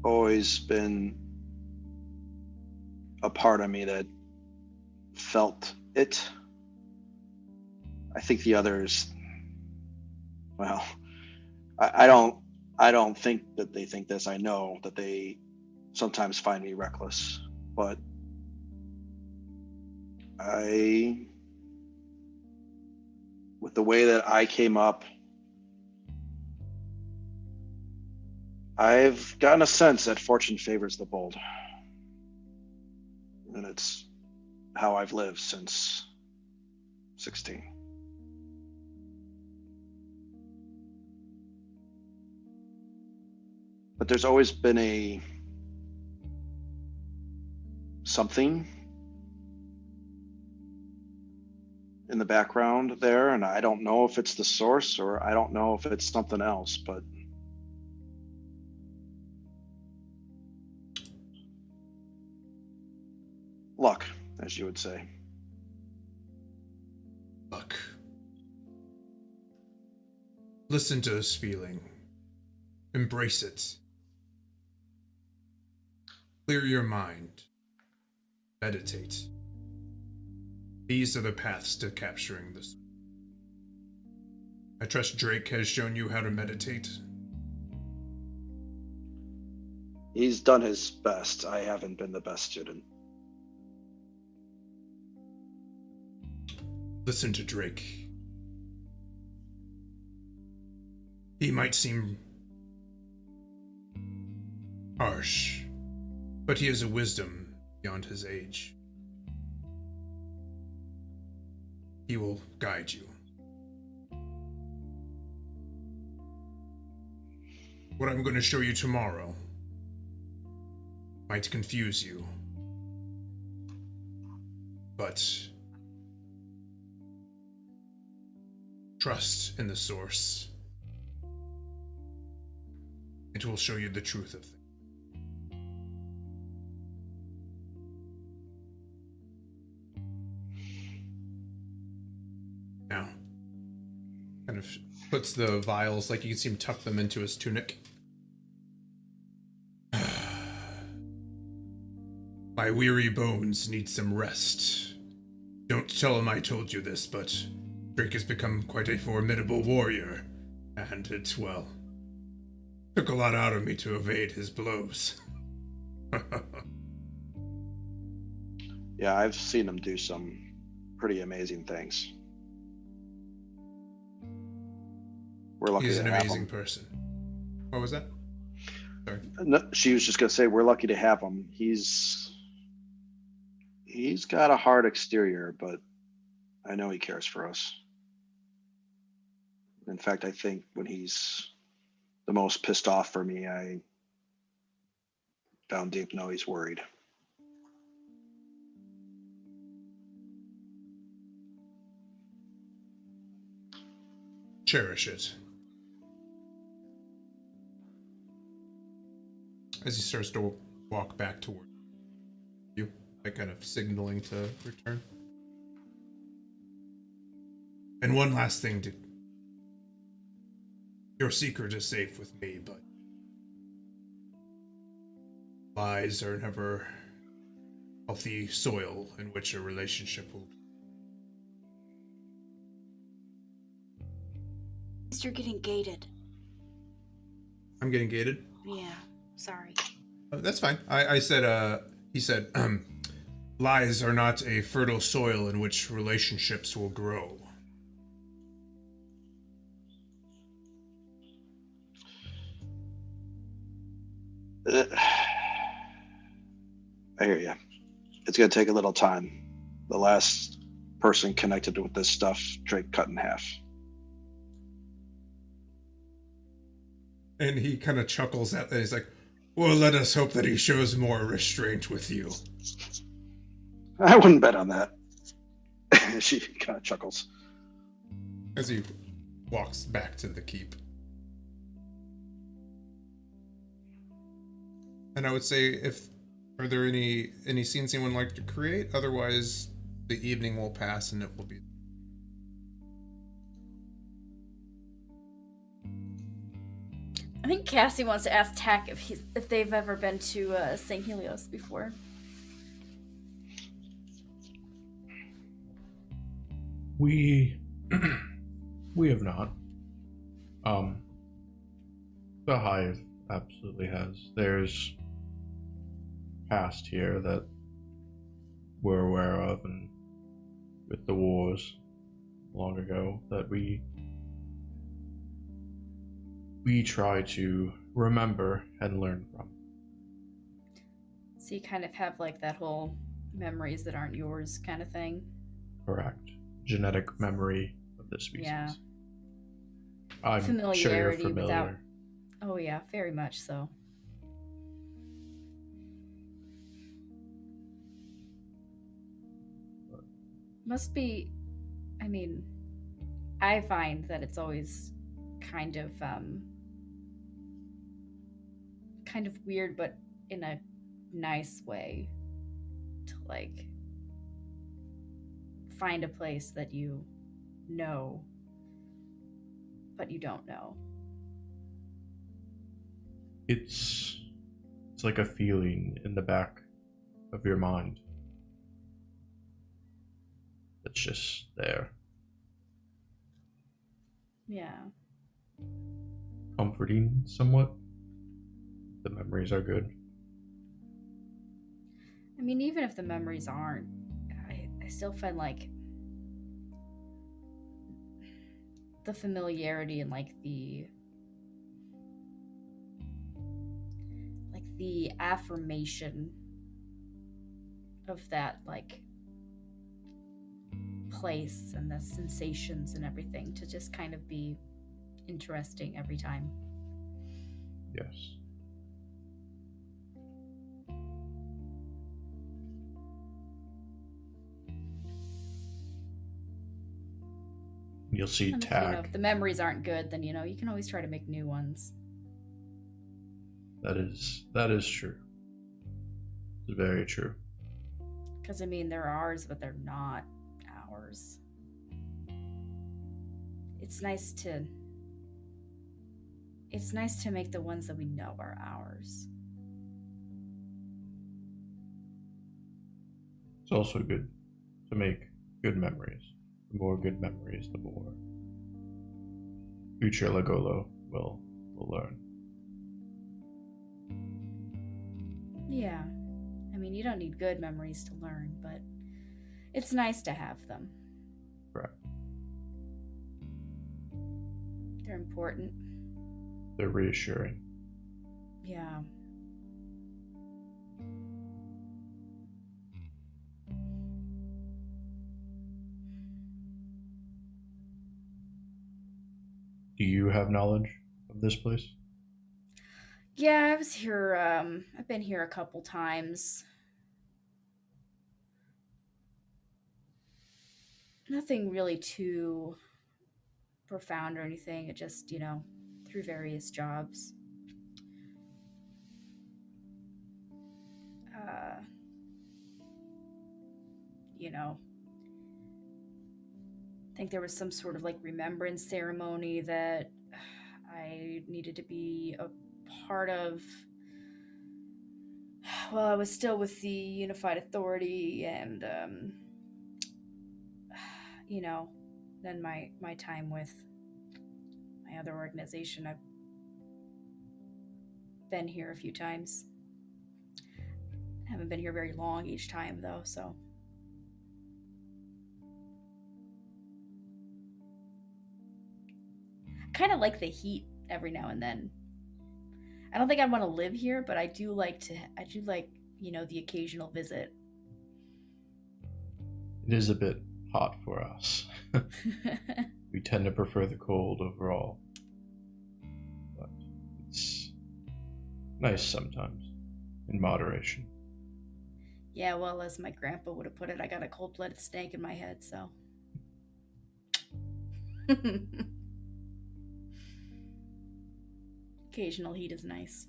always been a part of me that felt it. I think the others, well, I don't think that they think this. I know that they sometimes find me reckless, but with the way that I came up, I've gotten a sense that fortune favors the bold. And it's how I've lived since 16. But there's always been a something in the background there, and I don't know if it's the source or I don't know if it's something else, but luck, as you would say. Luck. Listen to this feeling. Embrace it. Clear your mind. Meditate. These are the paths to capturing this. I trust Drake has shown you how to meditate. He's done his best. I haven't been the best student. Listen to Drake. He might seem harsh, but he has a wisdom beyond his age. He will guide you. What I'm going to show you tomorrow might confuse you, but trust in the source. It will show you the truth of things. Now, kind of puts the vials, like you can see him tuck them into his tunic. My weary bones need some rest. Don't tell him I told you this, but Drake has become quite a formidable warrior, and it, well, took a lot out of me to evade his blows. Yeah, I've seen him do some pretty amazing things. We're lucky He's to an have amazing him. person. What was that? Sorry. No, she was just gonna say we're lucky to have him. He's got a hard exterior, but I know he cares for us. In fact, I think when he's the most pissed off for me, I down deep know he's worried. Cherish it. As he starts to walk back toward you, like kind of signaling to return. And one last thing, dude. Your secret is safe with me, but lies are never healthy soil in which a relationship will. You're getting gated. I'm getting gated. Yeah, sorry. That's fine. I said, he said, lies are not a fertile soil in which relationships will grow. I hear you. it's going to take a little time. The last person connected with this stuff, Drake cut in half. And he kind of chuckles at that. He's like, well, let us hope that he shows more restraint with you. I wouldn't bet on that. She kind of chuckles. As he walks back to the keep. And I would say, are there any scenes anyone would like to create? Otherwise, the evening will pass and it will be. I think Cassie wants to ask Tack if they've ever been to Sanghelios before. We have not. The Hive absolutely has. There's past here that we're aware of, and with the wars long ago that we try to remember and learn from. So you kind of have like that whole memories that aren't yours kind of thing. Correct. Genetic memory of the species. Yeah. I'm sure you're Familiarity familiar. without. Oh yeah, very much so. Must be. I mean, I find that it's always kind of weird, but in a nice way, to like find a place that you know but you don't know. It's like a feeling in the back of your mind that's just there. Yeah. Comforting somewhat. The memories are good. I mean, even if the memories aren't, I still find like the familiarity and like the affirmation of that like place and the sensations and everything to just kind of be interesting every time. Yes. You'll see And if, Tag. if the memories aren't good, then you can always try to make new ones. That is true. It's very true. Because I mean, they're ours, but they're not ours. It's nice to make the ones that we know are ours. It's also good to make good memories. The more good memories, the more future Lagolo will learn. Yeah. I mean, you don't need good memories to learn, but it's nice to have them. Correct. They're important. They're reassuring. Yeah. Do you have knowledge of this place? Yeah, I was here, I've been here a couple times. Nothing really too profound or anything. It just, through various jobs. I think there was some sort of like remembrance ceremony that I needed to be a part of. Well, I was still with the Unified Authority, and then my time with my other organization, I've been here a few times. I haven't been here very long each time though, so I kind of like the heat every now and then. I don't think I'd want to live here, but I do like the occasional visit. It is a bit hot for us. We tend to prefer the cold overall. But it's nice sometimes, in moderation. Yeah, well, as my grandpa would have put it, I got a cold-blooded snake in my head, so. Occasional heat is nice.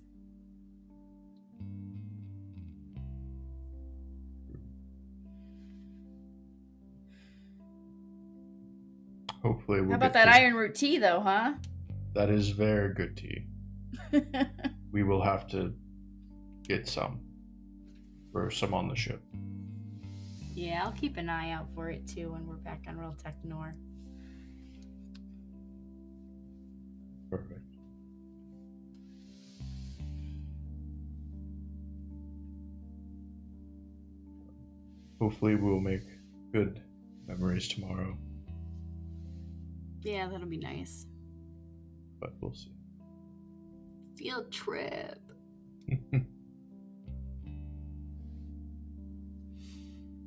Hopefully we'll How about get that to- iron root tea, though, huh? That is very good tea. We will have to get some for some on the ship. Yeah, I'll keep an eye out for it, too, when we're back on Real Technor. Perfect. Hopefully we'll make good memories tomorrow, Yeah, that'll be nice. but we'll see. Field trip.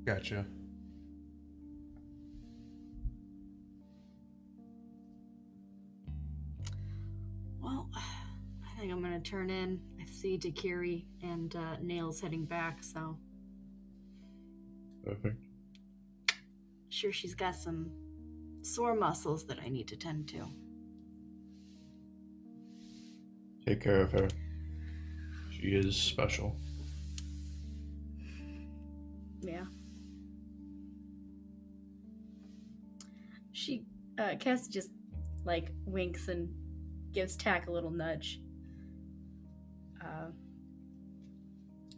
Gotcha. Well, I think I'm gonna turn in. I see Dakiri and Nails heading back, so Perfect. sure she's got some sore muscles that I need to tend to. Take care of her. She is special. Yeah. She, Cass just, like, winks and gives Tack a little nudge.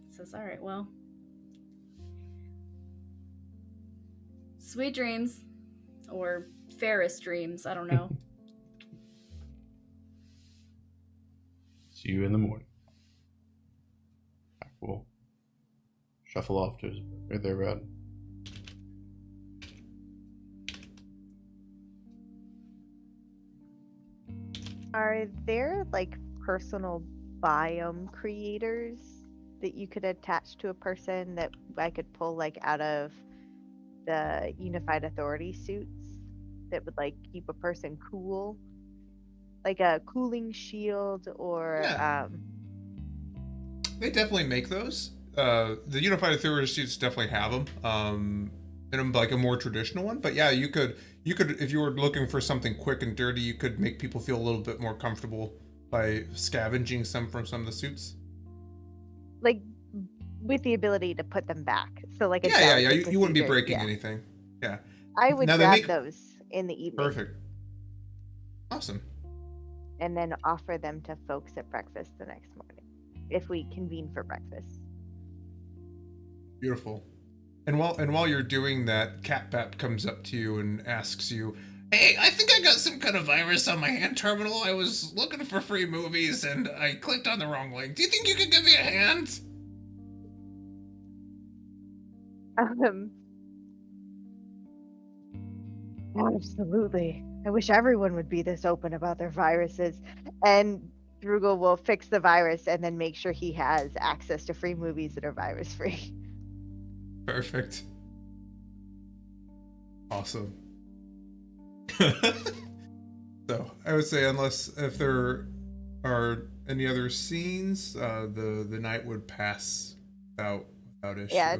Says, alright, well. Sweet dreams. Or Ferris dreams, I don't know. See you in the morning. We'll shuffle off to their bed. Are there like personal biome creators that you could attach to a person that I could pull like out of the Unified Authority suits that would like keep a person cool? Like a cooling shield or Yeah. They definitely make those. The Unified Authority suits definitely have them. In like a more traditional one, but yeah, you could if you were looking for something quick and dirty, you could make people feel a little bit more comfortable by scavenging some from some of the suits. like with the ability to put them back. So like a Yeah. delicate You wouldn't be procedure, breaking yeah. anything. Yeah. I would Now they grab make- those in the evening Perfect. Awesome. and then offer them to folks at breakfast the next morning if we convene for breakfast. Beautiful. And while you're doing that, Catbap comes up to you and asks you, "Hey, I think I got some kind of virus on my hand terminal. I was looking for free movies and I clicked on the wrong link. Do you think you could give me a hand?" Absolutely. I wish everyone would be this open about their viruses. And Drugel will fix the virus and then make sure he has access to free movies that are virus free. Perfect. Awesome. So I would say, unless if there are any other scenes, the night would pass without issue. Yeah.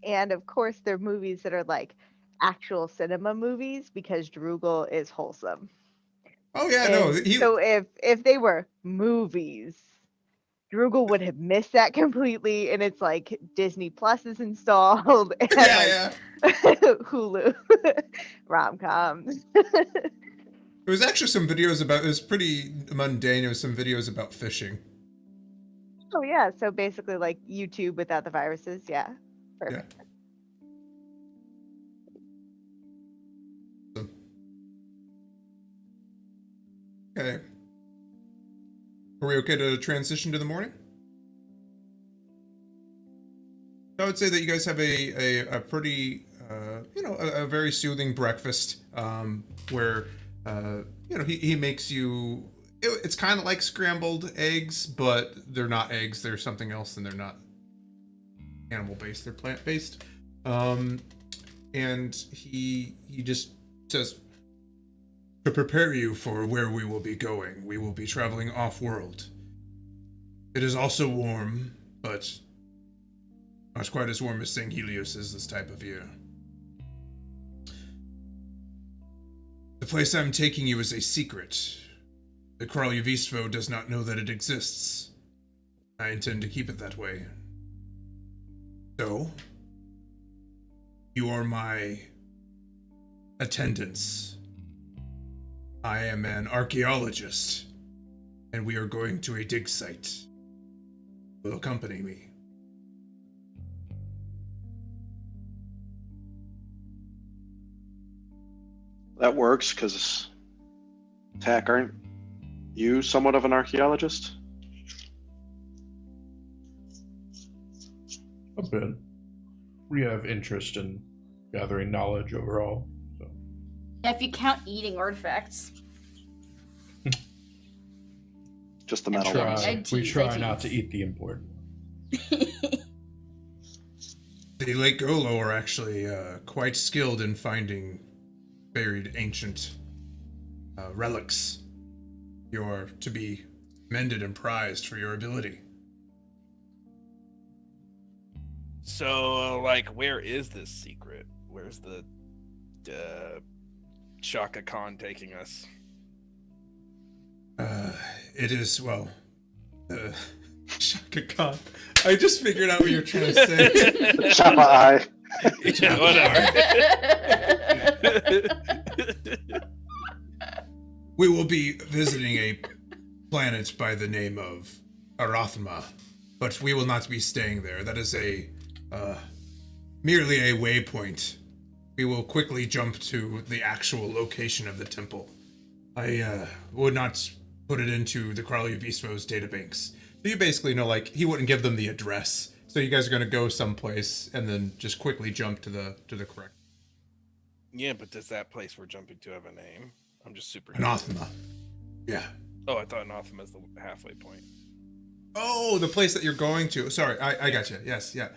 And of course, they're movies that are like actual cinema movies because Drugel is wholesome. Oh yeah, no. And so if they were movies, Drugel would have missed that completely, and it's like Disney Plus is installed and yeah. Hulu rom-coms. There was actually some videos about. It was pretty mundane. It was some videos about fishing. Oh yeah, so basically like YouTube without the viruses. Yeah, perfect. Yeah. Okay. Are we okay to transition to the morning? I would say that you guys have a pretty, a very soothing breakfast, where, he makes you, it's kind of like scrambled eggs, but they're not eggs. They're something else, and they're not animal-based. They're plant-based. and he just says, "To prepare you for where we will be going, we will be traveling off-world. It is also warm, but not quite as warm as Sanghelios is this type of year. The place I'm taking you is a secret. The Kraljevistvo does not know that it exists. I intend to keep it that way. So, you are my attendants. I am an archaeologist, and we are going to a dig site. Will accompany me." That works, because Tack, aren't you somewhat of an archaeologist? A bit. We have interest in gathering knowledge overall. So. Yeah, if you count eating artifacts. Just the We metal try. ones. We tease, try I not to tease. eat the important. The Lake Golo are actually quite skilled in finding buried ancient relics. You're to be commended and prized for your ability. So, like, where is this secret? Where's the Shaka Khan taking us? It is, well, Shaka Khan. I just figured out what you're trying to say. Chappa eye. Yeah, whatever. We will be visiting a planet by the name of Arathma, but we will not be staying there. That is merely a waypoint. We will quickly jump to the actual location of the temple. I would not put it into the Kraljevisvo's databanks. So you basically know, like, he wouldn't give them the address. So you guys are going to go someplace and then just quickly jump to the correct. Yeah, but does that place we're jumping to have a name? I'm just super. Anathema. Yeah. Oh, I thought Anathema is the halfway point. Oh, the place that you're going to. Sorry, I got you. Yes, yeah.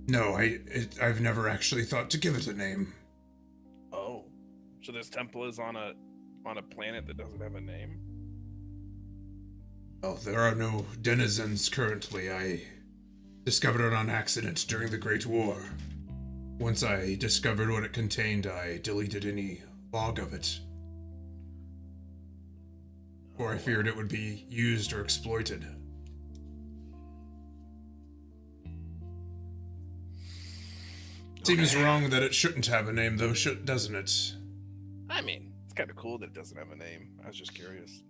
No, I've never actually thought to give it a name. Oh, so this temple is on a planet that doesn't have a name? Well, there are no denizens currently. I discovered it on accident during the Great War. Once I discovered what it contained, I deleted any log of it. Or I feared it would be used or exploited. Seems wrong that it shouldn't have a name, though, doesn't it? I mean, it's kind of cool that it doesn't have a name. I was just curious.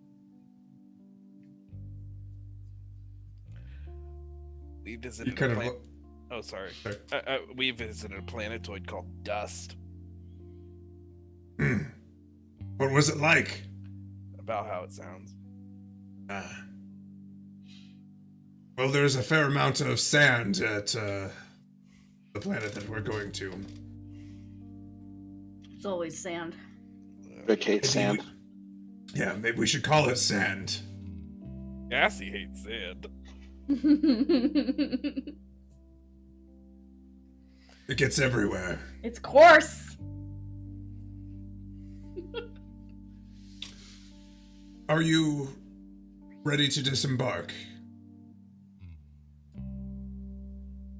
We visited kind a of planet. Oh, sorry. We visited a planetoid called Dust. What was it like? About how it sounds. Well, there's a fair amount of sand at the planet that we're going to. It's always sand. Rick hates sand. Yeah, maybe we should call it sand. Gassy hates sand. It gets everywhere. It's coarse. Are you ready to disembark?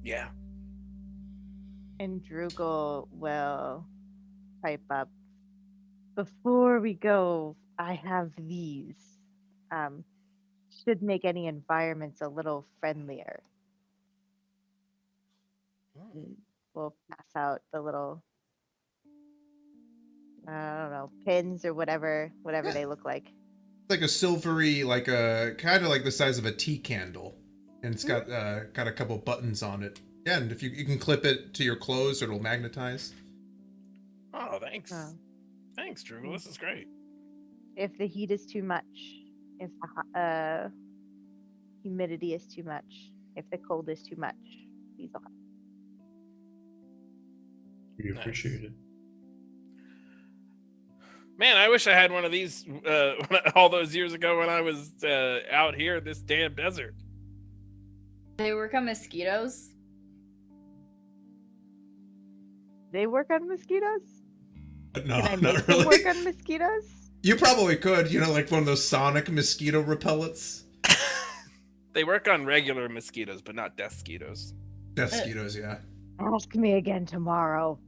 Yeah. And Drugel will pipe up. Before we go, I have these. Should make any environments a little friendlier. And we'll pass out the little, I don't know, pins or whatever they look like. Like a silvery, like a kind of like the size of a tea candle, and it's got a couple buttons on it. Yeah, and if you can clip it to your clothes, it'll magnetize. Oh, thanks. Oh. Thanks, Drew. This is great. If the heat is too much, if the humidity is too much, if the cold is too much, these will help. We appreciate it. Man, I wish I had one of these all those years ago when I was out here in this damn desert. They work on mosquitoes. they work on mosquitoes? No, Can I not make them really. work on mosquitoes? You probably could, like one of those sonic mosquito repellents. They work on regular mosquitoes, but not death mosquitoes. Death mosquitoes, yeah. Ask me again tomorrow.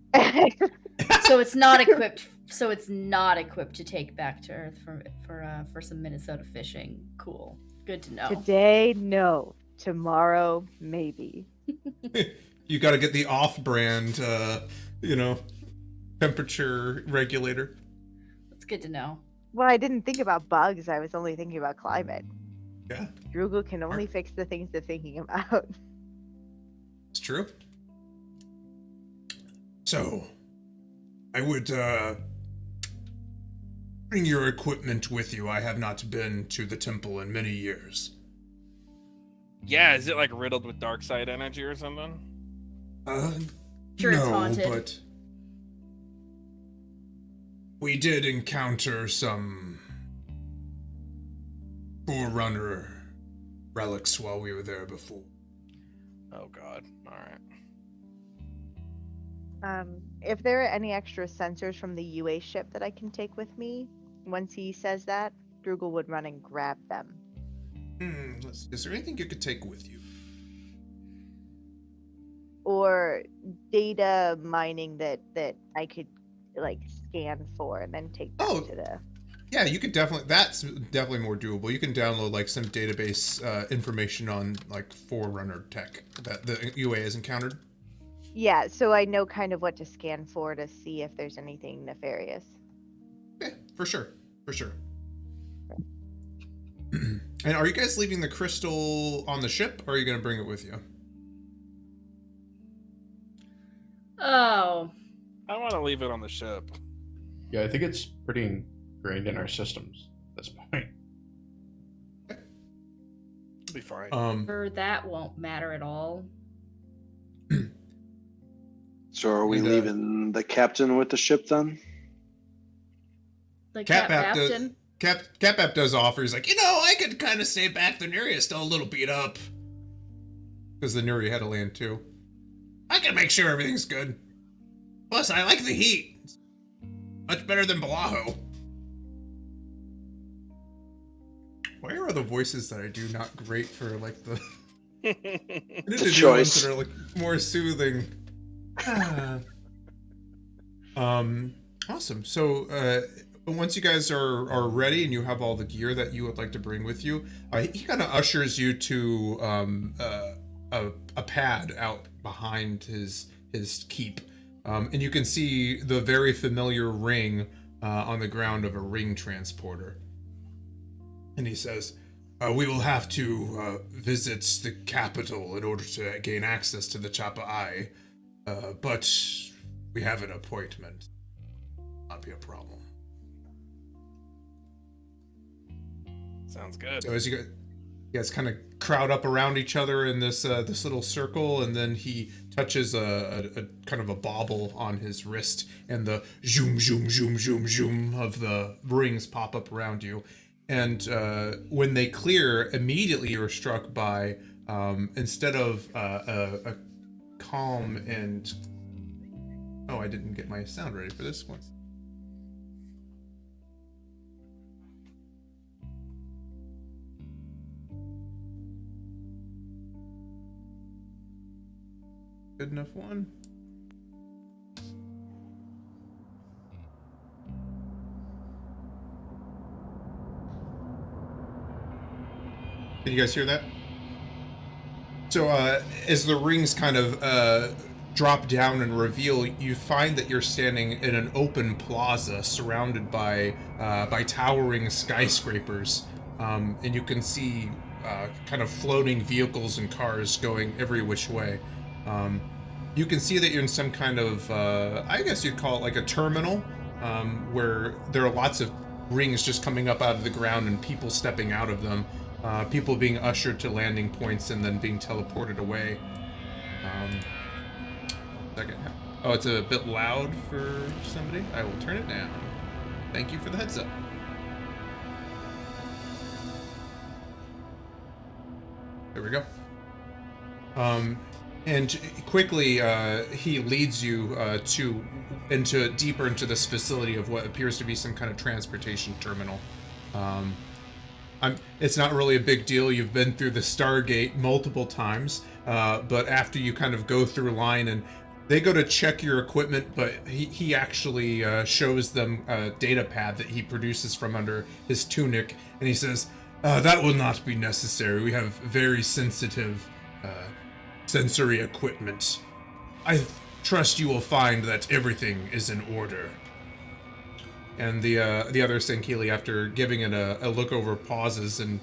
So it's not equipped. So it's not equipped to take back to Earth for some Minnesota fishing. Cool. Good to know. Today, no. Tomorrow, maybe. You got to get the off-brand, temperature regulator. That's good to know. Well, I didn't think about bugs. I was only thinking about climate. Yeah, Drugel can only fix the things they're thinking about. it's true. So, I would bring your equipment with you. I have not been to the temple in many years. Yeah, is it like riddled with dark side energy or something? Sure, it's No, haunted. but we did encounter some Forerunner relics while we were there before. Oh god. All right. If there are any extra sensors from the UA ship that I can take with me, once he says that, Drugel would run and grab them. Is there anything you could take with you? Or data mining that I could scan for and then take back to the... Yeah, you could that's definitely more doable. You can download some database information on Forerunner tech that the UA has encountered. Yeah, so I know kind of what to scan for to see if there's anything nefarious. Okay, for sure. And are you guys leaving the crystal on the ship, or are you going to bring it with you? Oh. I want to leave it on the ship. Yeah, I think it's pretty ingrained in our systems at this point. It'll be fine. Or that won't matter at all. So are we leaving the captain with the ship then? The Captain. captain? Cap does offer. He's like, I could kind of stay back. The Nuria's still a little beat up. Because the Nuria had to land too. I can make sure everything's good. Plus, I like the heat. It's much better than Balajo. Why are the voices that I do not great for the... I need to do choice. ones that are more soothing. Awesome. So, once you guys are ready and you have all the gear that you would like to bring with you, he kind of ushers you to a pad out behind his keep, and you can see the very familiar ring on the ground of a ring transporter. And he says, "We will have to visit the capital in order to gain access to the Chapa Eye, but we have an appointment. Not be a problem." Sounds good. So as you guys kind of crowd up around each other in this little circle, and then he touches a kind of a bauble on his wrist, and the zoom zoom zoom zoom zoom of the rings pop up around you. And when they clear, immediately you're struck by instead of a calm and I didn't get my sound ready for this one. Good enough one. Can you guys hear that? So as the rings kind of drop down and reveal, you find that you're standing in an open plaza surrounded by towering skyscrapers, and you can see kind of floating vehicles and cars going every which way. You can see that you're in some kind of, I guess you'd call it like a terminal, where there are lots of rings just coming up out of the ground and people stepping out of them. People being ushered to landing points and then being teleported away. Second. Oh, it's a bit loud for somebody. I will turn it down. Thank you for the heads up. There we go. And quickly, he leads you deeper into this facility of what appears to be some kind of transportation terminal. Um, it's not really a big deal. You've been through the Stargate multiple times, but after you kind of go through line and they go to check your equipment, but he actually shows them a data pad that he produces from under his tunic, and he says, that will not be necessary. We have very sensitive sensory equipment. I trust you will find that everything is in order. And the other Sangheli, after giving it a look over, pauses and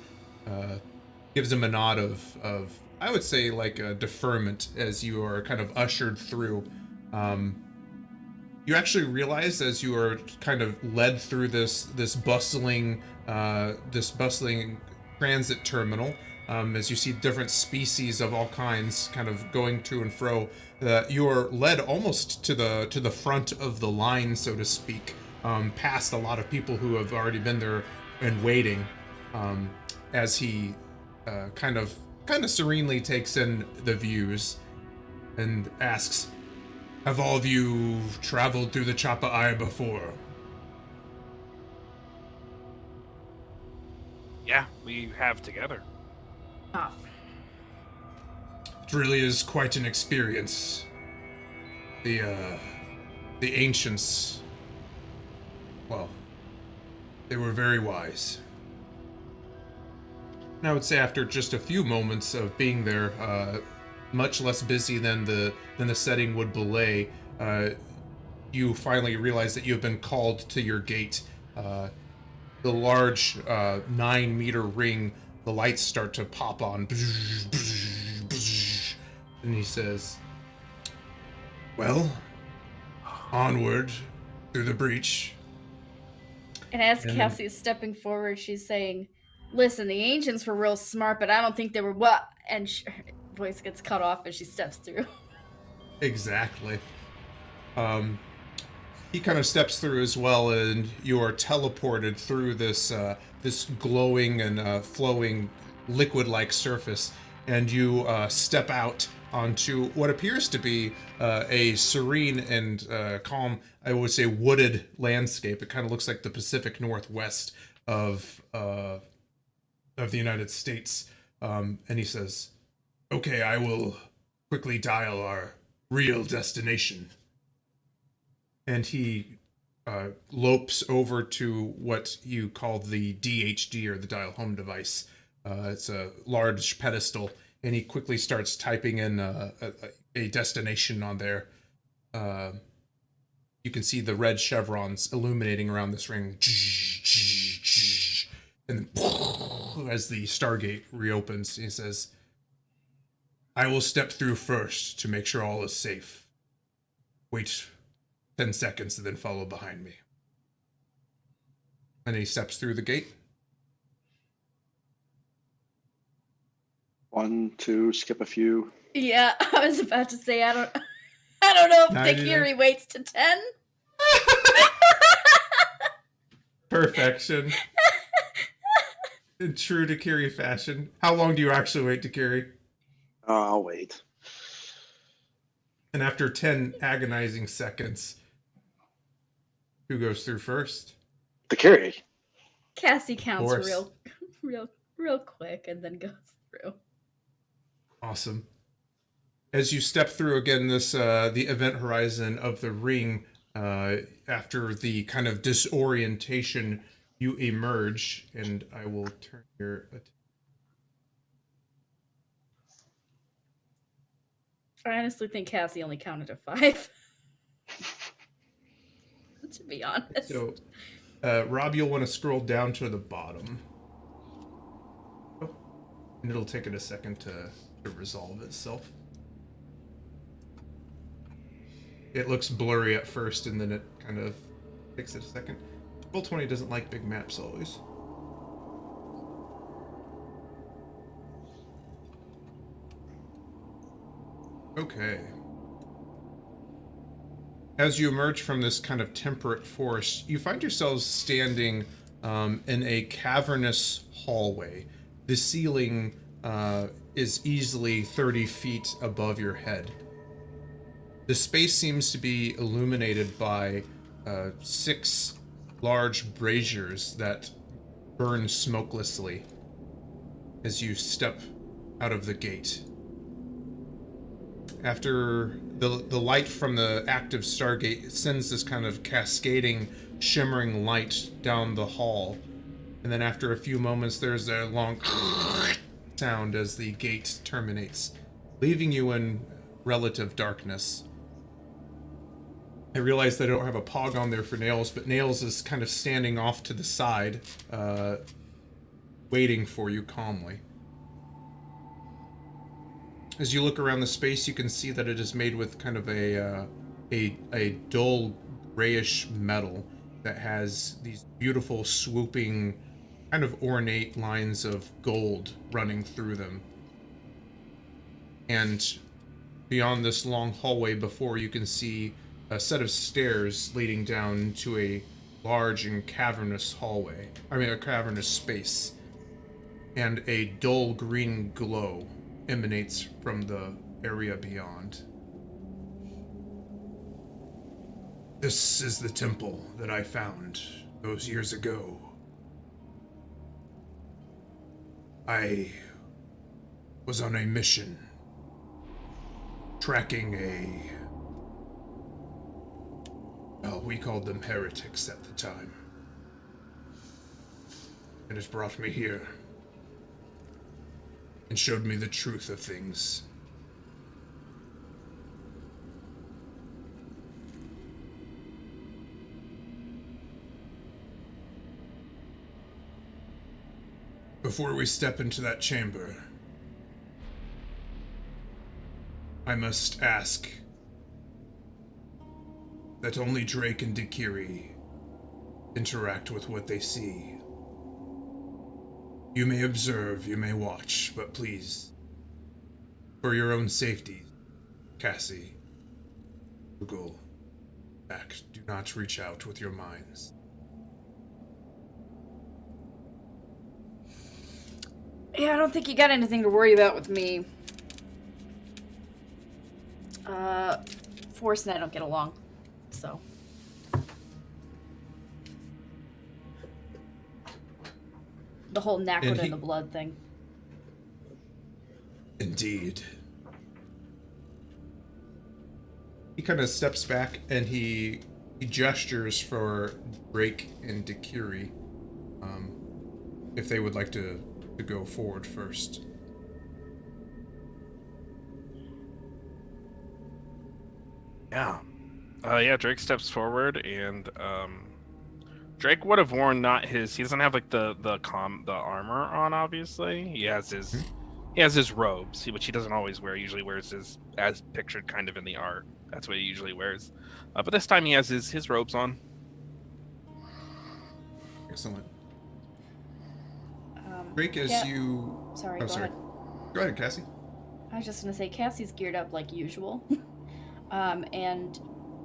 gives him a nod of I would say like a deferment as you are kind of ushered through. You actually realize as you are kind of led through this bustling transit terminal, as you see different species of all kinds kind of going to and fro, that you are led almost to the front of the line, so to speak, past a lot of people who have already been there and waiting, as he kind of serenely takes in the views and asks, "Have all of you traveled through the Chapa Eye before?" Yeah, we have together. Ah, It really is quite an experience. The ancients, well, they were very wise. And I would say after just a few moments of being there, much less busy than the setting would belay, you finally realize that you have been called to your gate. The large 9-meter ring, the lights start to pop on. And he says, "Well, onward through the breach." and as And Cassie is stepping forward, she's saying, "Listen, the ancients were real smart, but I don't think they were what." And her voice gets cut off as she steps through. Exactly. He kind of steps through as well, and you are teleported through this glowing and flowing liquid-like surface, and you step out onto what appears to be a serene and calm, I would say, wooded landscape. It kind of looks like the Pacific Northwest of the United States. And he says, "Okay, I will quickly dial our real destination." And he lopes over to what you call the DHD, or the dial home device. It's a large pedestal, and he quickly starts typing in a destination on there. You can see the red chevrons illuminating around this ring. And as the Stargate reopens, he says, "I will step through first to make sure all is safe. Wait 10 seconds and then follow behind me." And he steps through the gate. 1, 2, skip a few. Yeah, I was about to say I don't know if 99. Takiri waits to 10. Perfection. In true Takiri fashion. How long do you actually wait, Takiri? I'll wait. And after 10 agonizing seconds, who goes through first? The carry. Cassie counts course. real quick and then goes through. Awesome. As you step through again this the event horizon of the ring, after the kind of disorientation, you emerge, and I will turn your attention. I honestly think Cassie only counted to 5. To be honest. So, Rob, you'll want to scroll down to the bottom. Oh, and it'll take it a second to resolve itself. It looks blurry at first, and then it kind of takes it a second. Roll20 doesn't like big maps always. Okay. As you emerge from this kind of temperate forest, you find yourselves standing in a cavernous hallway. The ceiling is easily 30 feet above your head. The space seems to be illuminated by 6 large braziers that burn smokelessly as you step out of the gate. After the light from the active Stargate sends this kind of cascading, shimmering light down the hall, and then after a few moments there's a long sound as the gate terminates, leaving you in relative darkness. I realize that I don't have a pog on there for Nails, but Nails is kind of standing off to the side, waiting for you calmly. As you look around the space, you can see that it is made with kind of a dull grayish metal that has these beautiful swooping, kind of ornate lines of gold running through them. And beyond this long hallway before, you can see a set of stairs leading down to a large and cavernous hallway. A cavernous space. And a dull green glow emanates from the area beyond. This is the temple that I found those years ago. I was on a mission, tracking we called them heretics at the time. It has brought me here and showed me the truth of things. Before we step into that chamber, I must ask that only Drake and Dakiri interact with what they see. You may observe, you may watch, but please, for your own safety, Cassie, Google, back, do not reach out with your minds. Yeah, I don't think you got anything to worry about with me. Force and I don't get along, so. The whole knackered in the blood thing. Indeed. He kind of steps back and he gestures for Drake and Dakiri, if they would like to go forward first. Yeah, Drake steps forward, and Drake would have worn he doesn't have like the armor on, obviously. He has his robes, which he doesn't always wear. He usually wears his, as pictured kind of in the art. That's what he usually wears. But this time he has his robes on. Excellent. Drake, as you... Sorry, Oh, go sorry. ahead. Go ahead, Cassie. I was just gonna say, Cassie's geared up like usual. And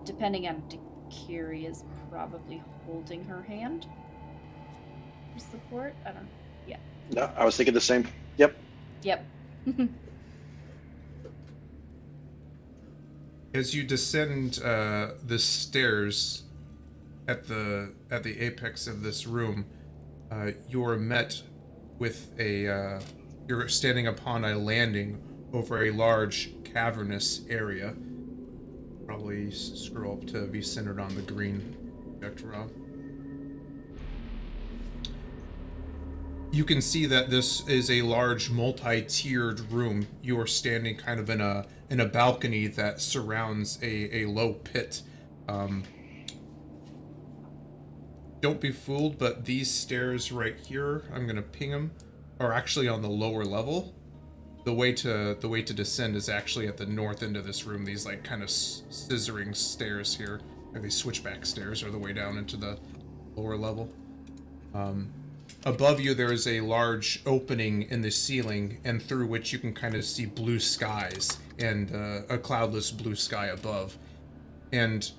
depending on Dakiri is probably holding her hand for support. I don't know. Yeah. No, I was thinking the same. Yep. Yep. As you descend the stairs at the apex of this room, you are met with you're standing upon a landing over a large cavernous area. Probably scroll up to be centered on the green projectile. You can see that this is a large multi-tiered room. You are standing kind of in a balcony that surrounds a low pit. Don't be fooled, but these stairs right here, I'm gonna ping them, are actually on the lower level. The way to descend is actually at the north end of this room. These like kind of scissoring stairs here, or these switchback stairs, are the way down into the lower level. Above you, there is a large opening in the ceiling, and through which you can kind of see blue skies and a cloudless blue sky above. And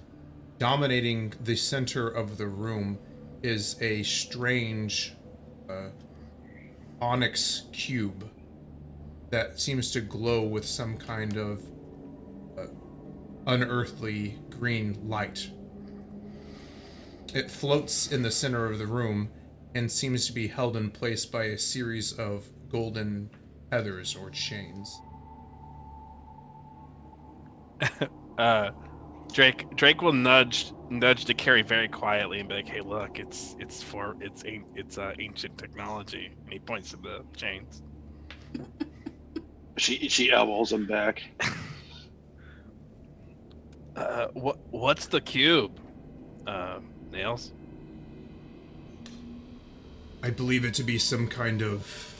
dominating the center of the room is a strange onyx cube that seems to glow with some kind of unearthly green light. It floats in the center of the room and seems to be held in place by a series of golden feathers or chains. Drake will nudge to Carrie very quietly and be like, "Hey, look, it's ancient technology." And he points to the chains. She elbows him back. What's the cube? Nails. I believe it to be some kind of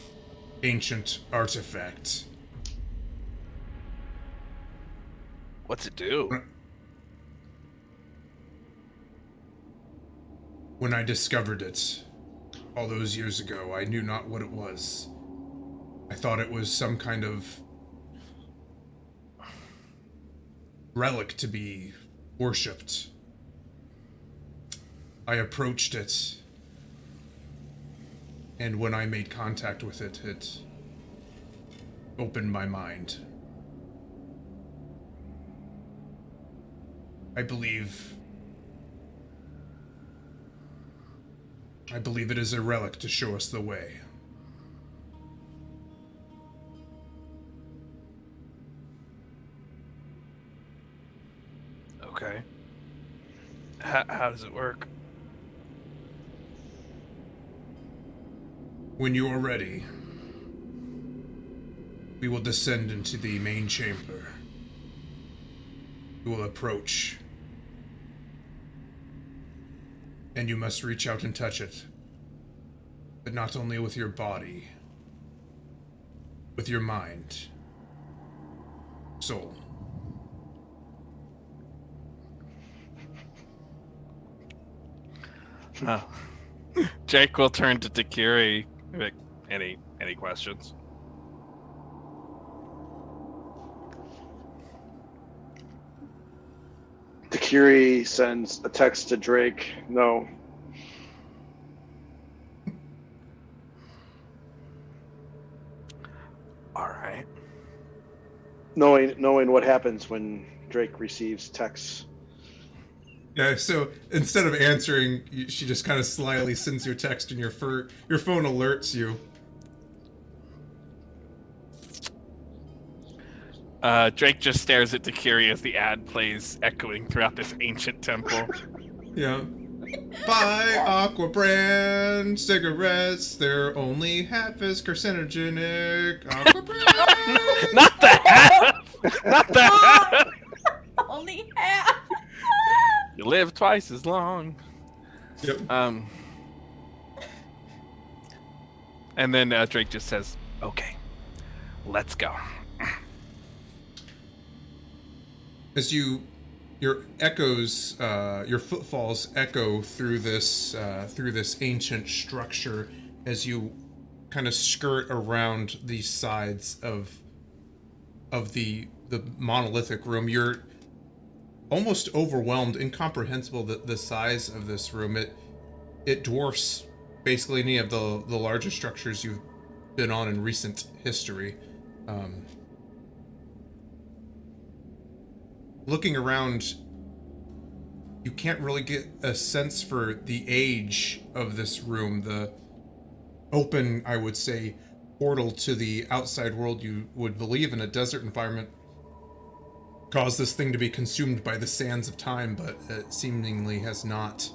ancient artifact. What's it do? When I discovered it all those years ago, I knew not what it was. I thought it was some kind of relic to be worshipped. I approached it, and when I made contact with it, it opened my mind. I believe it is a relic to show us the way. Okay. How does it work? When you are ready, we will descend into the main chamber. We will approach. And you must reach out and touch it. But not only with your body, with your mind, soul. Jake will turn to Takiri. Like, any questions? Takiri sends a text to Drake. No. All right. Knowing what happens when Drake receives texts. Yeah, so instead of answering, she just kind of slyly sends your text and your phone alerts you. Drake just stares at Takiri as the ad plays, echoing throughout this ancient temple. Yeah. Buy Aqua brand cigarettes. They're only half as carcinogenic. Aqua brand. Not that! Not that! Only half. You live twice as long. Yep. And then Drake just says, "Okay, let's go." As your footfalls echo through this ancient structure as you kind of skirt around the sides of the monolithic room. You're almost overwhelmed, incomprehensible the size of this room. It dwarfs basically any of the larger structures you've been on in recent history. Looking around, you can't really get a sense for the age of this room. The open, I would say, portal to the outside world you would believe in a desert environment caused this thing to be consumed by the sands of time, but it seemingly has not.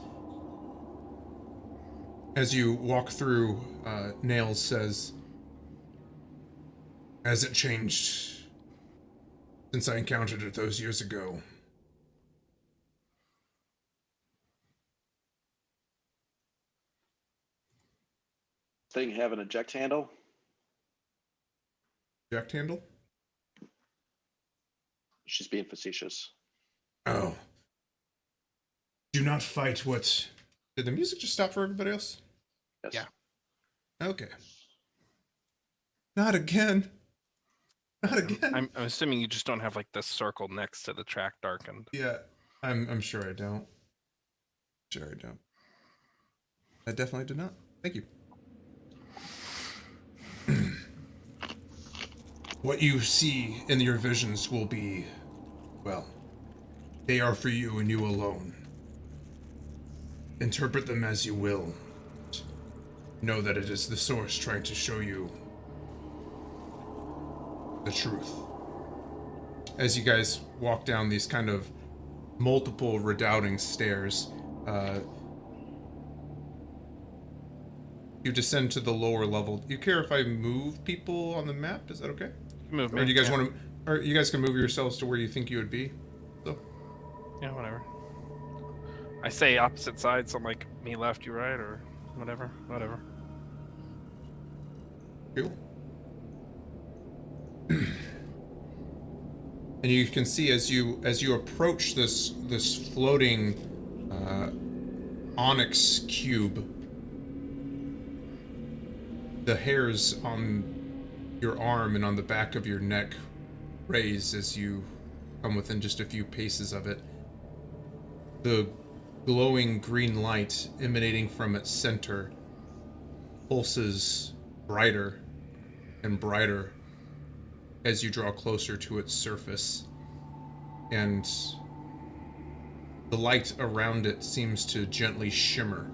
As you walk through, Nails says, "Has it changed since I encountered it those years ago?" Thing have an eject handle? Eject handle? She's being facetious. Oh. Do not fight what... Did the music just stop for everybody else? Yes. Yeah. Okay. Not again. Not again. I'm assuming you just don't have like the circle next to the track darkened. Yeah, I'm sure I don't. I definitely did not. Thank you. What you see in your visions will be, well, they are for you and you alone. Interpret them as you will. Know that it is the source trying to show you the truth. As you guys walk down these kind of multiple redoubting stairs, you descend to the lower level. Do you care if I move people on the map? Is that okay? Move me. Or do you guys yeah. want to? Or you guys can move yourselves to where you think you would be. So, Yeah, whatever. I say opposite sides, so I'm like me left, you right, or whatever. Whatever. cool. And you can see as you approach this floating onyx cube, the hairs on your arm and on the back of your neck raise as you come within just a few paces of it. The glowing green light emanating from its center pulses brighter and brighter as you draw closer to its surface, and the light around it seems to gently shimmer.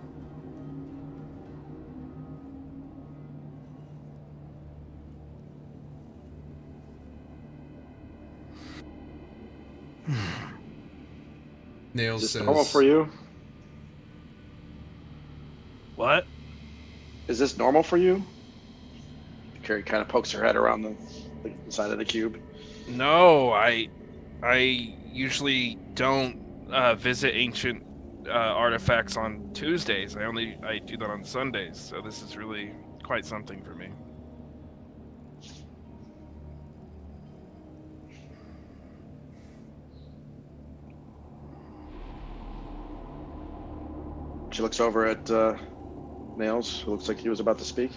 Nails Is this says, normal for you? What? Is this normal for you? Carrie kind of pokes her head around the side of the cube. No, I usually don't visit ancient artifacts on Tuesdays. I do that on Sundays. So this is really quite something for me. She looks over at Nails, who looks like he was about to speak.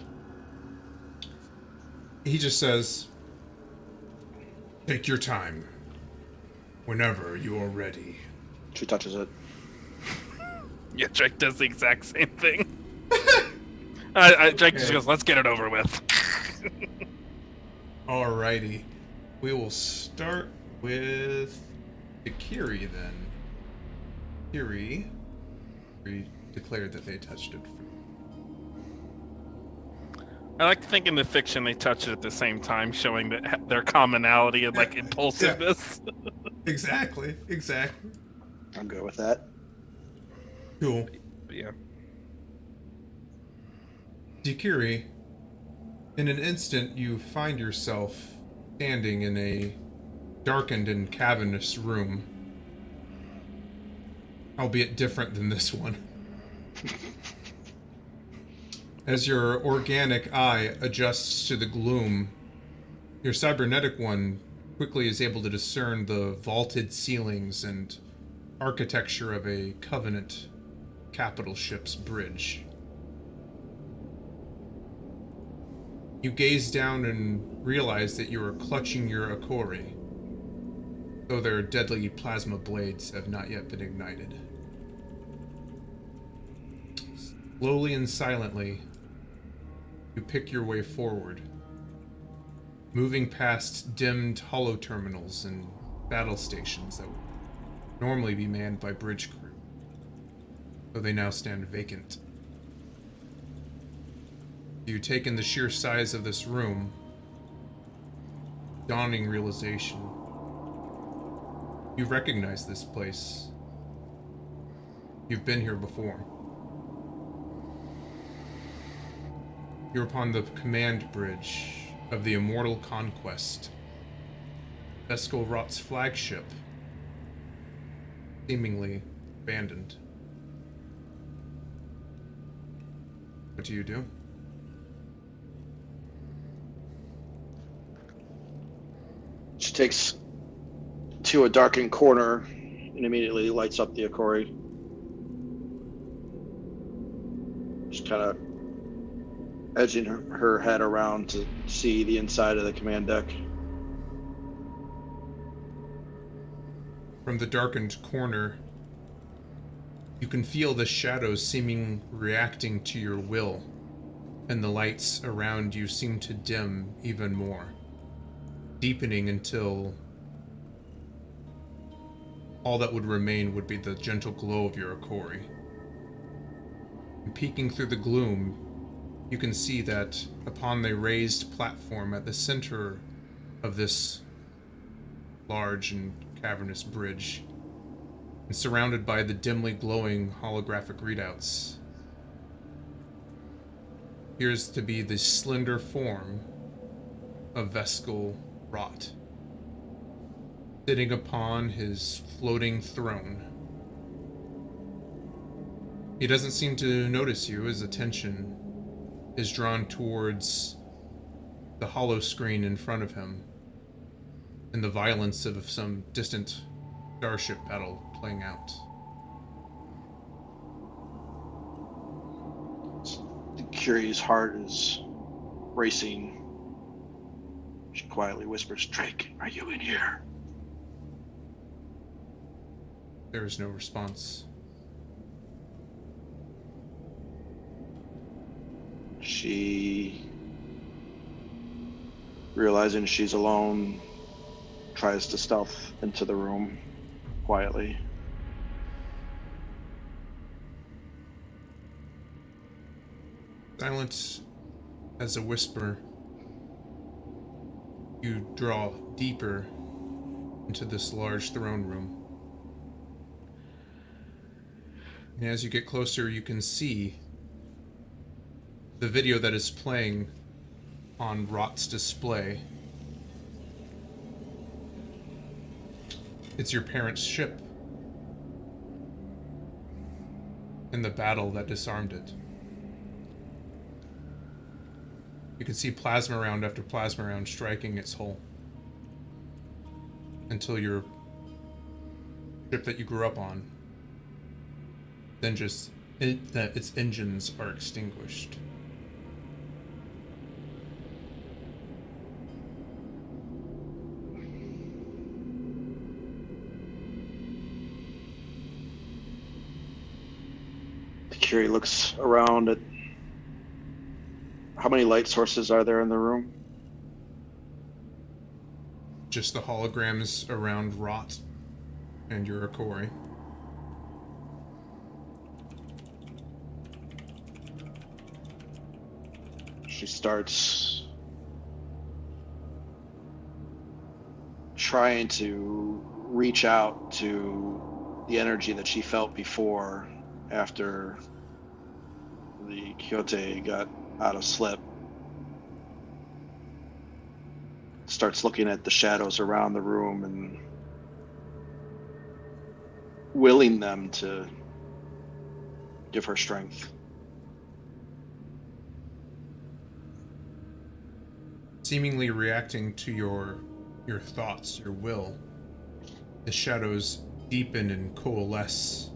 he just says, take your time, whenever you are ready. She touches it. Yeah, Drake does the exact same thing. Drake just goes, "Let's get it over with." Alrighty. We will start with Kiri then. Kiri declared that they touched it. I like to think in the fiction they touch it at the same time, showing that their commonality and like impulsiveness. Exactly. I'm good with that. Cool. But yeah. Dikiri, in an instant you find yourself standing in a darkened and cavernous room, albeit different than this one. As your organic eye adjusts to the gloom, your cybernetic one quickly is able to discern the vaulted ceilings and architecture of a Covenant capital ship's bridge. You gaze down and realize that you are clutching your Akori, though their deadly plasma blades have not yet been ignited. Slowly and silently, you pick your way forward, moving past dimmed holo terminals and battle stations that would normally be manned by bridge crew, though they now stand vacant. You take in the sheer size of this room, dawning realization. You recognize this place. You've been here before. You're upon the command bridge of the Immortal Conquest, Eskelrot's flagship, seemingly abandoned. What do you do? She takes to a darkened corner and immediately lights up the Akori. Just kind of edging her head around to see the inside of the command deck. From the darkened corner, you can feel the shadows seeming reacting to your will, and the lights around you seem to dim even more. deepening until all that would remain would be the gentle glow of your Akori. And peeking through the gloom, you can see that upon the raised platform at the center of this large and cavernous bridge, and surrounded by the dimly glowing holographic readouts, appears to be the slender form of Vescal Rot, sitting upon his floating throne. He doesn't seem to notice you. His attention is drawn towards the hollow screen in front of him and the violence of some distant starship battle playing out. Curie's heart is racing. She quietly whispers, "Drake, are you in here?" There is no response. She, realizing she's alone, tries to stealth into the room quietly. Silent as a whisper, you draw deeper into this large throne room. And as you get closer, you can see the video that is playing on Rot's display. It's your parents' ship and the battle that disarmed it. You can see plasma round after plasma round striking its hull until your ship that you grew up on, then just its engines are extinguished. Curie looks around at how many light sources are there in the room? Just the holograms around Rot and your Akori. She starts trying to reach out to the energy that she felt before after the Quixote got out of slip. Starts looking at the shadows around the room and willing them to give her strength. Seemingly reacting to your thoughts, your will, the shadows deepen and coalesce.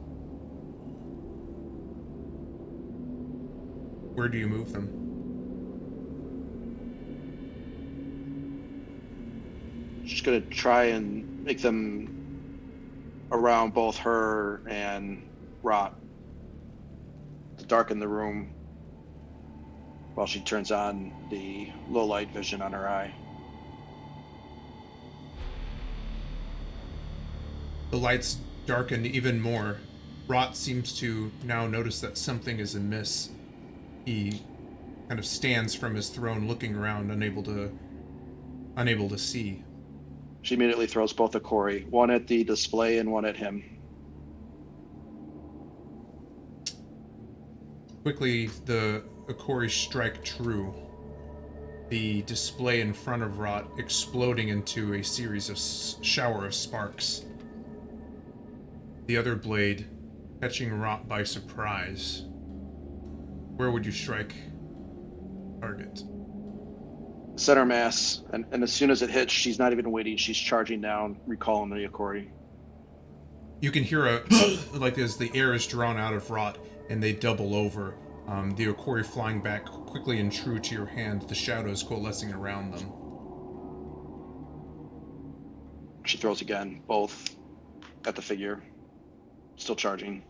Where do you move them? She's gonna try and make them around both her and Rot to darken the room while she turns on the low light vision on her eye. The lights darken even more. Rot seems to now notice that something is amiss. He kind of stands from his throne looking around, unable to see. She immediately throws both Akori, one at the display and one at him. Quickly, the Akori strike true. The display in front of Rot exploding into a series of shower of sparks. The other blade catching Rot by surprise. Where would you strike target? Center mass, and as soon as it hits, she's not even waiting. She's charging down, recalling the Akori. You can hear a like as the air is drawn out of Rot and they double over. The Akori flying back quickly and true to your hand, the shadows coalescing around them. She throws again, both at the figure, still charging.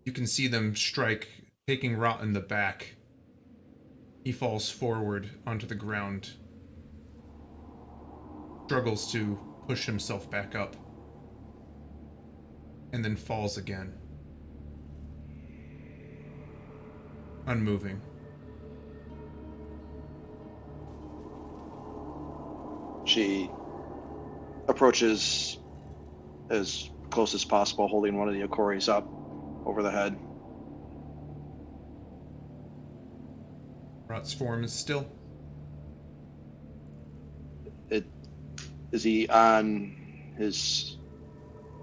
You can see them strike, taking Rot in the back. He falls forward onto the ground. struggles to push himself back up, and then falls again, unmoving. She approaches as close as possible, holding one of the Okoris up over the head. Rot's form is still. Is he on his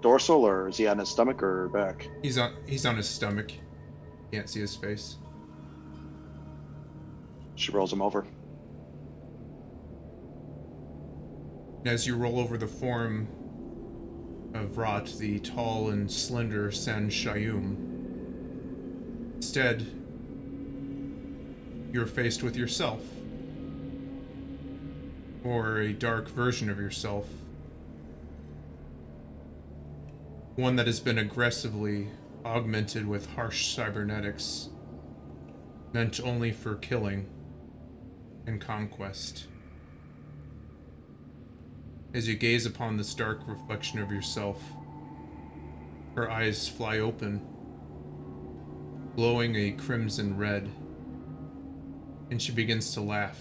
dorsal, or is he on his stomach or back? He's on his stomach. Can't see his face. She rolls him over. As you roll over the form of Rot, the tall and slender Sanghelios, instead, you're faced with yourself. Or a dark version of yourself. One that has been aggressively augmented with harsh cybernetics, meant only for killing and conquest. As you gaze upon this dark reflection of yourself, her eyes fly open, glowing a crimson red, and she begins to laugh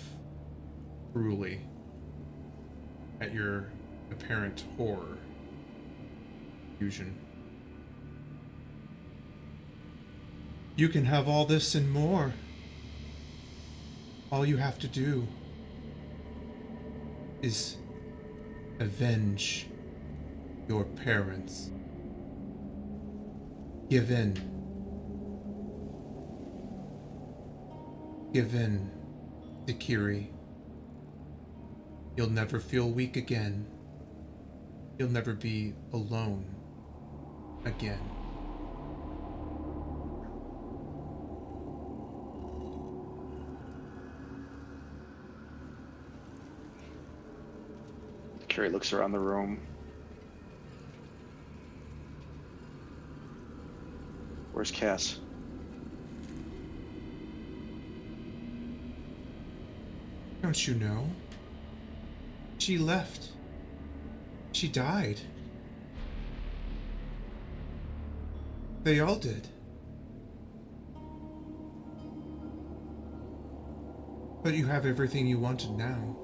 cruelly at your apparent horror. Fusion. You can have all this and more. All you have to do is avenge your parents. Give in. Give in, Dakiri. You'll never feel weak again. You'll never be alone again. Carrie looks around the room. Where's Cass? Don't you know? She left. She died. They all did. But you have everything you wanted now.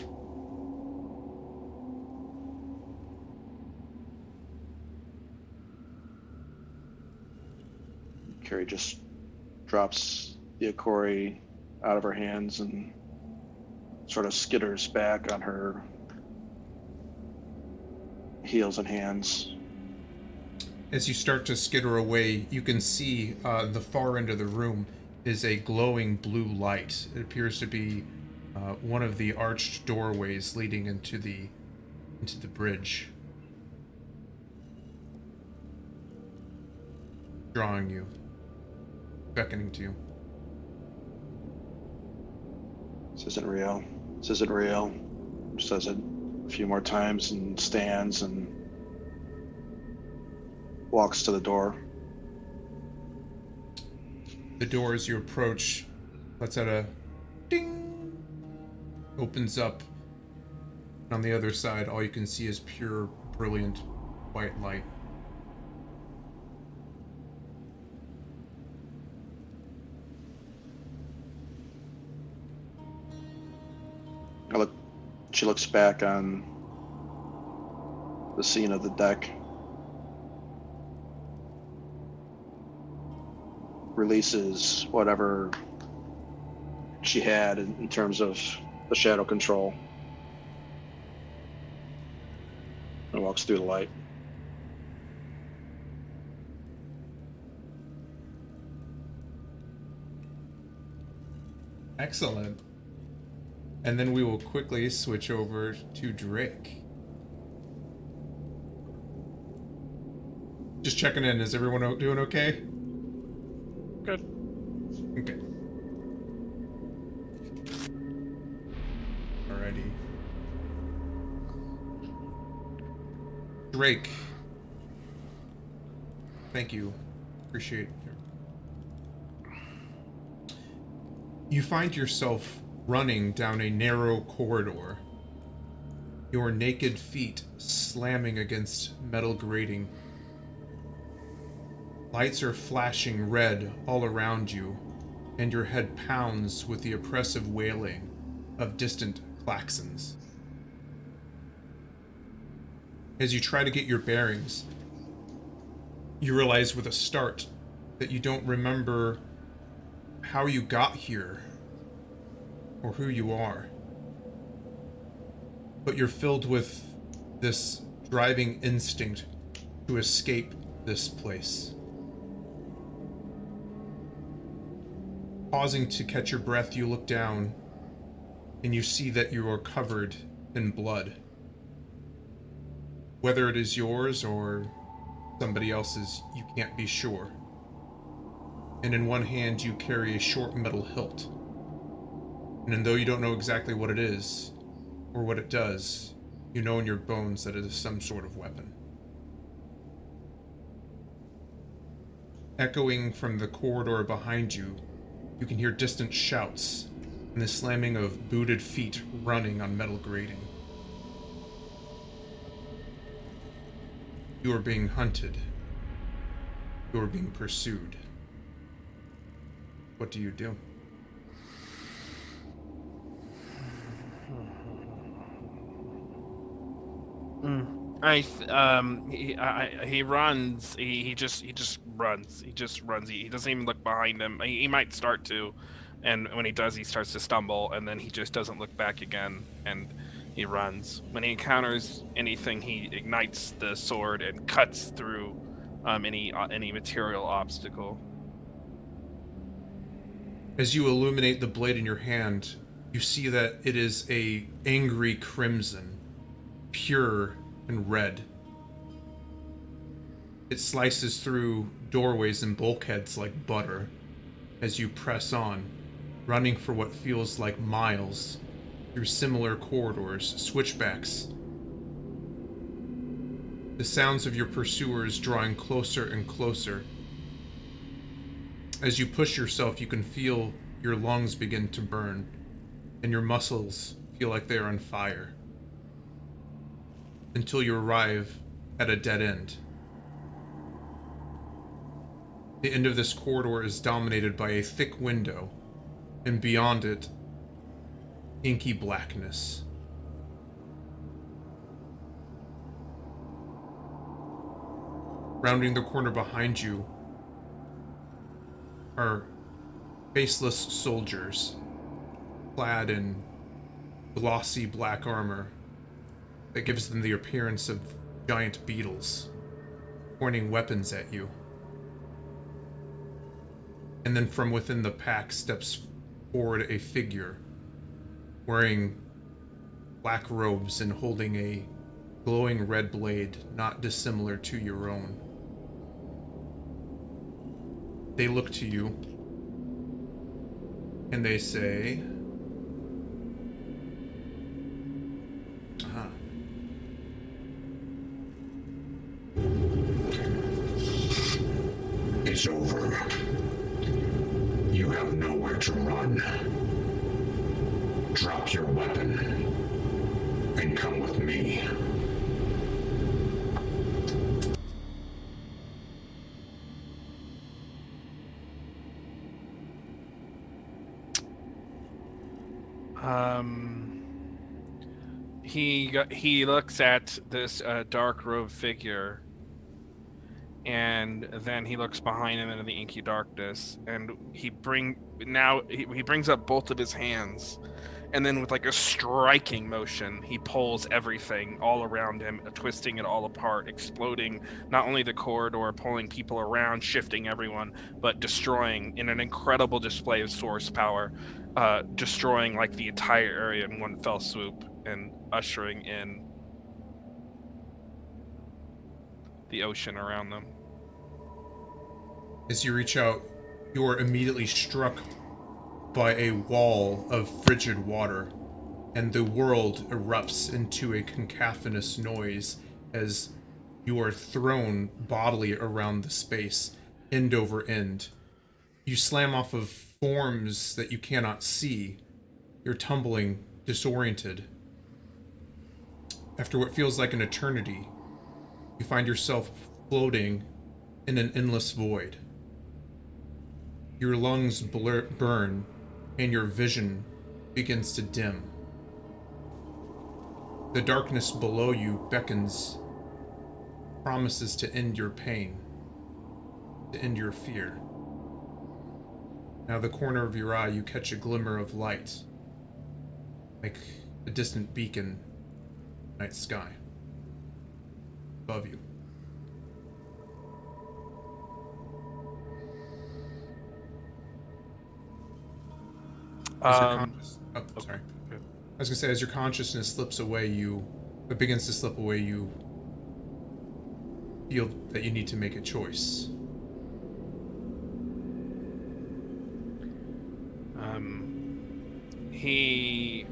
Carrie just drops the Akori out of her hands and sort of skitters back on her heels and hands. As you start to skitter away, you can see the far end of the room is a glowing blue light. It appears to be one of the arched doorways leading into the bridge, drawing you, beckoning to you. This isn't real. This isn't real. Says it a few more times and stands and walks to the door. The door, as you approach, lets out a ding, opens up. And on the other side, all you can see is pure, brilliant white light. She looks back on the scene of the deck. Releases whatever she had in terms of the shadow control. And walks through the light. Excellent. And then we will quickly switch over to Drake. Just checking in. Is everyone doing okay? Good. Okay. Alrighty. Drake. Thank you. Appreciate it. You find yourself running down a narrow corridor your naked feet slamming against metal grating. Lights are flashing red all around you, and your head pounds with the oppressive wailing of distant klaxons. As you try to get your bearings, you realize with a start that you don't remember how you got here or who you are. But you're filled with this driving instinct to escape this place. Pausing to catch your breath, you look down and you see that you are covered in blood. Whether it is yours or somebody else's, you can't be sure. And in one hand, you carry a short metal hilt. And though you don't know exactly what it is or what it does, you know in your bones that it is some sort of weapon. Echoing from the corridor behind you, you can hear distant shouts and the slamming of booted feet running on metal grating. You are being hunted. You are being pursued. What do you do? He runs. He just runs. He just runs. He doesn't even look behind him. He might start to, and when he does, he starts to stumble, and then he just doesn't look back again, and he runs. When he encounters anything, he ignites the sword and cuts through any material obstacle. As you illuminate the blade in your hand, you see that it is a angry crimson, pure and red. It slices through doorways and bulkheads like butter as you press on, running for what feels like miles through similar corridors, switchbacks. The sounds of your pursuers drawing closer and closer. As you push yourself, you can feel your lungs begin to burn, and your muscles feel like they are on fire. Until you arrive at a dead end. The end of this corridor is dominated by a thick window, and beyond it, inky blackness. Rounding the corner behind you are faceless soldiers, clad in glossy black armor that gives them the appearance of giant beetles, pointing weapons at you. And then from within the pack steps forward a figure wearing black robes and holding a glowing red blade not dissimilar to your own. They look to you and they say, It's over. You have nowhere to run. Drop your weapon and come with me. He looks at this dark robed figure, and then he looks behind him into the inky darkness, and he brings up both of his hands, and then with like a striking motion, he pulls everything all around him, twisting it all apart, exploding not only the corridor, pulling people around, shifting everyone, but destroying in an incredible display of source power, destroying like the entire area in one fell swoop and ushering in the ocean around them. as you reach out, you are immediately struck by a wall of frigid water, and the world erupts into a cacophonous noise as you are thrown bodily around the space, end over end. You slam off of forms that you cannot see. You're tumbling, disoriented. after what feels like an eternity, you find yourself floating in an endless void. Your lungs burn, and your vision begins to dim. The darkness below you beckons, promises to end your pain, to end your fear. Out of the corner of your eye, you catch a glimmer of light, like a distant beacon in the night sky above you. Sorry. I was gonna say, as your consciousness slips away, it begins to slip away, you feel that you need to make a choice. He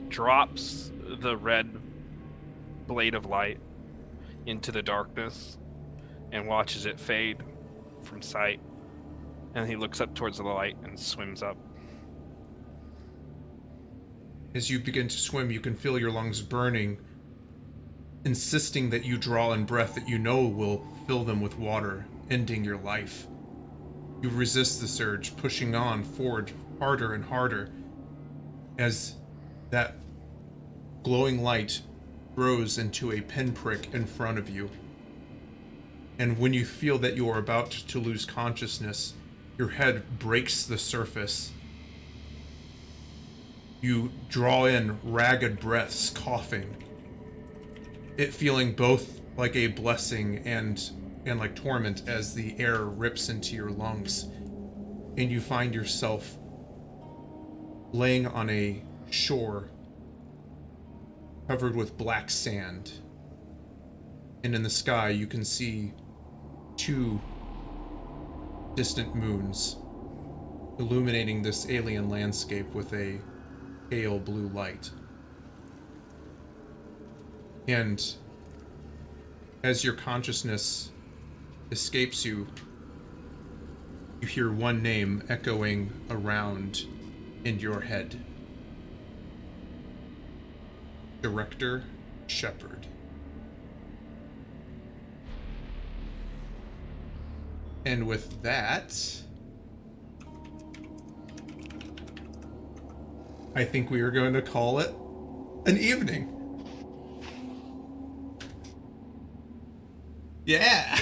drops the red blade of light into the darkness and watches it fade from sight. And he looks up towards the light and swims up. As you begin to swim, you can feel your lungs burning, insisting that you draw in breath that you know will fill them with water, ending your life. You resist the surge, pushing on forward harder and harder as that glowing light grows into a pinprick in front of you. And when you feel that you are about to lose consciousness, your head breaks the surface. You draw in ragged breaths, coughing. It feeling both like a blessing and like torment as the air rips into your lungs. And you find yourself laying on a shore covered with black sand. And in the sky, you can see 2 distant moons illuminating this alien landscape with a pale blue light. And as your consciousness escapes you, you hear one name echoing around in your head. Director Shepard. And with that, I think we are going to call it an evening. Yeah.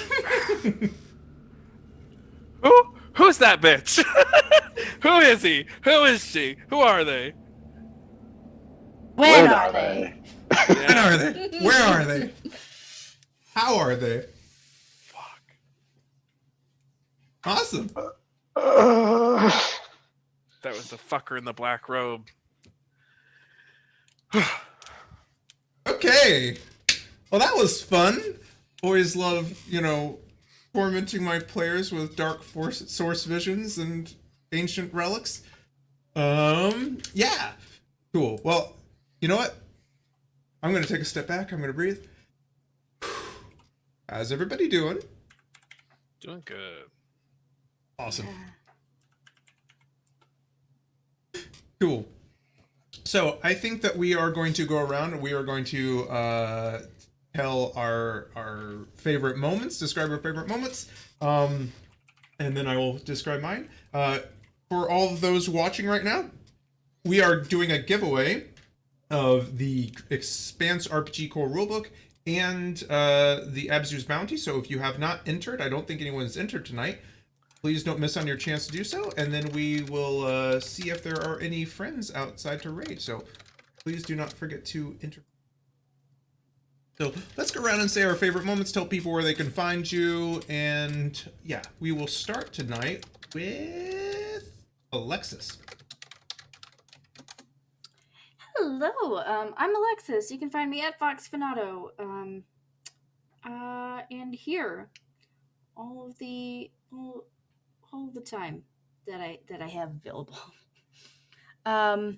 Who's that bitch? Who is he? Who is she? Who are they? When are they? When are they? Where are they? How are they? Fuck. Awesome. That was the fucker in the black robe. Okay. Well, that was fun. Always love, tormenting my players with dark source visions and ancient relics. Yeah. Cool. Well, you know what? I'm going to take a step back. I'm going to breathe. How's everybody doing? Doing good. Awesome. Cool. So I think that we are going to go around and we are going to tell our favorite moments, describe our favorite moments, and then I will describe mine. For all of those watching right now, we are doing a giveaway of the Expanse RPG Core Rulebook and the Abzu's Bounty. So if you have not entered, I don't think anyone's entered tonight, please don't miss on your chance to do so, and then we will see if there are any friends outside to raid. So please do not forget to enter. So let's go around and say our favorite moments, tell people where they can find you, and yeah, we will start tonight with Alexis. Hello, I'm Alexis. You can find me at Fox Fanato, and here, all of the time that I have available. I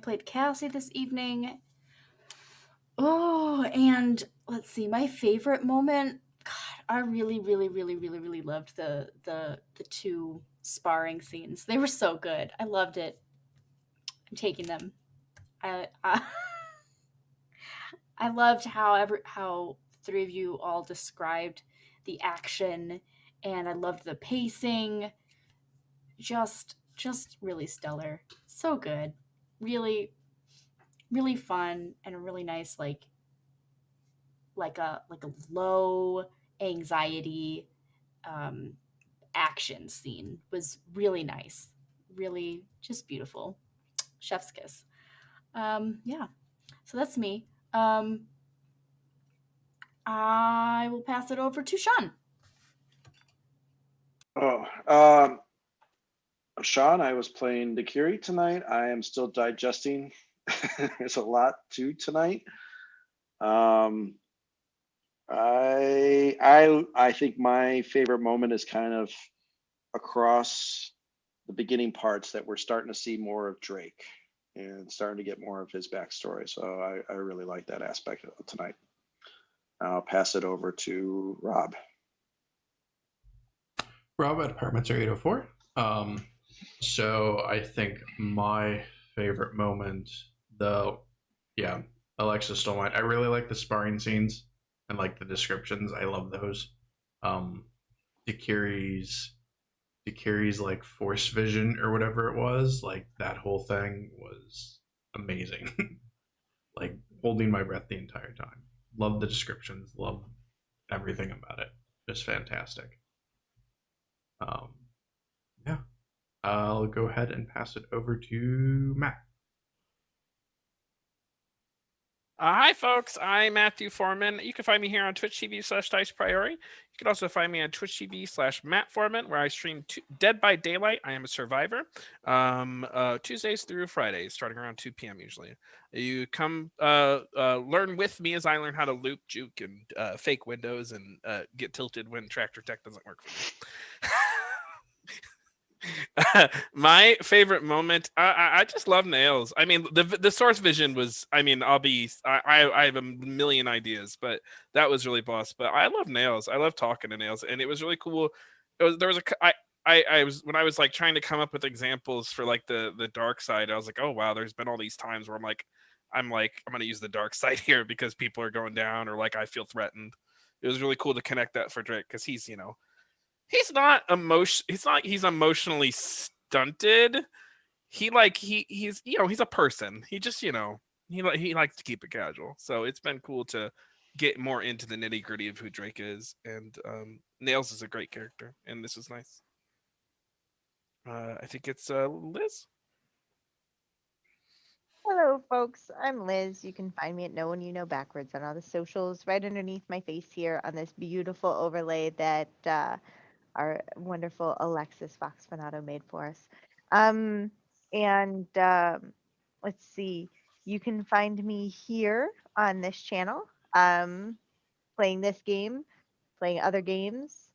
played Cassie this evening. Oh, and let's see, my favorite moment. God, I really loved the 2 sparring scenes. They were so good. I loved it. I'm taking them. I loved how three of you all described the action, and I loved the pacing. Just really stellar. So good. Really really fun and a really nice like a low anxiety um action scene was really nice. Really just beautiful. Chef's kiss. Yeah. So that's me. I will pass it over to Sean. Oh, Sean, I was playing Dakiri tonight. I am still digesting. There's a lot to tonight. I think my favorite moment is kind of across the beginning parts that we're starting to see more of Drake and starting to get more of his backstory. So I really like that aspect of tonight. I'll pass it over to Rob. Rob at Apartments 804. So I think my favorite moment, though, yeah, Alexa stole mine. I really like the sparring scenes and like the descriptions. I love those. Um, Dakiri's like force vision or whatever it was, like that whole thing was amazing. Like holding my breath the entire time. Love the descriptions. Love everything about it. Just fantastic. Um, yeah. I'll go ahead and pass it over to Matt. Hi, folks. I'm Matthew Foreman. You can find me here on Twitch TV/Dice Priori. You can also find me on Twitch TV/Matt Foreman, where I stream Dead by Daylight. I am a survivor. Tuesdays through Fridays, starting around 2 p.m. usually. You come learn with me as I learn how to loop, juke, and fake windows and get tilted when Tractor Tech doesn't work for me. My favorite moment, I just love Nails. I mean, the source vision was, I mean, I have a million ideas, but that was really boss. But I love Nails. I love talking to Nails, and it was really cool. There was I was when I was like trying to come up with examples for like the dark side. I was like, oh wow, there's been all these times where I'm gonna use the dark side here because people are going down or like I feel threatened. It was really cool to connect that for Drake because he's emotionally stunted. He's a person. He just he likes to keep it casual. So it's been cool to get more into the nitty gritty of who Drake is, and Nails is a great character, and this is nice. I think it's Liz. Hello, folks. I'm Liz. You can find me at No One You Know Backwards on all the socials, right underneath my face here on this beautiful overlay that our wonderful Alexis Fox Fanato made for us. And let's see, you can find me here on this channel, playing this game, playing other games,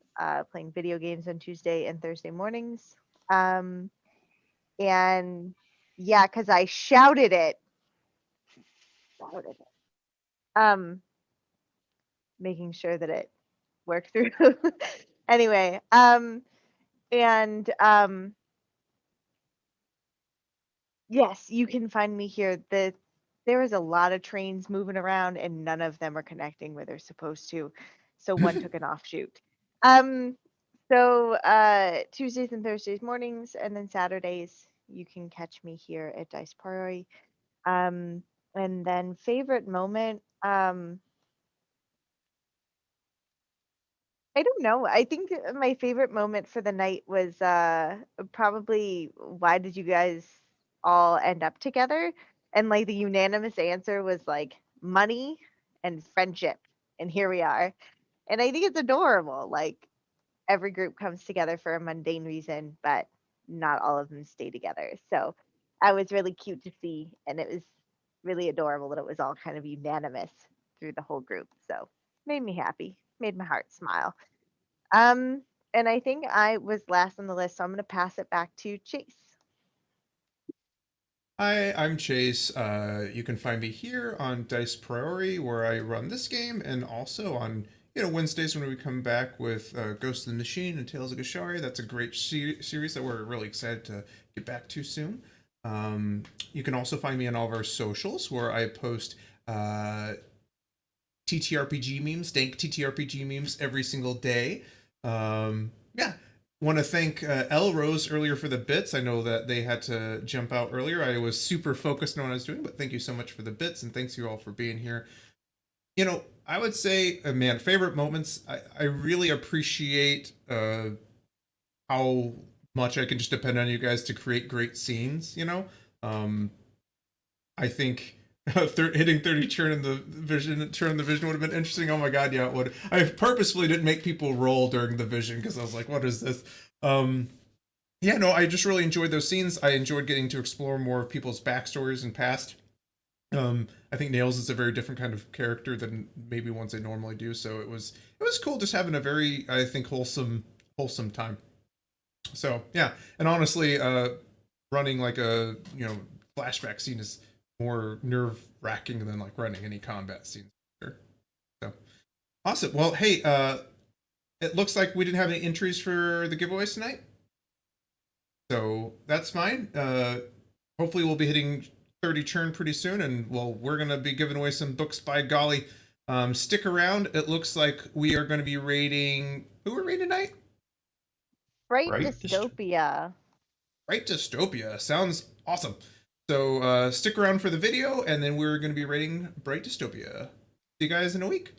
playing video games on Tuesday and Thursday mornings. And yeah, because I shouted it. Making sure that it worked through. Anyway, and yes, you can find me here. There is a lot of trains moving around and none of them are connecting where they're supposed to. So one took an offshoot. So Tuesdays and Thursdays mornings, and then Saturdays you can catch me here at Dice Priori. And then favorite moment, I don't know. I think my favorite moment for the night was probably why did you guys all end up together? And like the unanimous answer was like money and friendship. And here we are. And I think it's adorable. Like every group comes together for a mundane reason, but not all of them stay together. So I was really cute to see. And it was really adorable that it was all kind of unanimous through the whole group. So made me happy, made my heart smile. Um, and I think I was last on the list, so I'm going to pass it back to Chase. Hi, I'm Chase. You can find me here on Dice Priori, where I run this game, and also on Wednesdays when we come back with Ghost of the Machine and Tales of Gashari. That's a great series that we're really excited to get back to soon. You can also find me on all of our socials, where I post TTRPG memes, dank TTRPG memes every single day. Yeah. Want to thank L Rose earlier for the bits. I know that they had to jump out earlier. I was super focused on what I was doing, but thank you so much for the bits, and thanks you all for being here. You know, I would say, man, favorite moments. I really appreciate how much I can just depend on you guys to create great scenes. You know, I think hitting 30 turn in the vision would have been interesting. Oh my god, yeah, it would. I purposefully didn't make people roll during the vision because I was like, what is this? Yeah, no, I just really enjoyed those scenes. I enjoyed getting to explore more of people's backstories and past. I think Nails is a very different kind of character than maybe ones I normally do, so it was cool just having a very, I think, wholesome time. So yeah, and honestly, running like a flashback scene is more nerve wracking than like running any combat scene. Sure. So awesome. Well, hey, it looks like we didn't have any entries for the giveaways tonight, so that's fine. Hopefully, we'll be hitting 30 churn pretty soon, and well, we're gonna be giving away some books by golly. Stick around. It looks like we are going to be rating. Who we're rating tonight? Bright Bright Dystopia. Bright Dystopia. Sounds awesome. So stick around for the video, and then we're going to be rating Bright Dystopia. See you guys in a week.